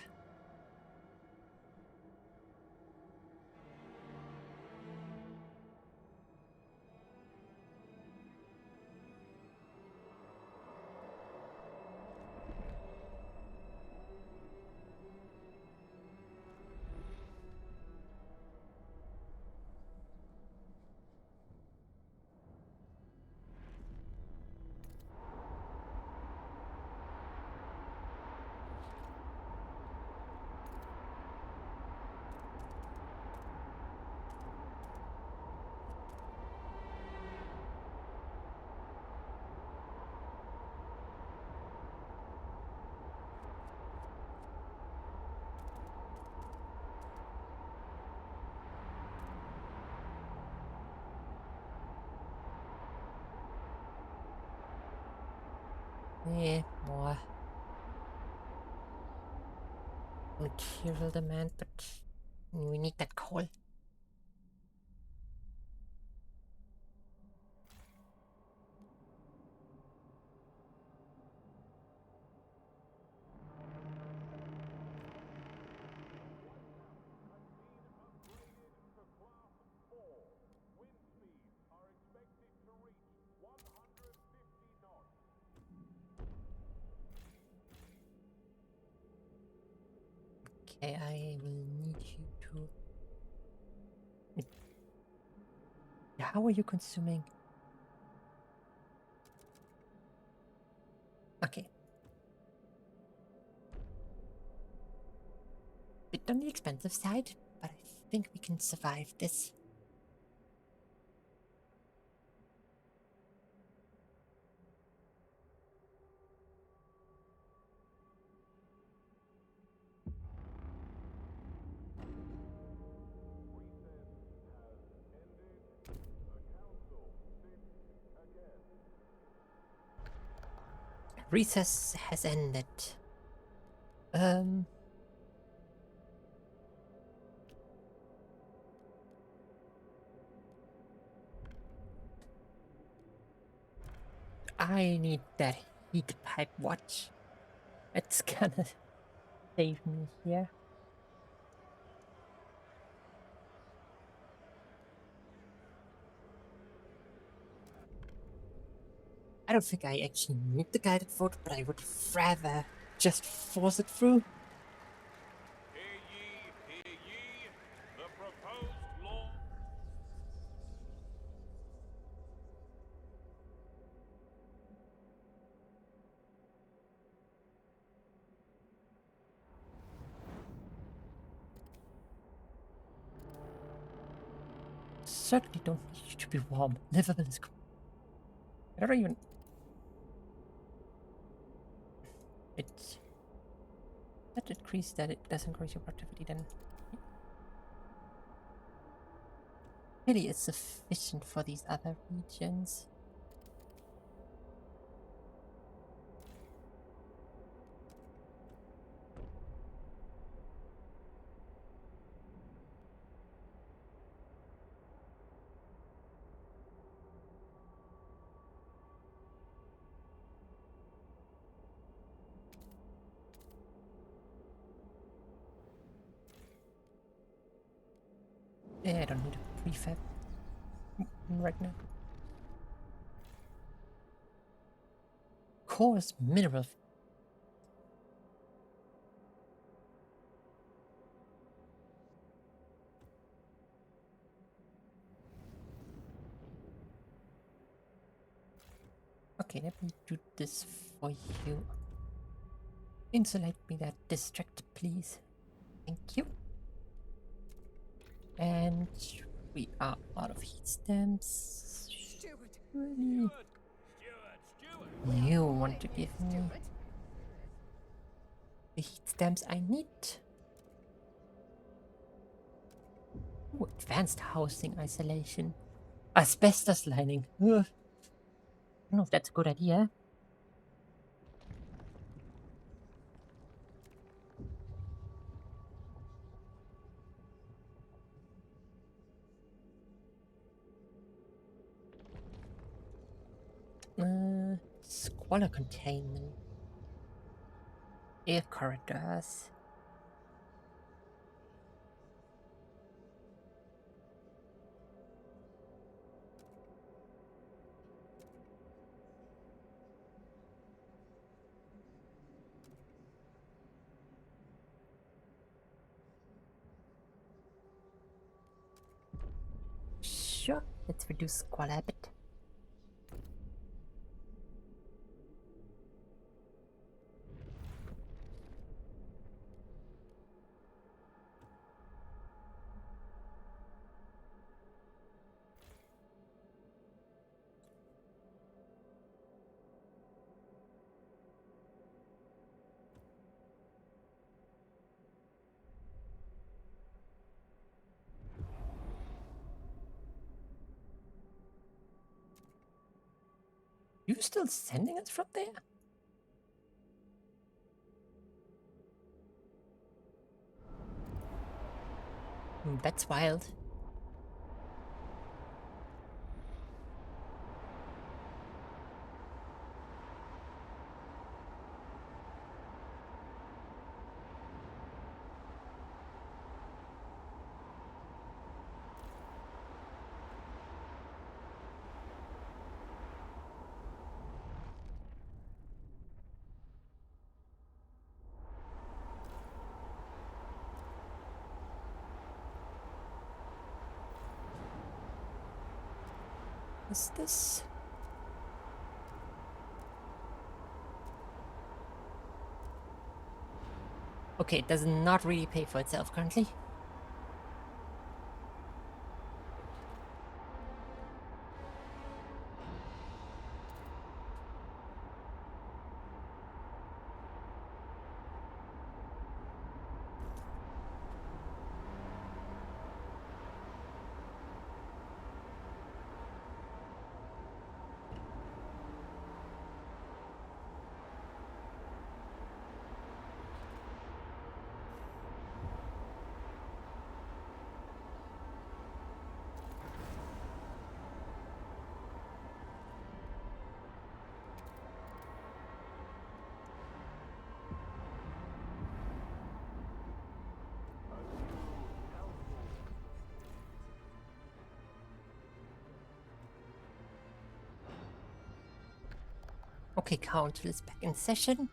Yeah, more material demand, but we need that coal. Okay, I will need you to... How are you consuming? Okay. Bit on the expensive side, but I think we can survive this. Recess has ended. I need that heat pipe watch. It's gonna save me here. I don't think I actually need the guided vote, but I would rather just force it through. Hear ye, the proposed law. Certainly don't need you to be warm. Livable is. I don't even. It's. That increase that it does increase your productivity then. Really is sufficient for these other regions. Yeah, I don't need a prefab right now. Coarse mineral. Okay, let me do this for you. Insulate me that district, please. Thank you. And we are out of heat stamps. Really? You want to give me the heat stamps I need? Ooh, advanced housing isolation. Asbestos lining. Ugh. I don't know if that's a good idea. Squalor containment. Air corridors. Sure, let's reduce squalor a bit. You still sending us from there? That's wild. Is this? Okay, it does not really pay for itself currently. Okay, council is back in session.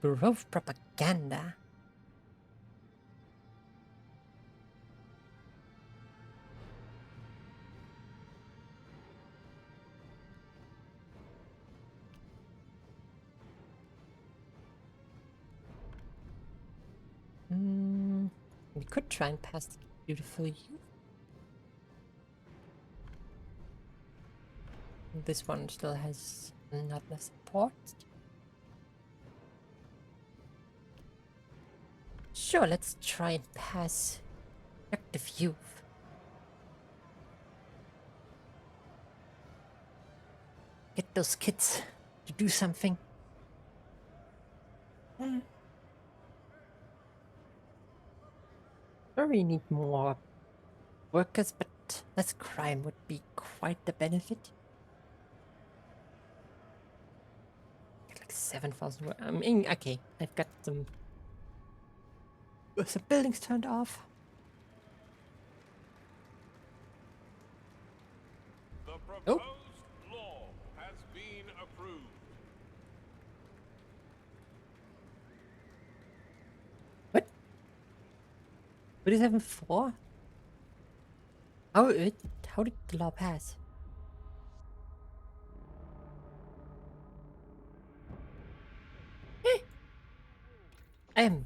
Bureau of Propaganda. We could try and pass the beautiful youth. This one still has not enough support. Sure, let's try and pass active youth. Get those kids to do something. Sure, we need more workers, but less crime would be quite the benefit. Get like 7,000. I mean, okay, I've got some buildings turned off. The proposed law has been approved. What? What is 7-4? How did the law pass? I am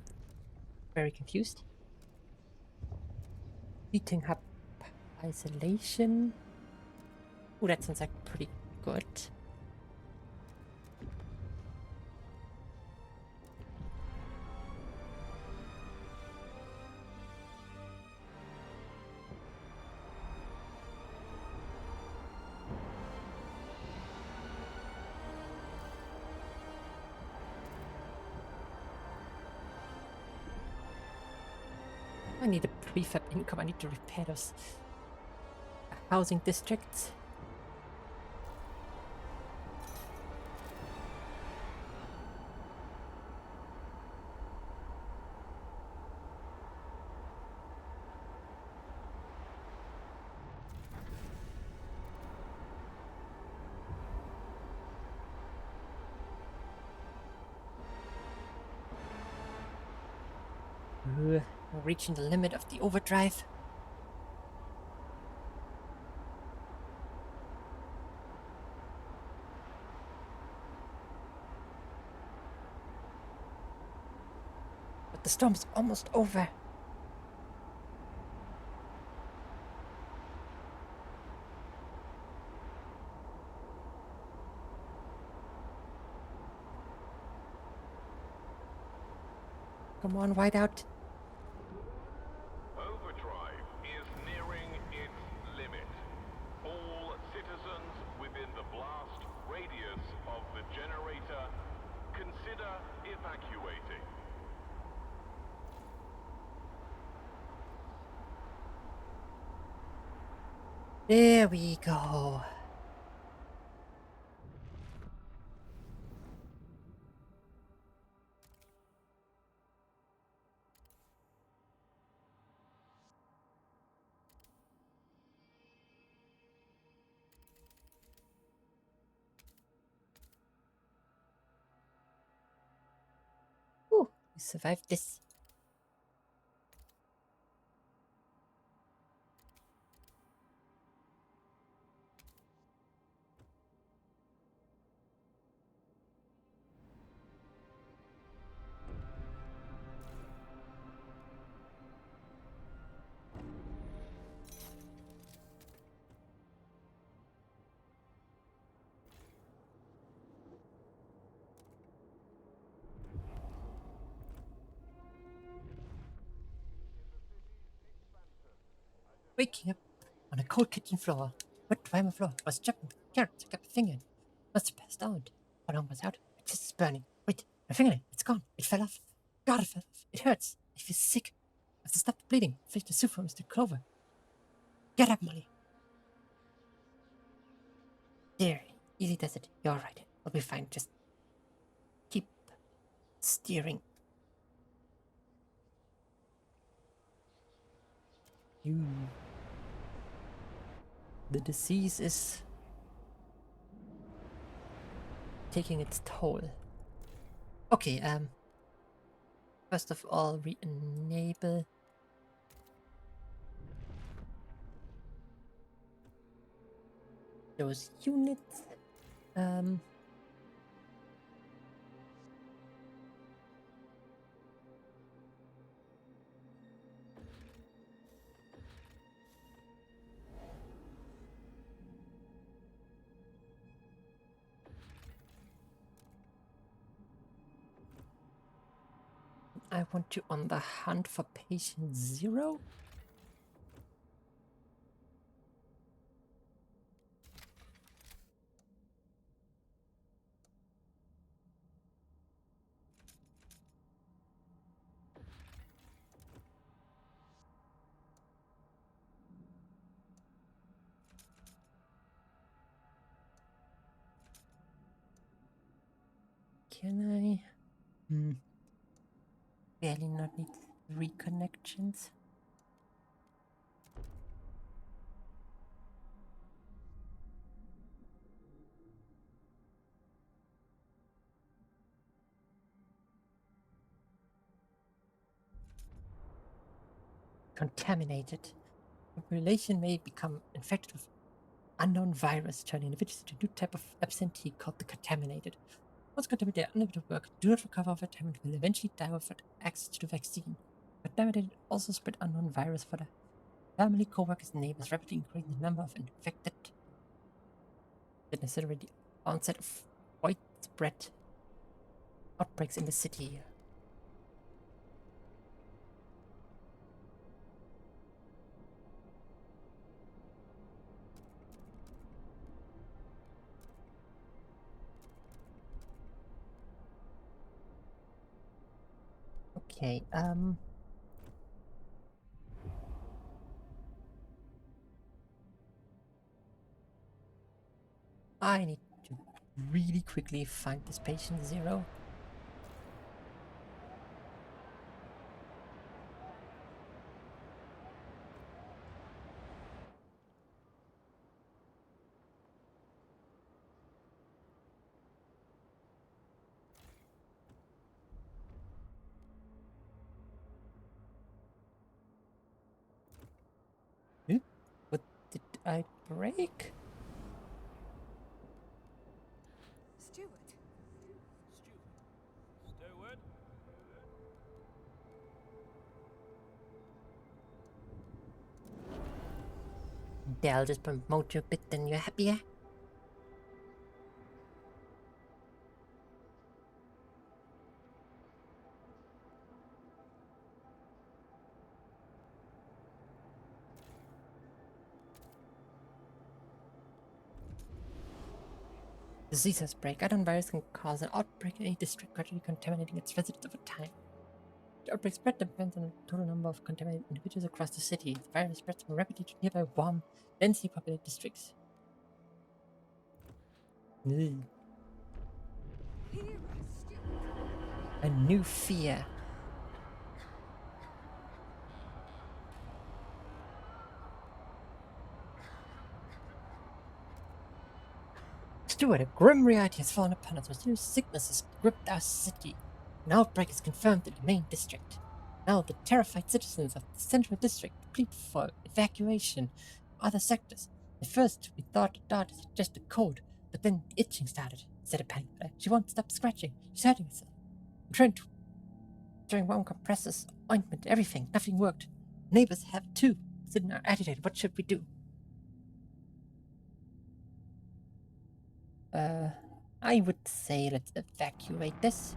very confused. Heating hub isolation. Oh, that sounds like pretty good. I need a prefab income. I need to repair those housing districts. We're reaching the limit of the overdrive. But the storm's almost over. Come on, whiteout. Overdrive is nearing its limit. All citizens within the blast radius of the generator consider evacuating. There we go. Ooh, we survived this. Waking up on a cold kitchen floor. Wet primer floor. Was jumping. Carrots. I got my finger in. Must have passed out. How long was out? My chest is burning. Wait, my fingernail. It's gone. It fell off. God, it fell off. It hurts. I feel sick. I have to stop the bleeding. Finish the soup for Mr. Clover. Get up, Molly. There. Easy does it. You're alright. I'll be fine. Just keep steering. You. The disease is taking its toll. Okay, first of all, re-enable those units. I want you on the hunt for patient 0. Can I? Barely not need 3 connections. Contaminated. The population may become infected with unknown virus, turning individuals into a new type of absentee called the contaminated. Once contaminated, they are unable to work, do not recover over time, and will eventually die without access to the vaccine. Contaminated also spread unknown virus for the family, co-workers, and neighbors, rapidly increasing the number of infected. The necessary onset of widespread outbreaks in the city. Okay, I need to really quickly find this patient 0. What did I break? Steward. Steward? I'll just promote you a bit, then you're happier. Disease outbreak. Unknown virus can cause an outbreak in any district, gradually contaminating its residents over time. The outbreak spread depends on the total number of contaminated individuals across the city. The virus spreads more rapidly to nearby warm, densely populated districts. Ugh. A new fear. Steward, a grim reality has fallen upon us. Mysterious sickness has gripped our city. An outbreak is confirmed in the main district. Now the terrified citizens of the central district plead for evacuation from other sectors. At first, we thought the dart is just a cold, but then itching started, said a panic player. She won't stop scratching. She's hurting herself. I'm trying warm compressors, ointment, everything. Nothing worked. Neighbors have too. Sitting there agitated. What should we do? I would say let's evacuate this.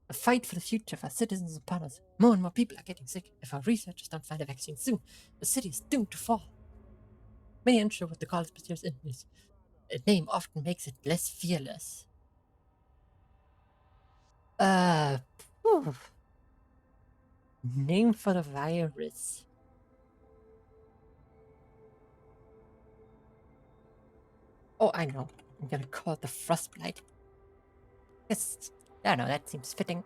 A fight for the future of our citizens is upon us. More and more people are getting sick. If our researchers don't find a vaccine soon, the city is doomed to fall. Many unsure what to call its mysterious illness. A name often makes it less fearless. Whew. Name for the virus. Oh, I know. I'm gonna call it the frostbite. Yes, I don't know, that seems fitting.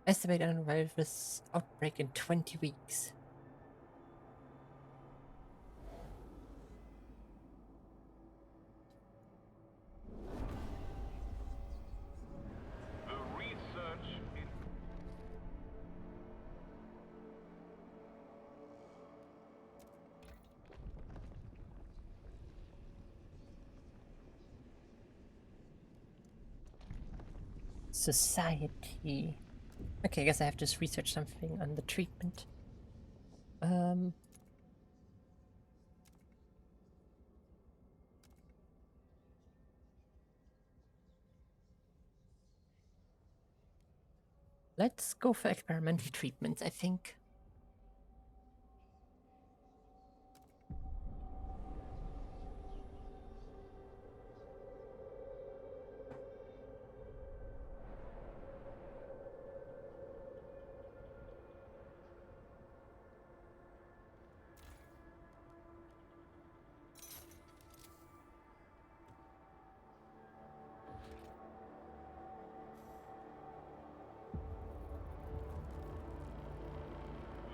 Estimate antivirus outbreak in 20 weeks. The research in Society. Okay, I guess I have to just research something on the treatment. Let's go for experimental treatments, I think.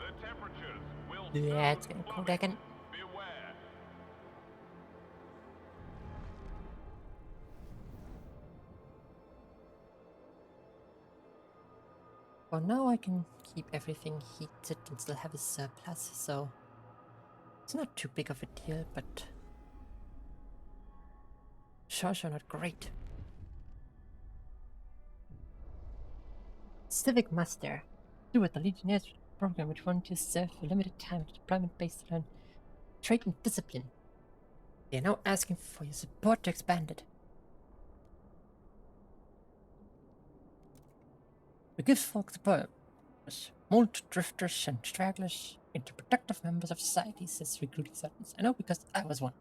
the temperatures will Yeah, it's soon getting cold plummet. again. Beware. For now, I can keep everything heated and still have a surplus, so it's not too big of a deal, but sure not great. Civic Muster. Do it, the Legionnaires program which volunteers serve for limited time at deployment based on trait and discipline. They are now asking for your support to expand it. We give folks deployments, mold drifters and stragglers into productive members of society, says recruiting sergeants. I know because I was one.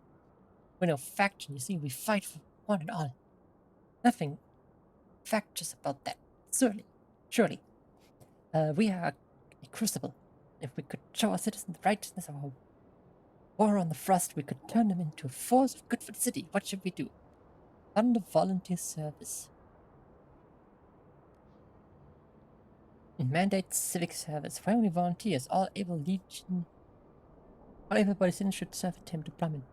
We're no faction, you see, we fight for one and all. Nothing factious about that. Surely. We are a crucible. If we could show our citizens the righteousness of our war on the frost, we could turn them into a force of good for the city. What should we do? Fund a volunteer service. Mandate civic service. For only volunteers, all able-bodied citizens should serve a team deployment.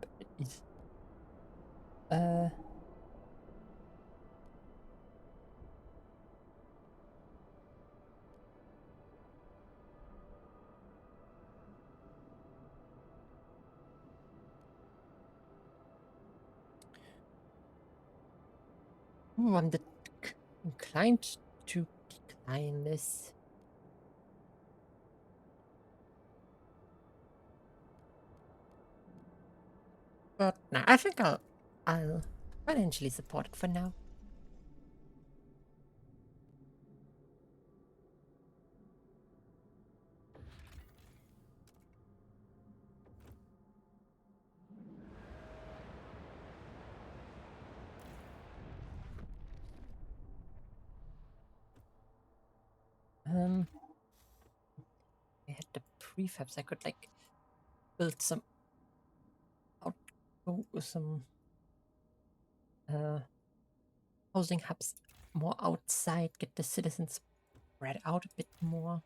I'm inclined to decline this. But no, I think I'll financially support it for now. I had the prefabs. I could like build some housing hubs more outside, get the citizens spread out a bit more.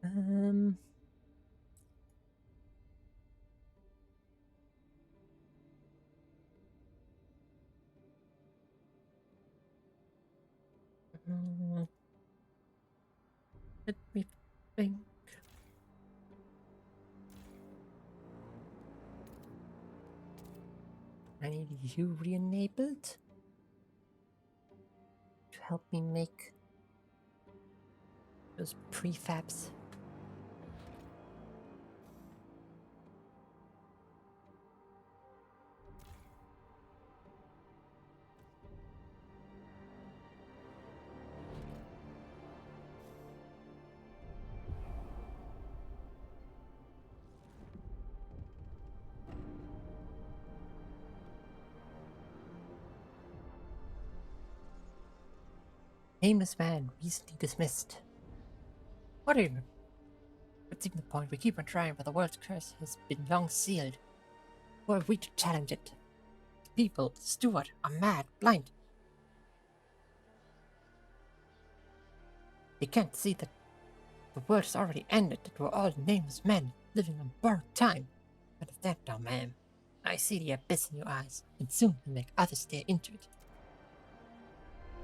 Um, mm, Let me think. I need you re-enabled to help me make those prefabs. Nameless man recently dismissed. What even? What's even the point? We keep on trying, but the world's curse has been long sealed. Who are we to challenge it? The people, Stuart, are mad, blind. They can't see that the world has already ended, that we're all nameless men living on borrowed time. Understand now, ma'am. I see the abyss in your eyes, and soon will make others stare into it.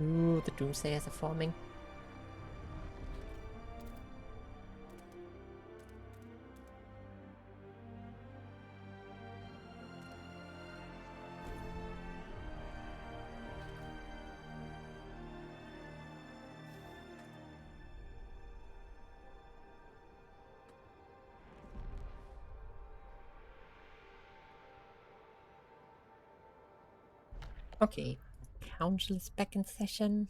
Ooh, the doomsayers are forming. Okay, council is back in session.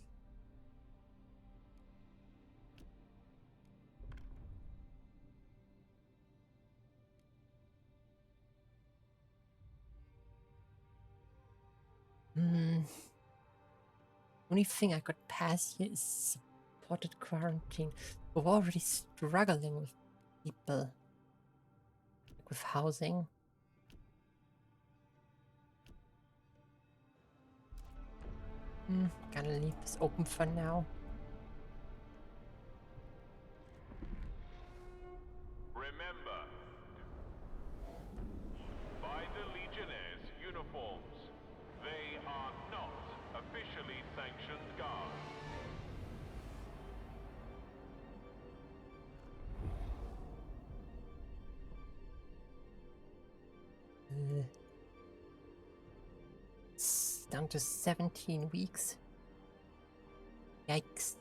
Only thing I could pass here is supported quarantine. We're already struggling with people, like with housing. Gonna leave this open for now. Remember, by the Legionnaires' uniforms, they are not officially sanctioned guards. It's down to 17 weeks. Yikes.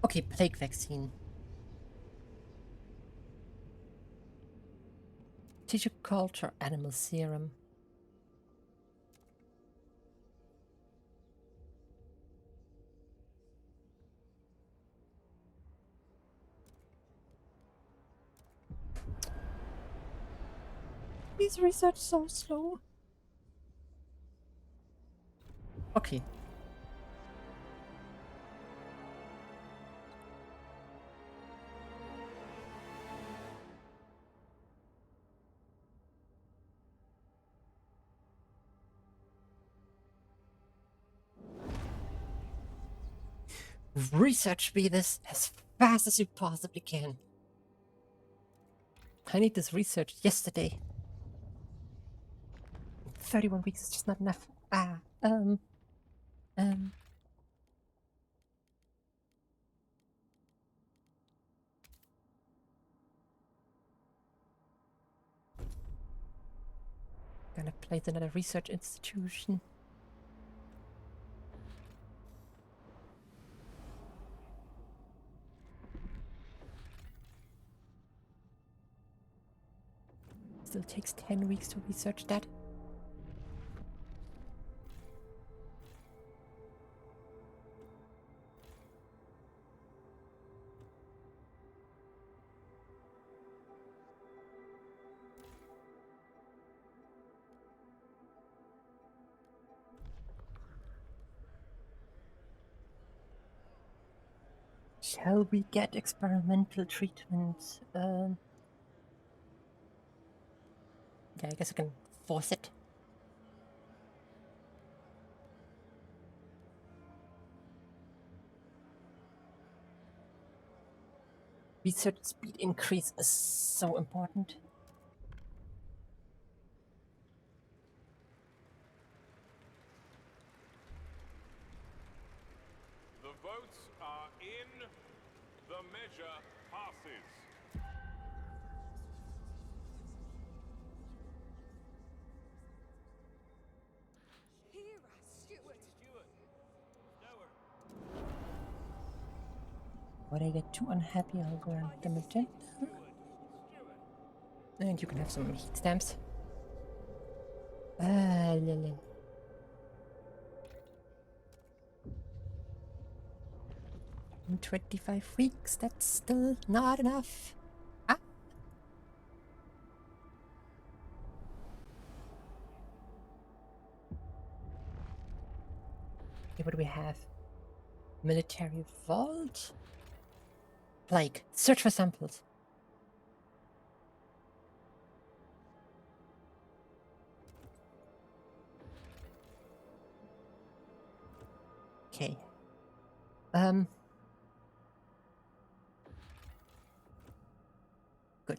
Okay, plague vaccine. Tissue culture animal serum. This research so slow. Okay. Research me this as fast as you possibly can. I need this research yesterday. 31 weeks is just not enough. Gonna place another research institution. Still takes 10 weeks to research that. Shall we get experimental treatment? Yeah, I guess I can force it. Research speed increase is so important. The votes are in. The measure passes. Hera, Stuart. When I get too unhappy, I'll go and damage it. And you can have some heat stamps. Lily. In 25 weeks, that's still not enough. Ah. Okay, what do we have? Military vault? Plague. Search for samples. Okay. Good.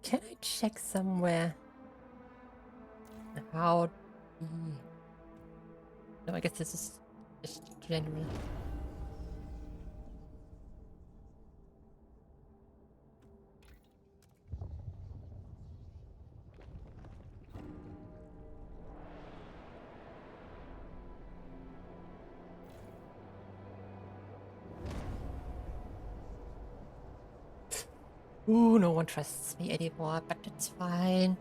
Can I check somewhere how the... No, I guess this is just general. Ooh, no one trusts me anymore, but it's fine.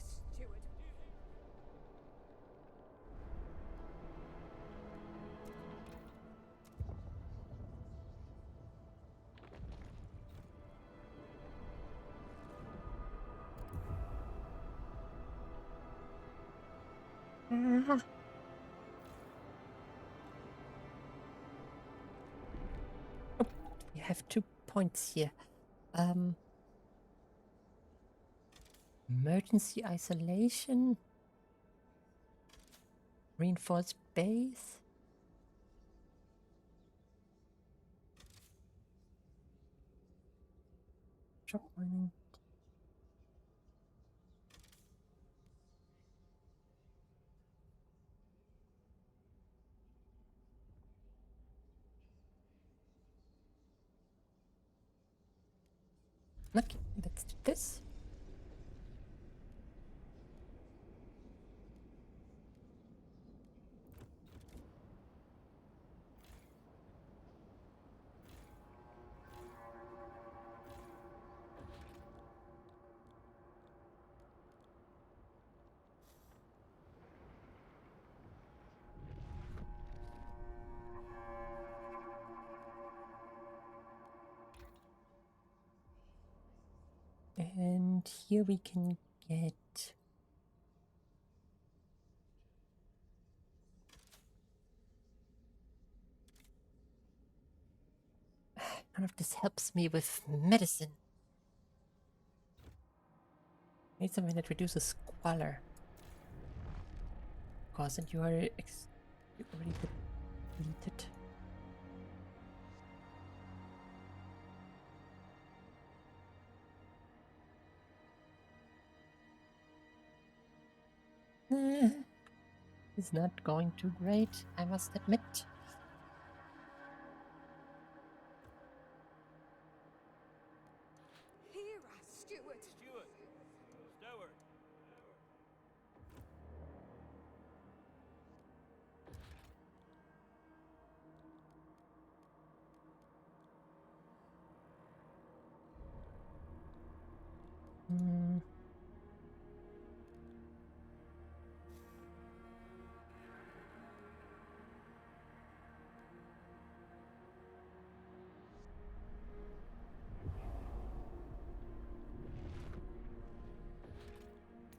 Steward. Ah. Oh, we have 2 points here. Emergency isolation. Reinforced base. Drop mining. Okay, let's do this. And here we can get... None of this helps me with medicine. Need something that reduces squalor. Of course, and you are you already depleted. It's not going too great, I must admit. Hear us, Steward. Steward. Steward. Hmm.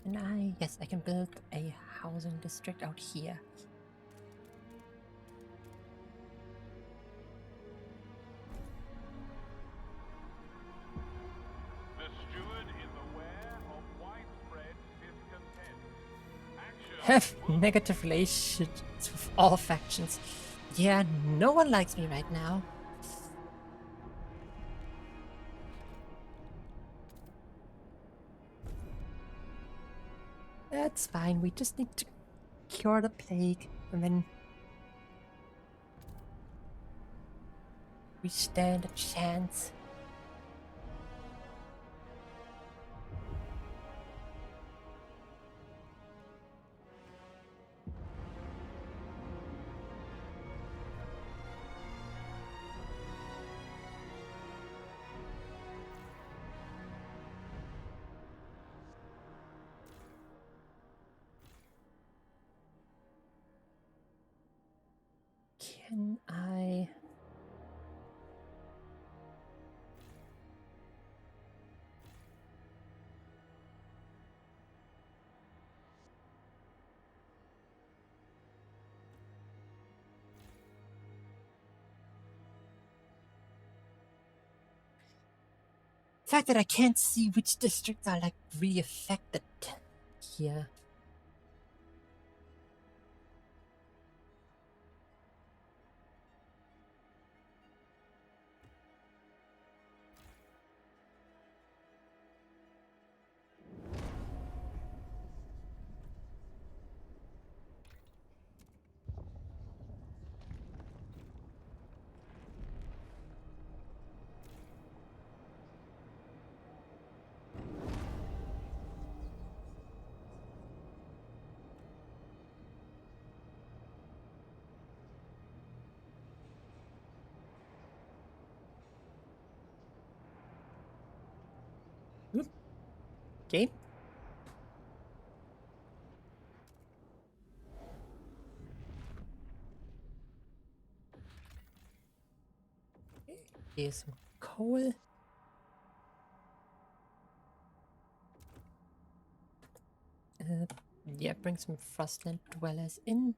And yes, I can build a housing district out here. The steward is aware of widespread discontent. Action Have will negative relations with all factions. Yeah, no one likes me right now. That's fine, we just need to cure the plague and then we stand a chance. Can I... The fact that I can't see which districts are like re-affected here. Okay. Here's some coal. Yeah, bring some Frostland dwellers in.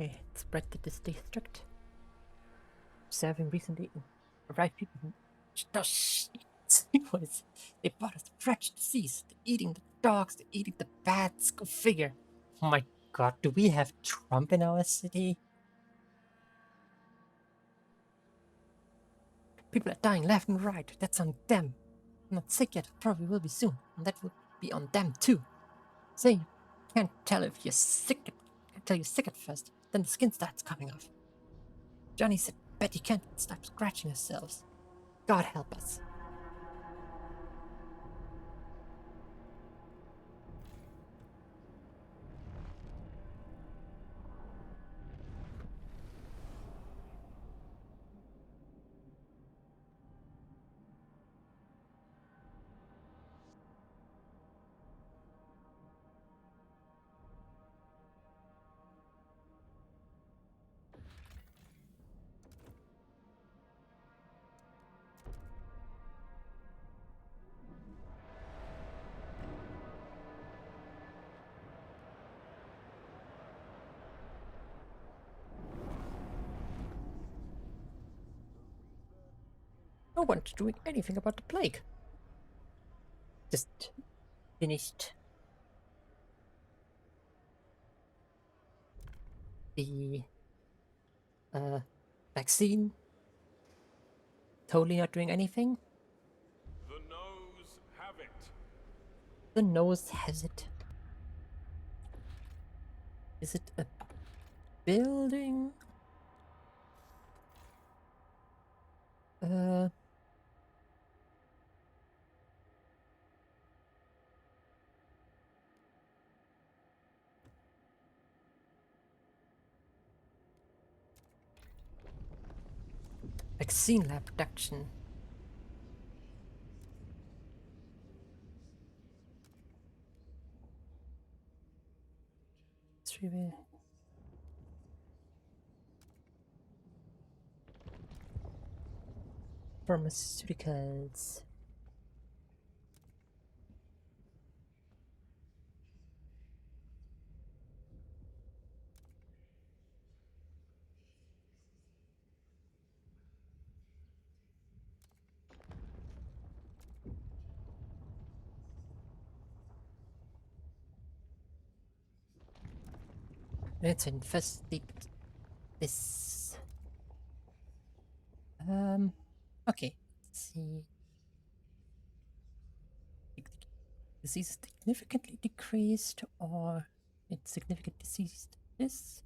Okay, spread to this district. Observing recently arrived people who boys. They brought us fresh disease. They're eating the dogs, they're eating the bats. Go figure. Oh my god, do we have Trump in our city? People are dying left and right. That's on them. I'm not sick yet. Probably will be soon. And that will be on them too. Say you can't tell if you're sick until you're sick at first. Then the skin starts coming off. Johnny said, Betty can't stop scratching herself. God help us. No one's doing anything about the plague. Just finished the vaccine. Totally not doing anything. The nose have it. The nose has it. Is it a building? Vaccine lab production. Pharmaceuticals. Let's investigate this. Okay. Let's see. Disease is significantly decreased, or it's significantly decreased. This.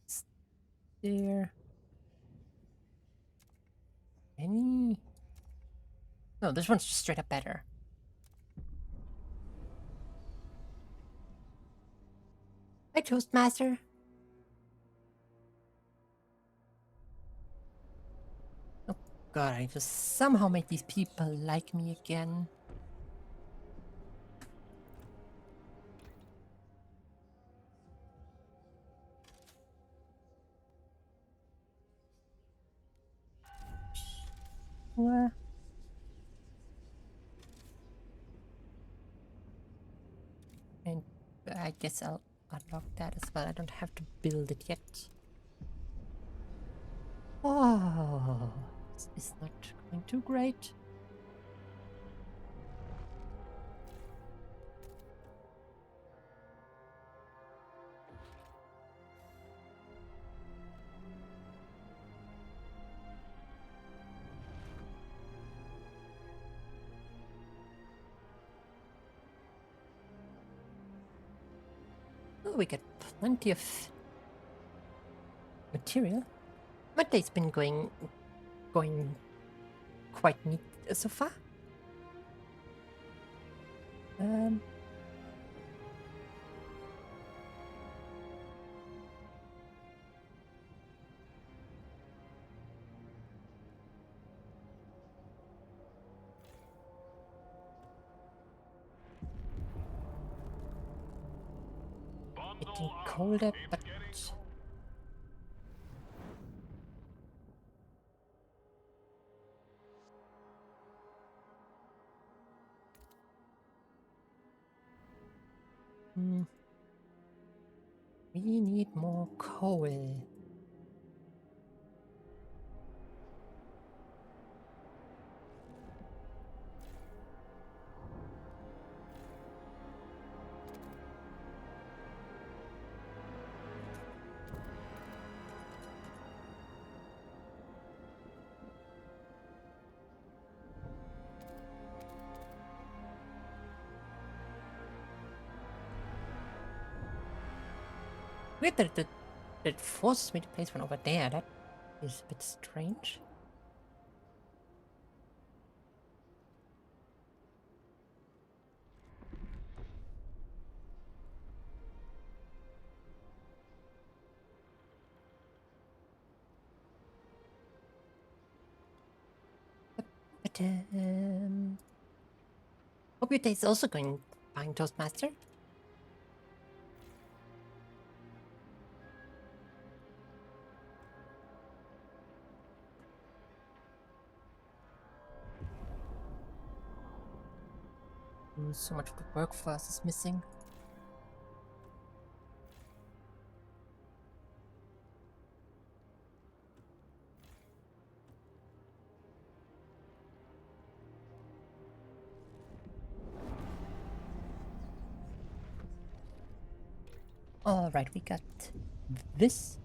Is there any? No, this one's just straight up better. Hi, Toastmaster. Oh god, I just somehow make these people like me again. What? And I guess I'll unlock that as well. I don't have to build it yet. Oh, this is not going too great. Well, we got plenty of material. My day's been going quite neat so far. Getting colder, but we need more coal. Weird that it forces me to place one over there. That is a bit strange. But hope your day's also going fine, Toastmaster. So much of the workforce is missing. Alright, we got this.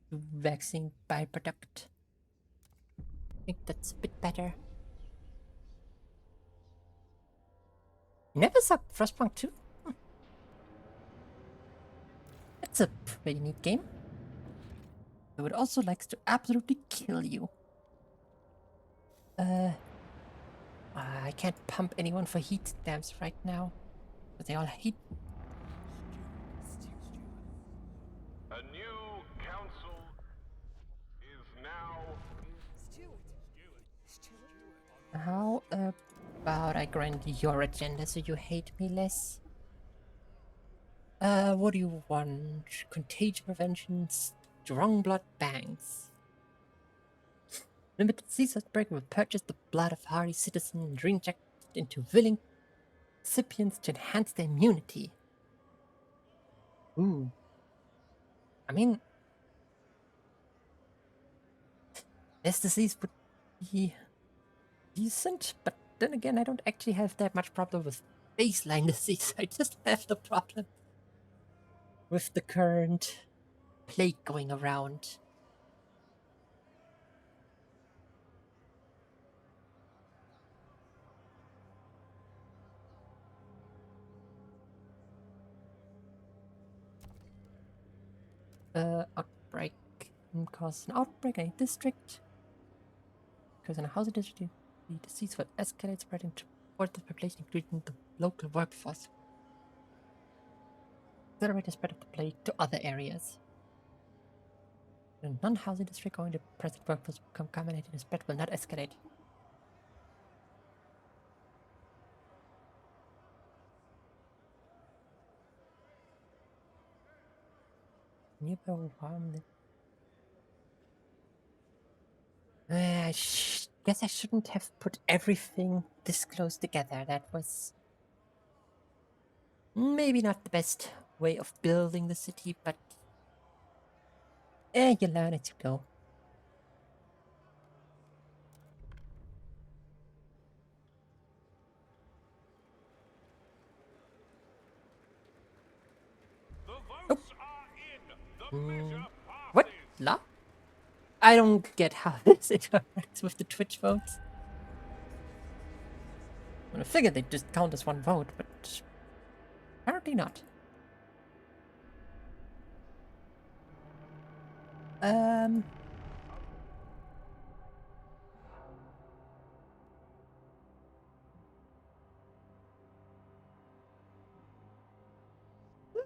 Vaccine byproduct. I think that's a bit better. Never saw Frostpunk 2? That's a pretty neat game. I would also like to absolutely kill you. I can't pump anyone for heat stamps right now. But they all hate. A new council is now. Steward. How about I grant your agenda so you hate me less? What do you want? Contagion prevention, strong blood banks. Limited seasons break will purchase the blood of hardy citizens and reinject it into willing recipients to enhance their immunity. Ooh. I mean, this disease would be decent, but then again, I don't actually have that much problem with baseline disease. I just have the problem with the current plague going around. Outbreak can cause an outbreak in a district. Because in a housing district, the disease will escalate, spreading toward the population, including the local workforce. Accelerate the spread of the plague to other areas. In a non-housing district, only the present workforce will become contaminated, the spread will not escalate. Nearby will harm the... I guess I shouldn't have put everything this close together. That was maybe not the best way of building the city, but you learn as you go. The votes are in. The measure What? passes. La? I don't get how this interacts with the Twitch votes. I figured they'd just count as one vote, but apparently not. Well,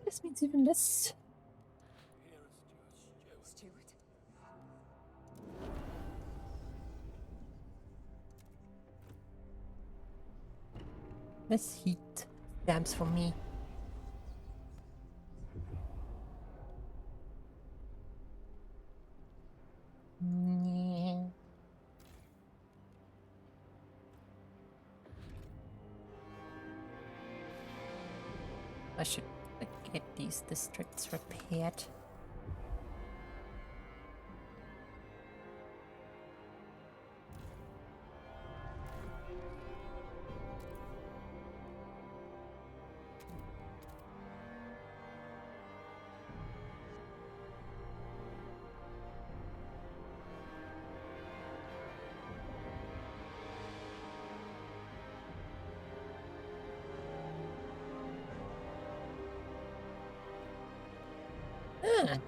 this means even less. Steward. Less heat stamps for me. Yeah. I should get these districts repaired.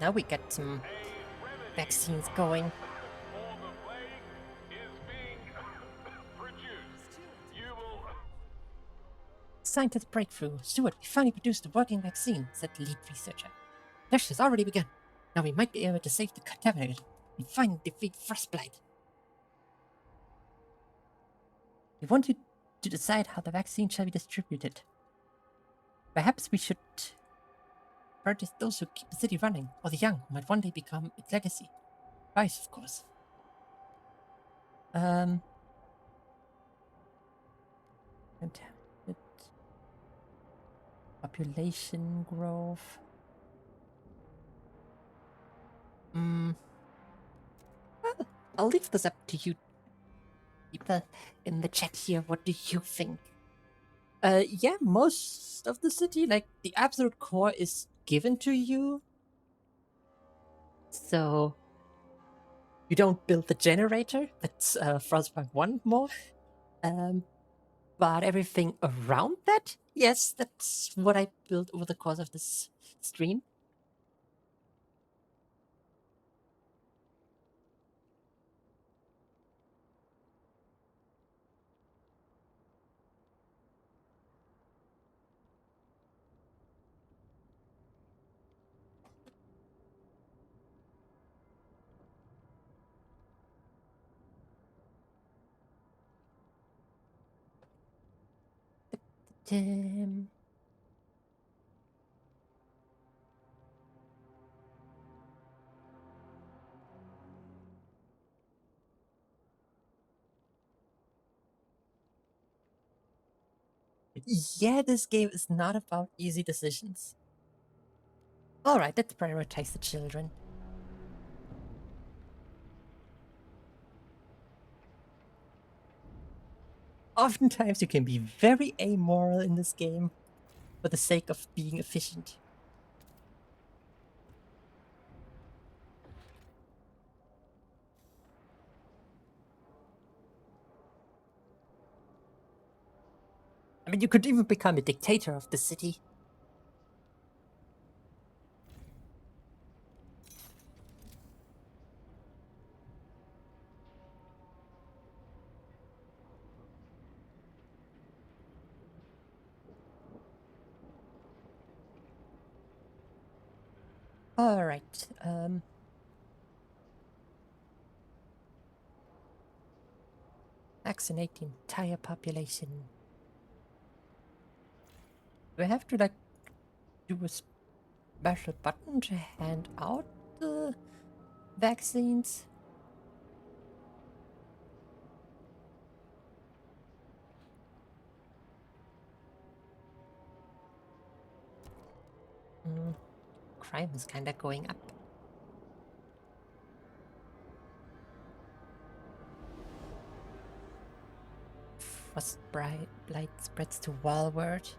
Now we got some A remedy vaccines going. for the plague is being produced. You will... Scientist breakthrough. Stewart, we finally produced a working vaccine, said the lead researcher. Test has already begun. Now we might be able to save the contaminated and finally defeat frostbite. We want you to decide how the vaccine shall be distributed. Perhaps we should purchase those who keep the city running, or the young who might one day become its legacy. Price, of course. Contaminated population growth. Well, I'll leave this up to you people in the chat here. What do you think? Yeah, most of the city, like the absolute core, is given to you. So you don't build the generator. That's Frostpunk 1 more. But everything around that, yes, that's what I built over the course of this stream. Yeah, this game is not about easy decisions. Alright, let's prioritize the children. Oftentimes you can be very amoral in this game for the sake of being efficient. I mean, you could even become a dictator of the city. Alright, vaccinate the entire population. Do I have to, like, do a special button to hand out the vaccines? Crime is kinda going up. Frost blight spreads to Walward.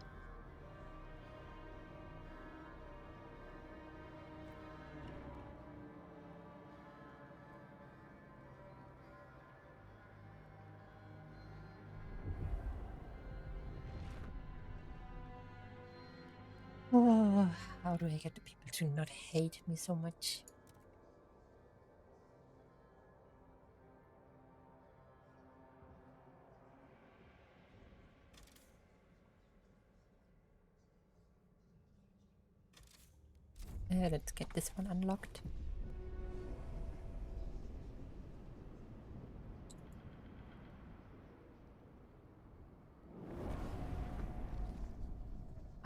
Oh, how do I get the people to not hate me so much? Let's get this one unlocked.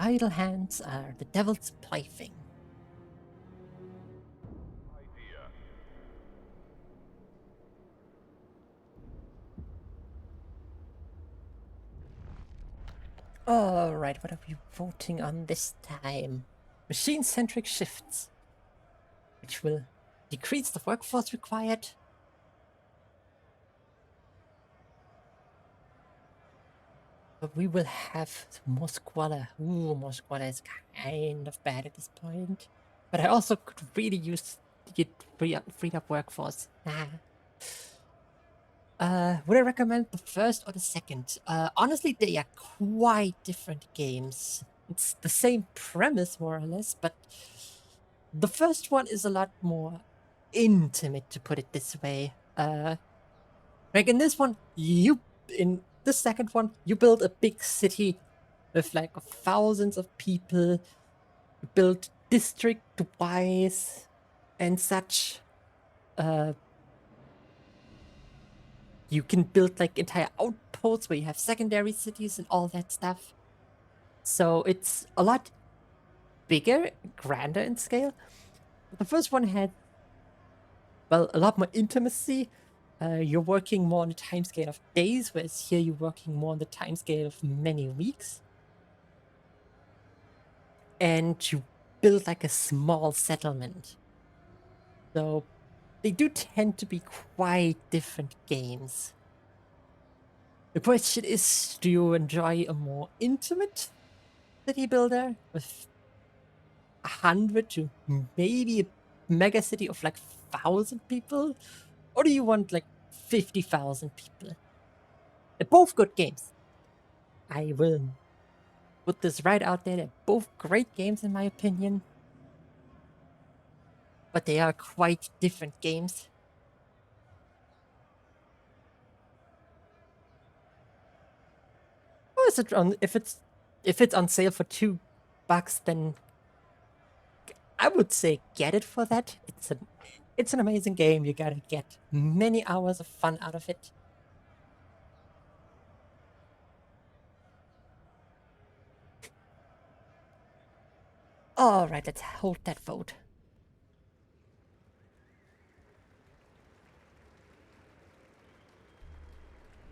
Idle hands are the devil's plaything. Idea. Alright, what are we voting on this time? Machine-centric shifts, which will decrease the workforce required. But we will have more squalor. Ooh, more squalor is kind of bad at this point. But I also could really use to get freed up workforce. Would I recommend the first or the second? Honestly, they are quite different games. It's the same premise, more or less, but the first one is a lot more intimate, to put it this way. Like in this one, in the second one, you build a big city with like thousands of people. You build district-wise and such. You can build like entire outposts where you have secondary cities and all that stuff. So it's a lot bigger, grander in scale. The first one had, well, a lot more intimacy. You're working more on the timescale of days, whereas here you're working more on the timescale of many weeks. And you build like a small settlement. So they do tend to be quite different games. The question is, do you enjoy a more intimate city builder with 100 to maybe a mega city of like 1,000 people? Or do you want like 50,000 people? They're both good games. I will put this right out there. They're both great games in my opinion. But they are quite different games. Oh, is it on, if it's on sale for $2, then I would say get it for that. It's an amazing game. You gotta get many hours of fun out of it. Alright, let's hold that vote.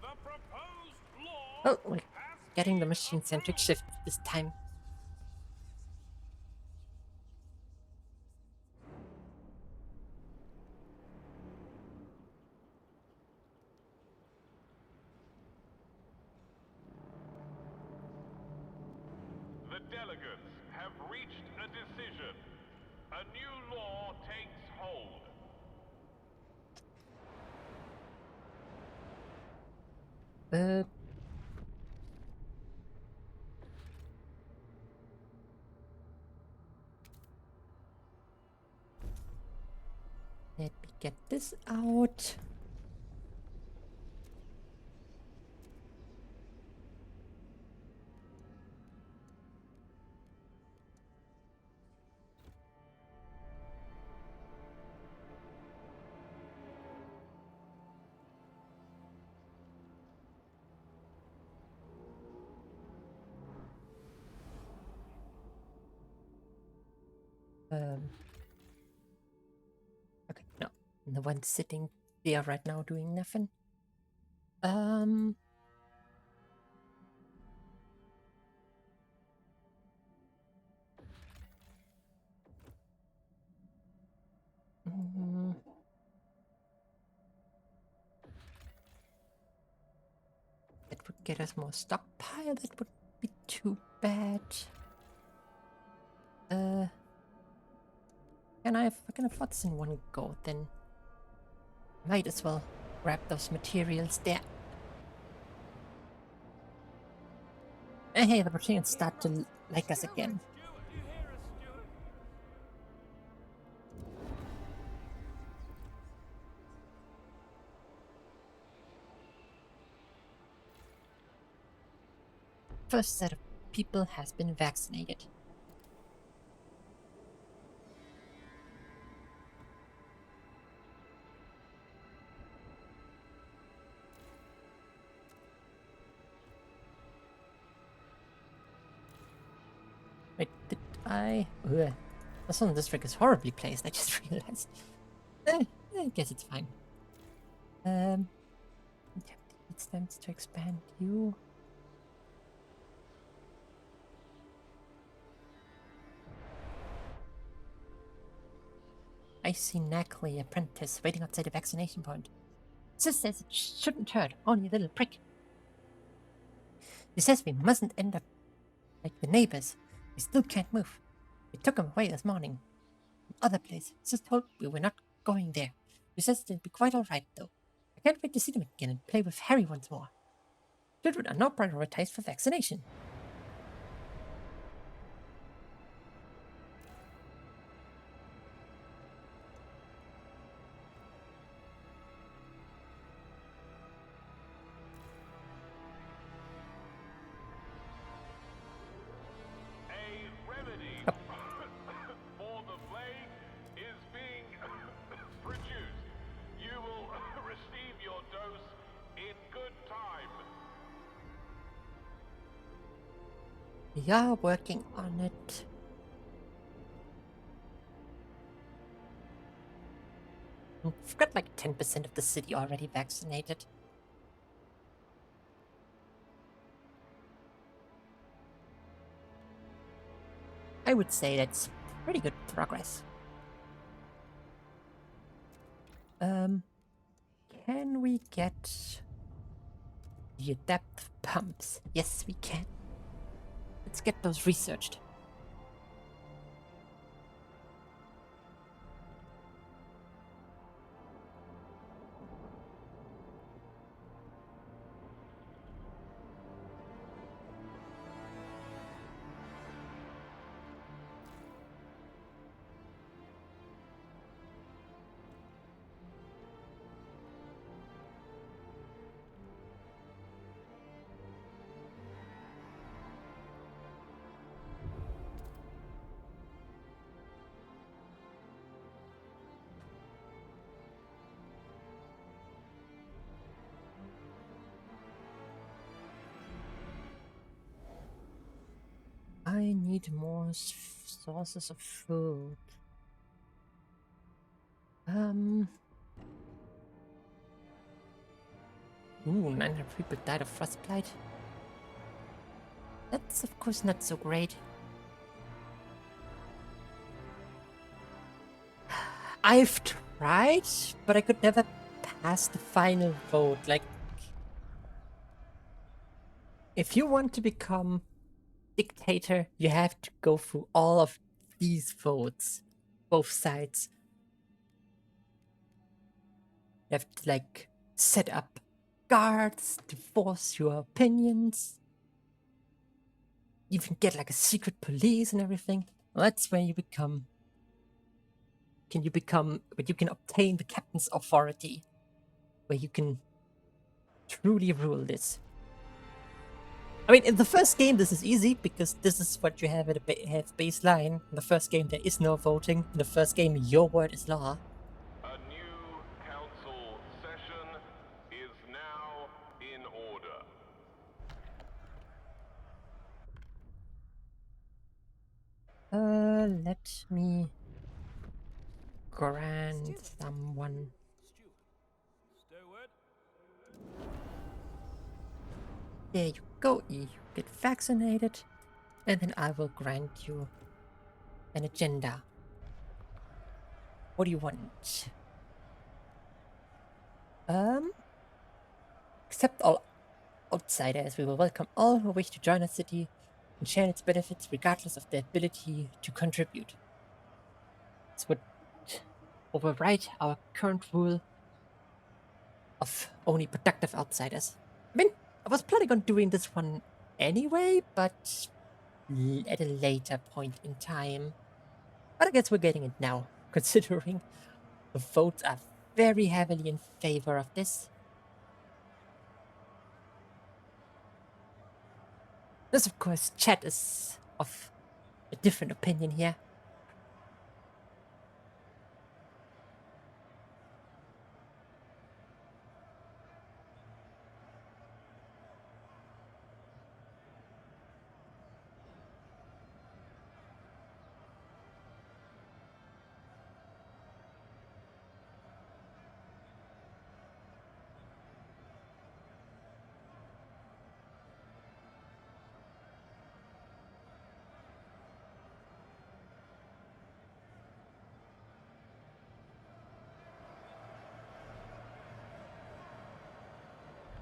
The proposed law Oh, we're has getting the been machine-centric approved. shift this time. delegates have reached a decision. A new law takes hold. Let me get this out. Okay, no. The one sitting there right now doing nothing. mm, That would get us more stockpile. That would be too bad. I can afford this in one go, then might as well grab those materials there. And hey, the Britons start to like us again. Steward, you hear us, Steward? First set of people has been vaccinated. Wait, did I? Ugh. The Southern District is horribly placed, I just realized. I guess it's fine. It stands to expand you. I see Knackley, apprentice, waiting outside the vaccination point. Sis says it shouldn't hurt, only a little prick. He says we mustn't end up like the neighbors. We still can't move. We took him away this morning. Other place. Sis told we were not going there. She says it'll be quite alright though. I can't wait to see them again and play with Harry once more. Children are not prioritized for vaccination. A remedy for the plague is being produced. You will receive your dose in good time. We are working on it. We've got like 10% of the city already vaccinated. I would say that's pretty good progress. Can we get the depth pumps? Yes, we can. Let's get those researched. I need more sources of food. 900 people died of frostbite. That's of course not so great. I've tried, but I could never pass the final vote. Like, if you want to become dictator, you have to go through all of these votes, both sides. You have to like set up guards to force your opinions. Even get like a secret police and everything. Well, that's when you become. But you can obtain the captain's authority, where you can truly rule this. I mean, in the first game, this is easy because this is what you have at have baseline. In the first game, there is no voting. In the first game, your word is law. A new council session is now in order. Let me grant someone. Steward. There you go. You get vaccinated, and then I will grant you an agenda. What do you want? Accept all outsiders. We will welcome all who wish to join our city and share its benefits regardless of their ability to contribute. This would override our current rule of only productive outsiders. I mean, I was planning on doing this one anyway, but at a later point in time. But I guess we're getting it now, considering the votes are very heavily in favor of this. This, of course, chat is of a different opinion here.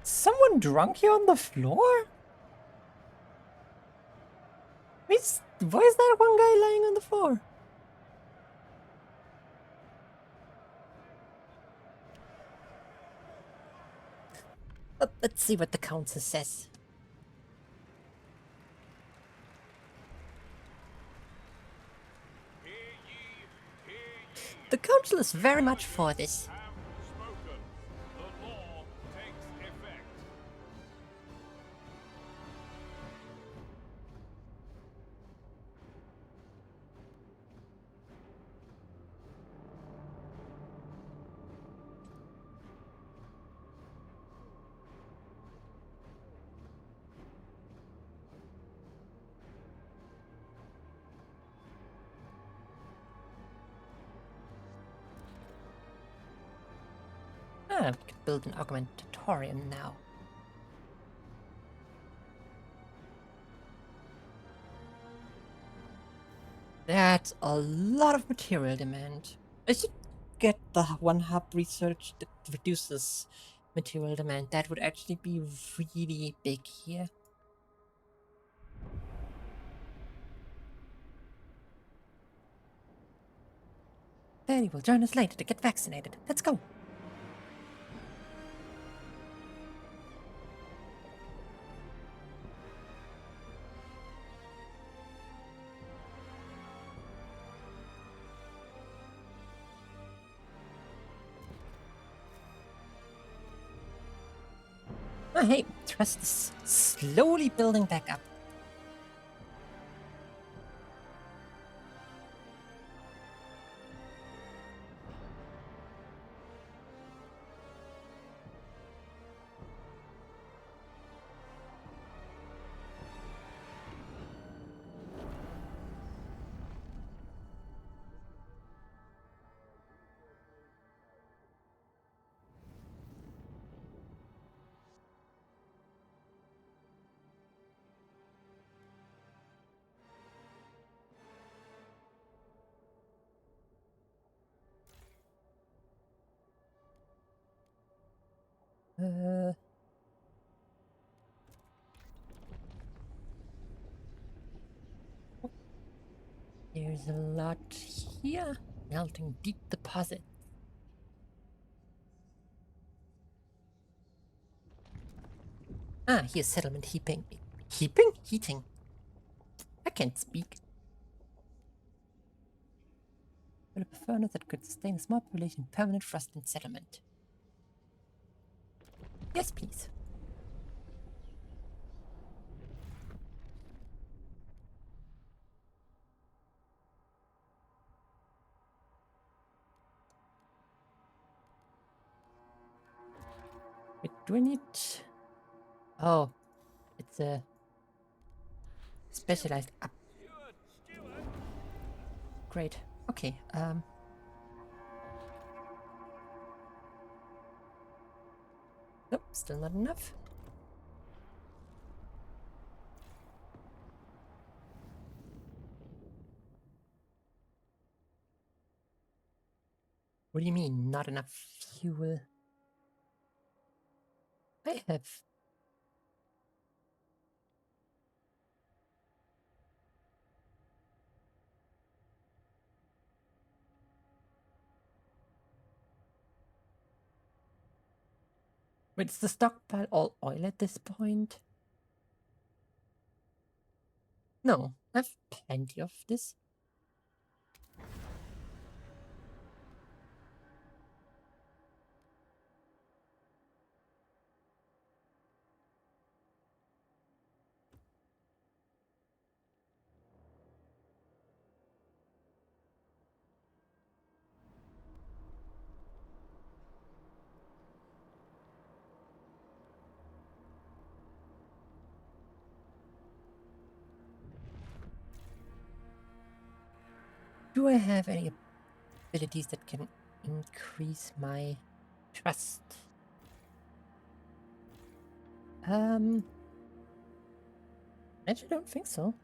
Someone drunk here on the floor? Why is that one guy lying on the floor? Let's see what the council says. Hear ye, hear ye. The council is very much for this. Have spoken. The law takes effect. Ah, we can build an augmentatorium now. That's a lot of material demand. I should get the one hub research that reduces material demand. That would actually be really big here. Danny will join us later to get vaccinated. Let's go. Oh, hey, trust is slowly building back up. There's a lot here. Melting deep deposit. Ah, here's settlement heaping. Heaping? Heating. I can't speak. Develop a furnace that could sustain a small population, permanent frost and settlement. Yes, please. Wait, do I need... Oh, it's a specialized upgrade. Okay, nope, still not enough. What do you mean, not enough fuel? I have... Wait, is the stockpile all oil at this point? No, I have plenty of this. Do I have any abilities that can increase my trust? I actually don't think so.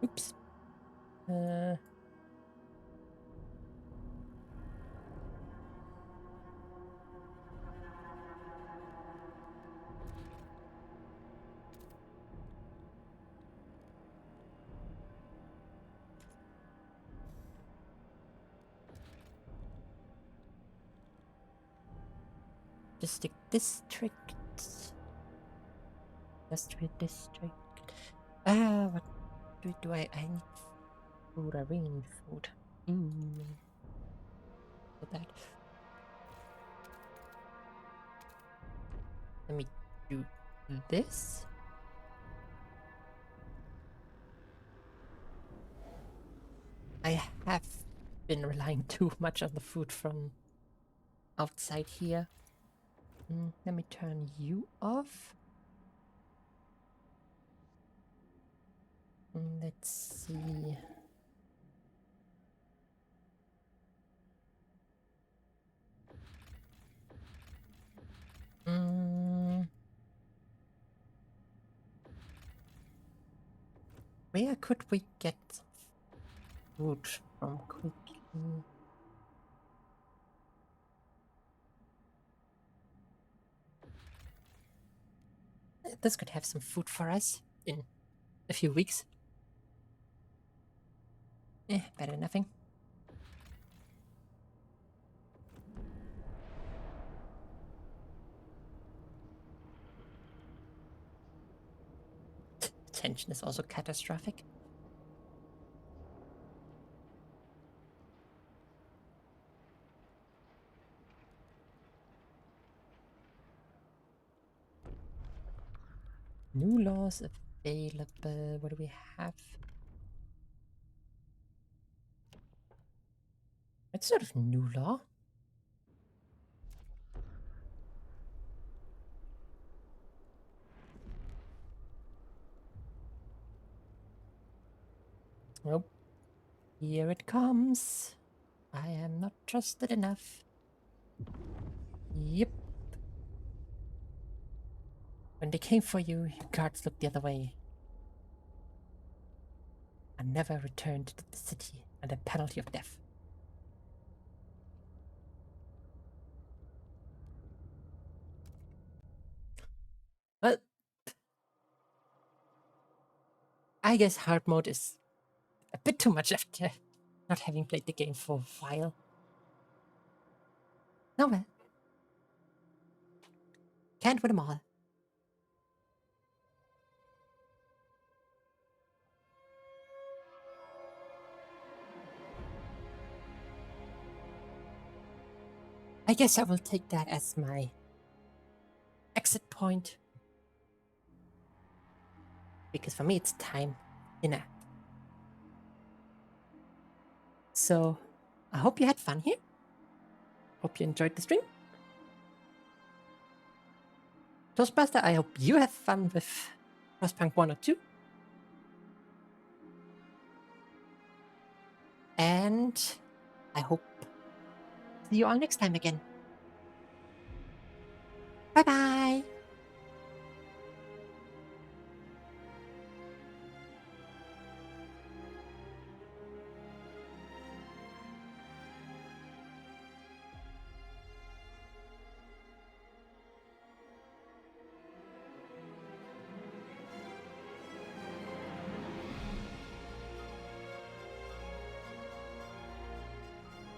Oops. District. Industrial district. What do I need food? I really need food. So bad. Let me do this. I have been relying too much on the food from outside here. Let me turn you off. Let's see. Where could we get food from quickly? This could have some food for us in a few weeks. Better than nothing. Tension is also catastrophic. New laws available. What do we have? It's sort of new law. Oh, here it comes. I am not trusted enough. Yep. When they came for you, your guards looked the other way. I never returned to the city under penalty of death. Well, I guess hard mode is a bit too much after not having played the game for a while. No, well. Can't win them all. I guess I will take that as my exit point. Because for me, it's time. So, I hope you had fun here. Hope you enjoyed the stream. Toastmaster, I hope you have fun with Frostpunk 1 or 2. And I hope to see you all next time again. Bye bye!